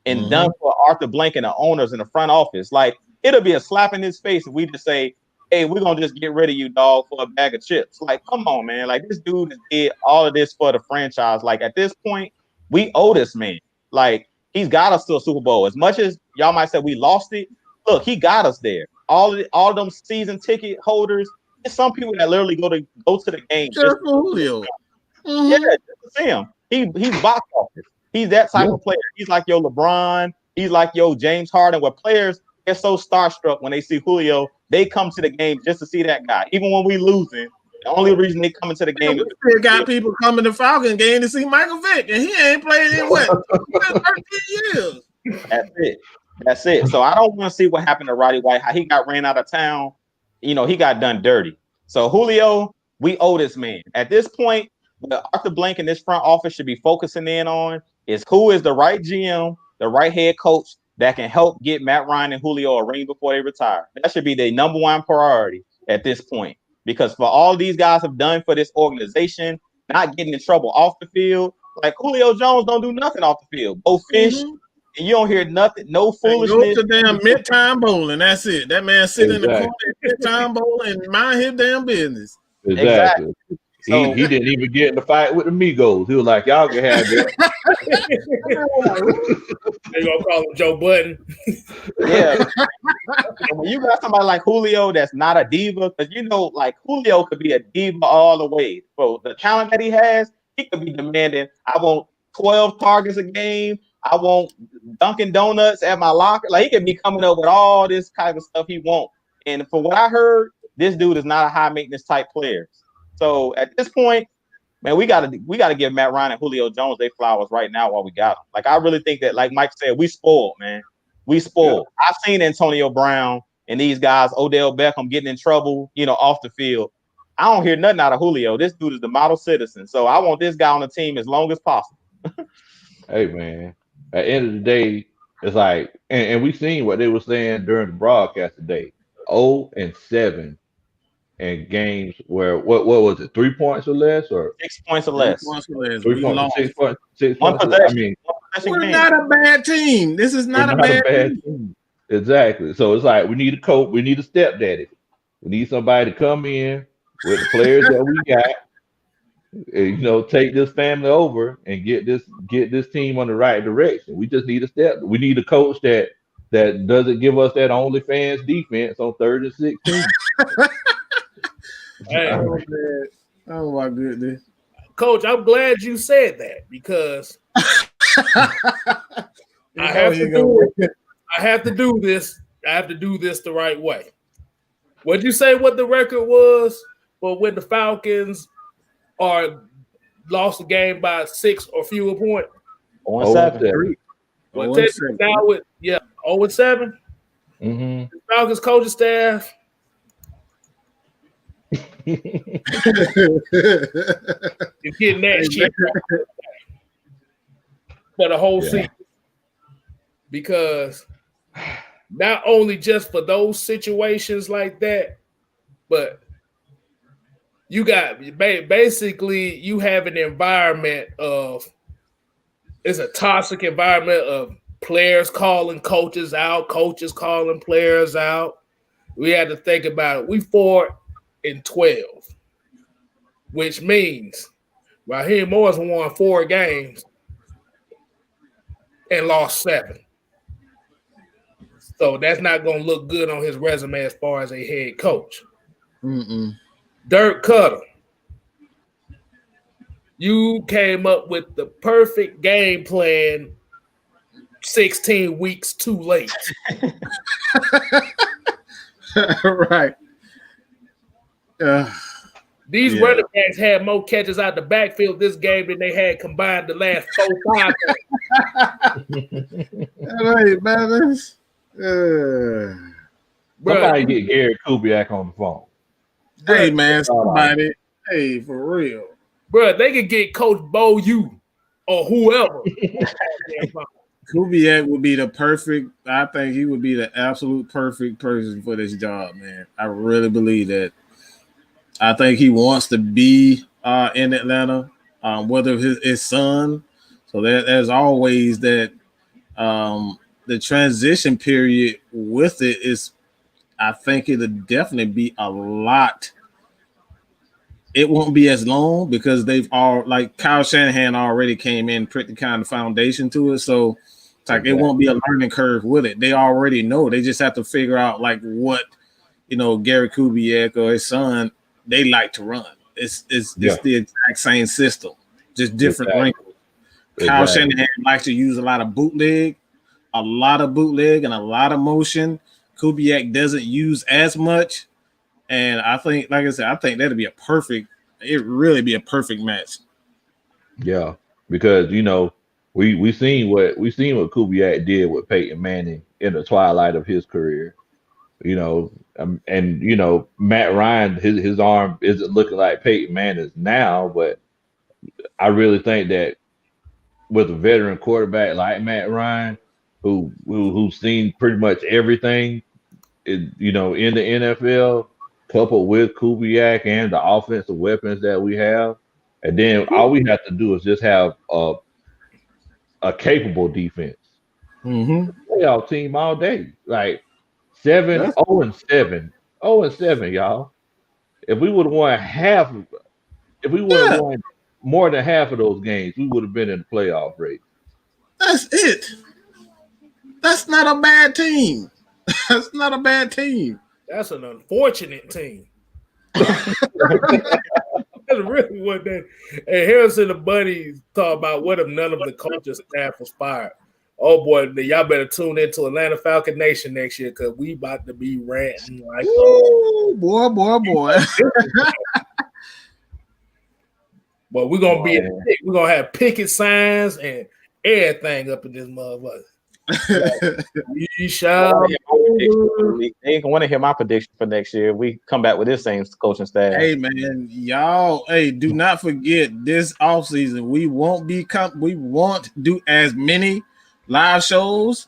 and done for Arthur Blank and the owners in the front office. Like it'll be a slap in his face if we just say, hey, we're gonna just get rid of you, dog, for a bag of chips. Like, come on, man. Like this dude did all of this for the franchise. Like at this point, we owe this man. Like he's got us to a Super Bowl. As much as y'all might say we lost it, look, he got us there. All of them season ticket holders, there's some people that literally go to the game just for Julio. Yeah, just to see him. He's box office. He's that type of player. He's like your LeBron. He's like your James Harden, where players get so starstruck when they see Julio, they come to the game just to see that guy. Even when we losing, the only reason they come into the game is we got people coming to Falcons game to see Michael Vick, and he ain't played in 13 years. That's it. So I don't want to see what happened to Roddy White, how he got ran out of town. He got done dirty. So Julio, we owe this man. At this point, what Arthur Blank and this front office should be focusing in on is who is the right GM, the right head coach that can help get Matt Ryan and Julio a ring before they retire. That should be their number one priority at this point. Because for all these guys have done for this organization, not getting in trouble off the field, like Julio Jones don't do nothing off the field. Go fish, and you don't hear nothing, no foolishness. Go to damn mid-time bowling. That's it. That man sit in the corner at mid-time bowling and mind his damn business. Exactly. So, he didn't even get in the fight with the Migos. He was like, y'all can have that. They gonna call him Joe Budden. Yeah. When you got somebody like Julio that's not a diva, because like Julio could be a diva all the way. For the talent that he has, he could be demanding, I want 12 targets a game. I want Dunkin' Donuts at my locker. Like he could be coming up with all this kind of stuff he wants. And for what I heard, this dude is not a high maintenance type player. So at this point, man, we gotta give Matt Ryan and Julio Jones their flowers right now while we got them. Like I really think that, like Mike said, we spoiled, man. We spoiled. Yeah. I've seen Antonio Brown and these guys, Odell Beckham, getting in trouble, off the field. I don't hear nothing out of Julio. This dude is the model citizen. So I want this guy on the team as long as possible. Hey, man. At the end of the day, it's like, and we seen what they were saying during the broadcast today. 0-7 in games where what was it? 3 points or less, or 6 points or less? 3 points or less. 3 points, 6 points, 6 One points. possession. I mean, we're not a bad team. This is not a bad team. Exactly. So it's like we need a coach. We need a stepdaddy. We need somebody to come in with the players that we got. And, take this family over and get this team on the right direction. We just need a step. We need a coach that doesn't give us that OnlyFans defense on 3rd and 16. Hey, oh my goodness, Coach, I'm glad you said that because I have to do this. I have to do this the right way. What'd you say? What the record was? Well, when the Falcons lost the game by 6 or fewer points. 0-7. Well, now with 0-7. Mm-hmm. The Falcons coaching staff. You're getting that shit for the whole season. Because not only just for those situations like that, but you got basically you have an environment it's a toxic environment of players calling coaches out, coaches calling players out. We had to think about it. We 4-12, which means Raheem Morris won 4 games and lost 7. So that's not going to look good on his resume as far as a head coach. Dirk Cutter, you came up with the perfect game plan 16 weeks too late. Right. These running backs had more catches out the backfield this game than they had combined the last 4-5 games. Right, man. Somebody get Gary Kubiak on the phone. Hey, man, somebody. Hey, for real. Bro, they could get Coach Bo U or whoever. Kubiak would be I think he would be the absolute perfect person for this job, man. I really believe that. I think he wants to be in Atlanta, whether his son. So there's always that the transition period with it is, I think it'll definitely be a lot. It won't be as long because they've all, like Kyle Shanahan already came in, put the kind of foundation to it. So it's like it won't be a learning curve with it. They already know. They just have to figure out like what, Gary Kubiak or his son, they like to run. It's the exact same system, just different wrinkles. Kyle Shanahan likes to use a lot of bootleg and a lot of motion. Kubiak doesn't use as much. And I think, like I said, I think that'd be it'd really be a perfect match. Yeah, because we seen what Kubiak did with Peyton Manning in the twilight of his career. And Matt Ryan, his arm isn't looking like Peyton Manning's now, but I really think that with a veteran quarterback like Matt Ryan, who's seen pretty much everything, in the NFL, coupled with Kubiak and the offensive weapons that we have, and then all we have to do is just have a capable defense. Playoff team all day, like 0-7, y'all. If we would have won won more than half of those games, we would have been in the playoff race. That's it. That's not a bad team. That's not a bad team. That's an unfortunate team. That's really what that. And Harrison and the buddies talk about what if none of the coaching staff was fired. Oh boy, y'all better tune into Atlanta Falcon Nation next year because we about to be ranting like boy. But we're gonna we're gonna have picket signs and everything up in this motherfucker. They want to hear my prediction for next year. We come back with this same coaching staff. Hey man, y'all. Hey, do not forget this offseason. We won't do as many live shows.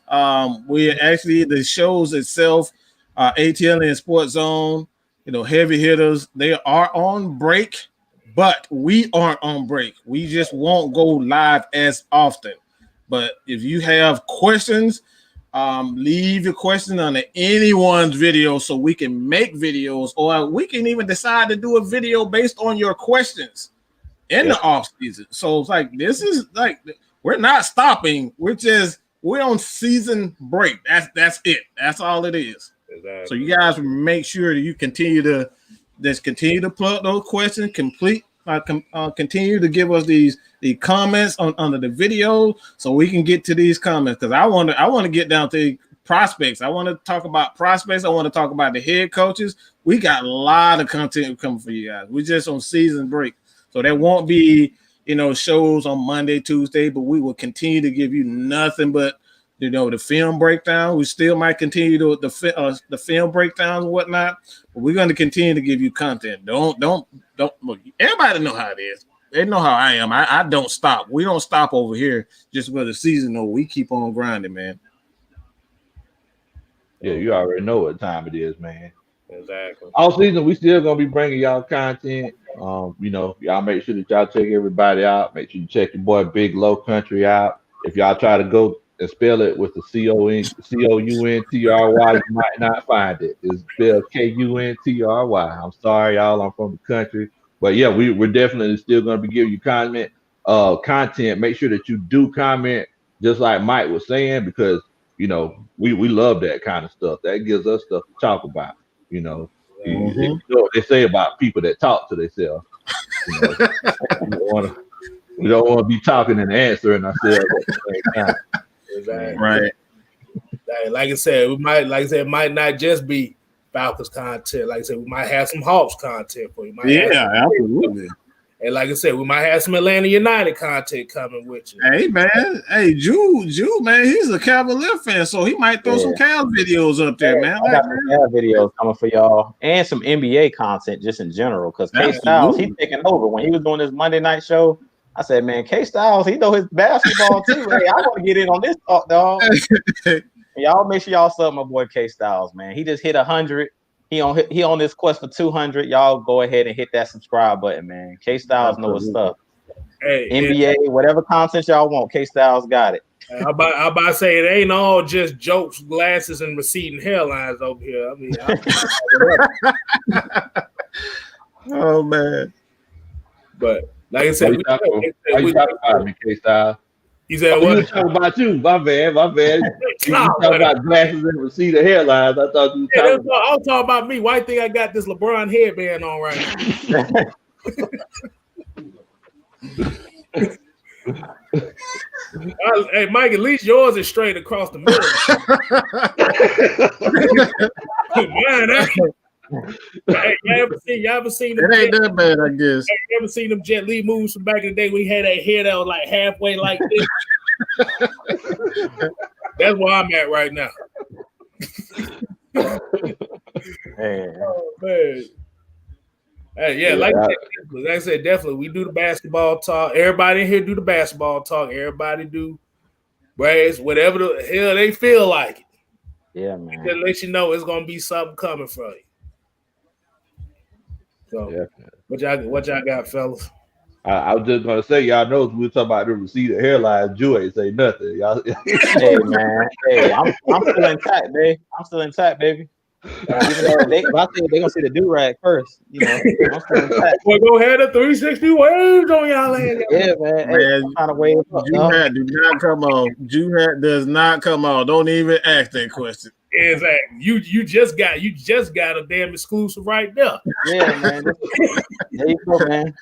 We're actually the shows itself, ATL and Sports Zone. Heavy hitters. They are on break, but we aren't on break. We just won't go live as often. But if you have questions, leave your question on anyone's video so we can make videos, or we can even decide to do a video based on your questions in the off season. So it's like, this is like, we're not stopping. We're on season break. That's it. That's all it is. Exactly. So you guys make sure that you continue to plug those questions, continue to give us the comments under the video so we can get to these comments, because I want to get down to prospects. I want to talk about prospects. I want to talk about the head coaches. We got a lot of content coming for you guys. We're just on season break, so there won't be shows on Monday, Tuesday, but we will continue to give you nothing but the film breakdown. We still might continue the film breakdowns and whatnot, but we're going to continue to give you content. Don't look. Everybody know how it is. They know how I am. I don't stop. We don't stop over here just for the season. No, we keep on grinding, man. Yeah, you already know what time it is, man. Exactly. All season, we still gonna be bringing y'all content. Y'all make sure that y'all check everybody out. Make sure you check your boy Big Low Country out. If y'all try to go and spell it with the Country, you might not find it. It's spelled Kuntry. I'm sorry, y'all. I'm from the country. But yeah, we're definitely still going to be giving you content. Make sure that you do comment, just like Mike was saying, because we love that kind of stuff. That gives us stuff to talk about. You know what they say about people that talk to themselves. We don't want to be talking and answering ourselves at the same time. Exactly. Right. Like I said, it might not just be Falcons content. Like I said, we might have some Hawks content for you. Absolutely. And like I said, we might have some Atlanta United content coming with you. Hey, man. Hey, Jew, man, he's a Cavalier fan, so he might throw some Cal videos up there, man. I got some Cal videos coming for y'all, and some NBA content just in general, because Kstylz, he's taking over. When he was doing his Monday night show, I said, man, Kstylz, he know his basketball too. Hey, I want to get in on this talk, dog. Y'all make sure y'all sub my boy Kstylz, man. He just hit 100. He on this quest for 200. Y'all go ahead and hit that subscribe button, man. Kstylz know his stuff. Hey, NBA, whatever content y'all want, Kstylz got it. I'm about to say, it ain't all just jokes, glasses, and receding hairlines over here. I mean, oh man. But like I said, why you talking about me, Kstylz? He said, "What? You talking about you? My bad. You talking about glasses and receding hairlines? I thought you were talking. I was talking about me. Why you think I got this LeBron headband on right now? Hey, Mike, at least yours is straight across the middle. Hey, y'all ever seen them? It ain't that bad, I guess. Hey, you ever seen them Jet Li moves from back in the day when he had that hair that was like halfway like this? That's where I'm at right now. Hey. Oh, man. Hey, yeah, like I said, definitely we do the basketball talk. Everybody in here do the basketball talk. Everybody do Braves, whatever the hell they feel like it. Yeah, man. Just let you know it's gonna be something coming from you. So, what y'all got, fellas? I was just gonna say, y'all know we were talking about the receding hairline. Jew ain't say nothing. Y'all. Hey man, I'm still intact, baby. I'm still intact, baby. Even though I think they're gonna see the do-rag first, I'm still intact. Well, go ahead, the 360 waves on y'all ass. Yeah, man. Hey, kind of wave up. Jew hat do not come on. Jew hat does not come on. Don't even ask that question. Exactly. You just got a damn exclusive right there. Yeah, man. There you go, man.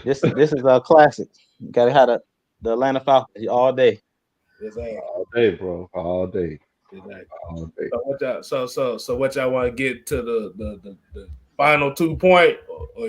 This is a classic. You gotta have the Atlanta Falcons all day. Exactly. All day, bro. All day. Exactly. All day. So what y'all want to get to the final 2 point, or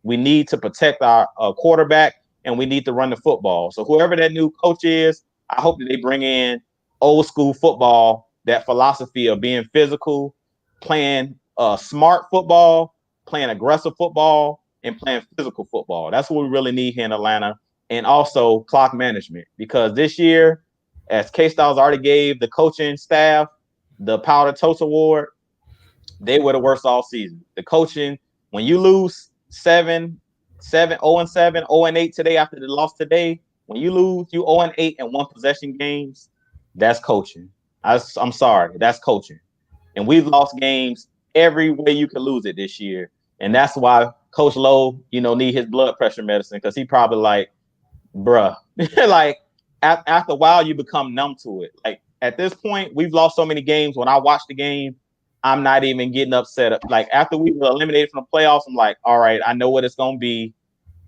We need to protect our quarterback, and we need to run the football. So whoever that new coach is, I hope that they bring in old school football, that philosophy of being physical, playing smart football, playing aggressive football, and playing physical football. That's what we really need here in Atlanta. And also clock management, because this year, as Kstylz already gave the coaching staff the Powder Toast Award, they were the worst all season. The coaching, when you lose 0-7, 0-8 today after the loss today, when you lose, you 0-8 in one possession games, that's coaching. I'm sorry, that's coaching. And we've lost games every way you can lose it this year. And that's why Coach Lowe, need his blood pressure medicine, because he probably like, bruh, like after a while, you become numb to it. Like at this point, we've lost so many games. When I watch the game, I'm not even getting upset. Like after we were eliminated from the playoffs, I'm like, all right, I know what it's going to be.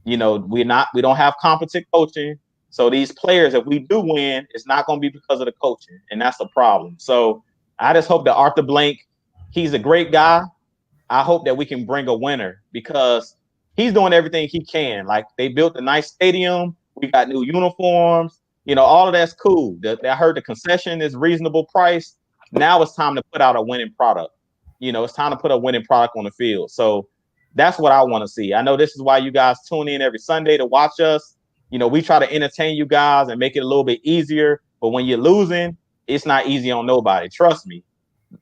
We don't have competent coaching. So these players, if we do win, it's not going to be because of the coaching. And that's a problem. So I just hope that Arthur Blank, he's a great guy. I hope that we can bring a winner, because he's doing everything he can. Like they built a nice stadium. We got new uniforms. All of that's cool. I heard the concession is reasonable price. Now it's time to put out a winning product. It's time to put a winning product on the field. So that's what I want to see. I know this is why you guys tune in every Sunday to watch us. We try to entertain you guys and make it a little bit easier. But when you're losing, it's not easy on nobody. Trust me.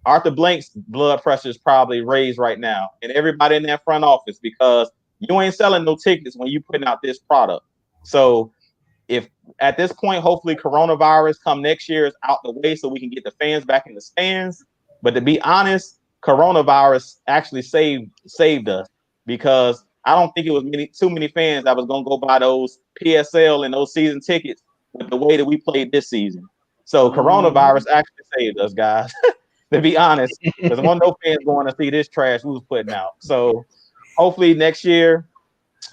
Arthur Blank's blood pressure is probably raised right now, and everybody in that front office, because you ain't selling no tickets when you putting out this product. So if at this point, hopefully coronavirus come next year is out the way so we can get the fans back in the stands. But to be honest, coronavirus actually saved us, because I don't think it was too many fans that was going to go buy those PSL and those season tickets with the way that we played this season. So coronavirus actually saved us, guys, to be honest, because there weren't no fans going to see this trash we was putting out. So hopefully next year,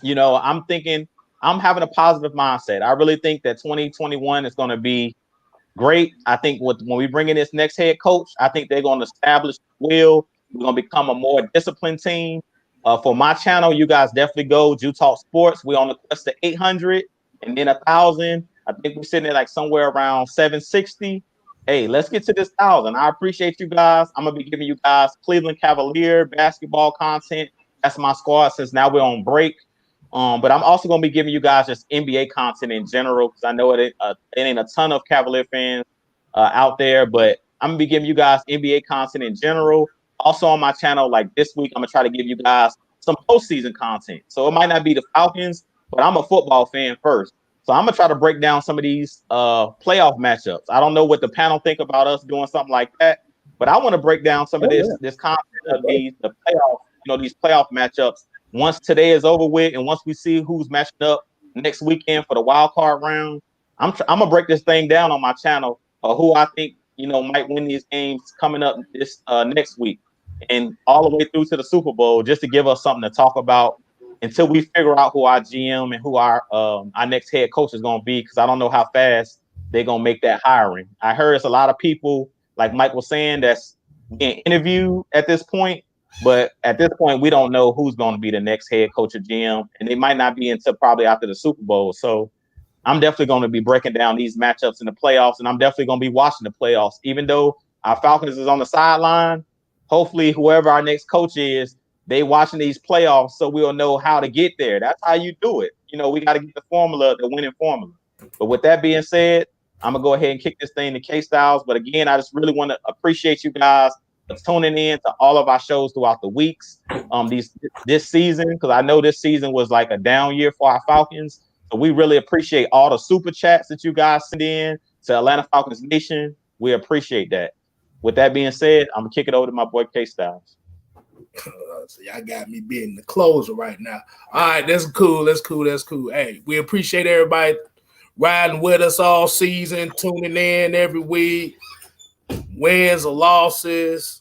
I'm having a positive mindset. I really think that 2021 is going to be great. I think when we bring in this next head coach, I think they're going to establish will. We're going to become a more disciplined team. For my channel, you guys definitely go Jew Talk Sports. We're on the quest to 800 and then 1,000. I think we're sitting at like somewhere around 760. Hey, let's get to this 1,000. I appreciate you guys. I'm going to be giving you guys Cleveland Cavalier basketball content. That's my squad since now we're on break. But I'm also going to be giving you guys just NBA content in general, because I know it ain't a ton of Cavalier fans out there, but I'm going to be giving you guys NBA content in general. Also on my channel, like this week, I'm going to try to give you guys some postseason content. So it might not be the Falcons, but I'm a football fan first. So I'm going to try to break down some of these playoff matchups. I don't know what the panel think about us doing something like that, but I want to break down some of this content of the playoff, these playoff matchups. Once today is over with, and once we see who's matching up next weekend for the wild card round, I'm gonna break this thing down on my channel. Who I think might win these games coming up this next week, and all the way through to the Super Bowl, just to give us something to talk about until we figure out who our GM and who our next head coach is gonna be. Because I don't know how fast they're gonna make that hiring. I heard it's a lot of people, like Mike was saying, that's being interviewed at this point. But at this point, we don't know who's going to be the next head coach or GM, and it might not be until probably after the Super Bowl. So I'm definitely going to be breaking down these matchups in the playoffs, and I'm definitely going to be watching the playoffs. Even though our Falcons is on the sideline, hopefully whoever our next coach is, they watching these playoffs so we'll know how to get there. That's how you do it. We got to get the formula, the winning formula. But with that being said, I'm going to go ahead and kick this thing to Kstylz. But again, I just really want to appreciate you guys tuning in to all of our shows throughout the weeks this season, because I know this season was like a down year for our Falcons. So we really appreciate all the super chats that you guys send in to Atlanta Falcons Nation. We appreciate that. With that being said, I'm gonna kick it over to my boy Kstylz. So y'all got me being the closer right now. All right, that's cool. Hey, we appreciate everybody riding with us all season, tuning in every week. Wins or losses,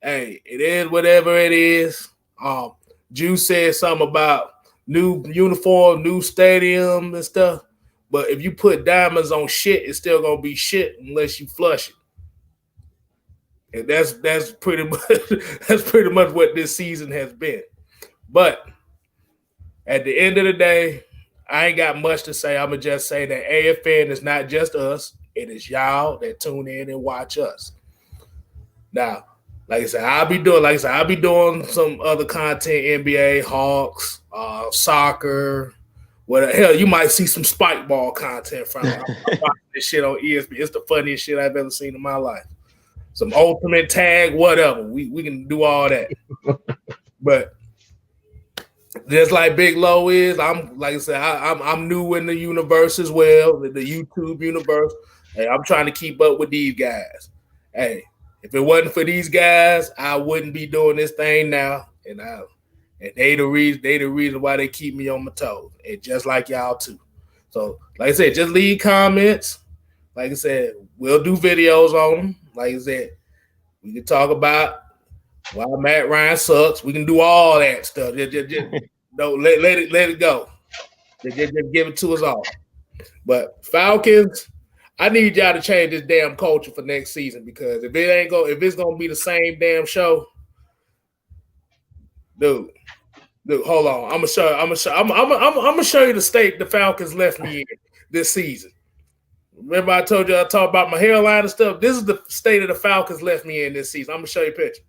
hey, it is whatever it is. Jew said something about new uniform, new stadium and stuff. But if you put diamonds on shit, it's still gonna be shit unless you flush it. And that's pretty much what this season has been. But At the end of the day, I ain't got much to say. I'm gonna just say that AFN is not just us; it is y'all that tune in and watch us. Now, like I said, I'll be doing some other content, NBA, Hawks, soccer. Well, hell, you might see some spike ball content from it. I'm watching this shit on ESPN. It's the funniest shit I've ever seen in my life. Some ultimate tag, whatever. We can do all that. But just like Big Low is, I'm like I said, I'm new in the universe as well, the YouTube universe. Hey, I'm trying to keep up with these guys. Hey, if it wasn't for these guys, I wouldn't be doing this thing now. And they the reason why they keep me on my toes. And just like y'all too. So, like I said, just leave comments. Like I said, we'll do videos on them. Like I said, we can talk about why Matt Ryan sucks. We can do all that stuff. Just don't let it go. Just give it to us all. But Falcons, I need y'all to change this damn culture for next season, because if it's gonna be the same damn show, dude, hold on. I'm gonna show you the state the Falcons left me in this season. Remember I told you I talked about my hairline and stuff? This is the state of the Falcons left me in this season. I'm gonna show you a picture.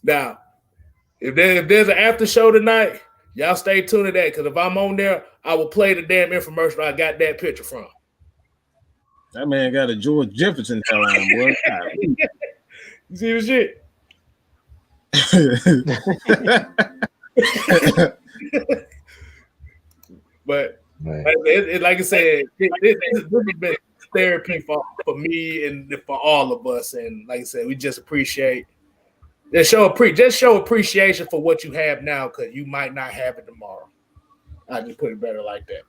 Now, if there's an after show tonight, y'all stay tuned to that, because if I'm on there, I will play the damn infomercial I got that picture from. That man got a George Jefferson hairline, boy. You see the shit? But like I said, this has been therapy for me and for all of us. And like I said, we just appreciate show appreciation for what you have now, because you might not have it tomorrow. I just put it better like that.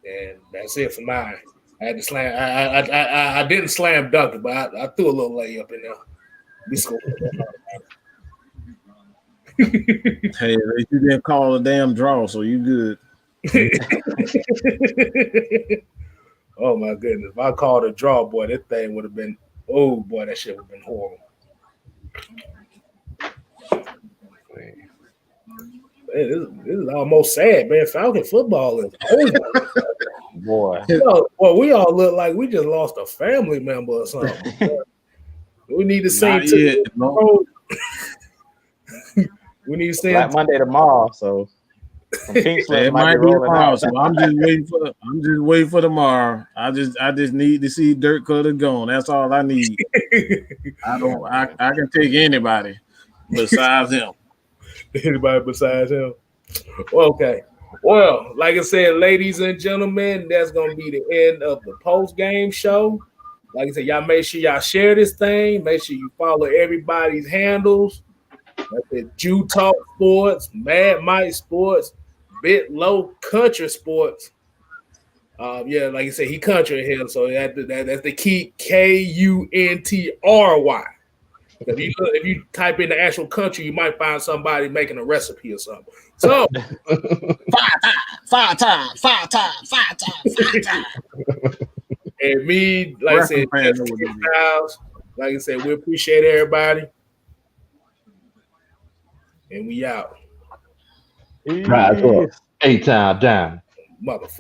And that's it for mine. I had to slam. I didn't slam dunk it, but I threw a little layup in there. We scored. Hey, you didn't call a damn draw, so you good. Oh my goodness! If I called a draw, boy, that thing would have been. Oh boy, that shit would have been horrible. Man, this is almost sad, man. Falcon football is over. Boy. Well, we all look like we just lost a family member or something. We need to sing to no. We need to sing Black Monday tomorrow, so it might be tomorrow. So I'm just waiting for tomorrow. I just need to see Dirk Cutter gone. That's all I need. I can take anybody besides him. Anybody besides him. Okay. Well, like I said, ladies and gentlemen, that's gonna be the end of the post-game show. Like I said, y'all make sure y'all share this thing. Make sure you follow everybody's handles. That's the Jew Talk Sports, Mad Mike Sports, Bit Low Country Sports. Yeah, like I said, he country here, so that's the key Kuntry. If you type in the actual country, you might find somebody making a recipe or something. So five times. And me, like I said, Kstylz, like I said, we appreciate everybody. And we out. Rise up. 8 time down. Motherfucker.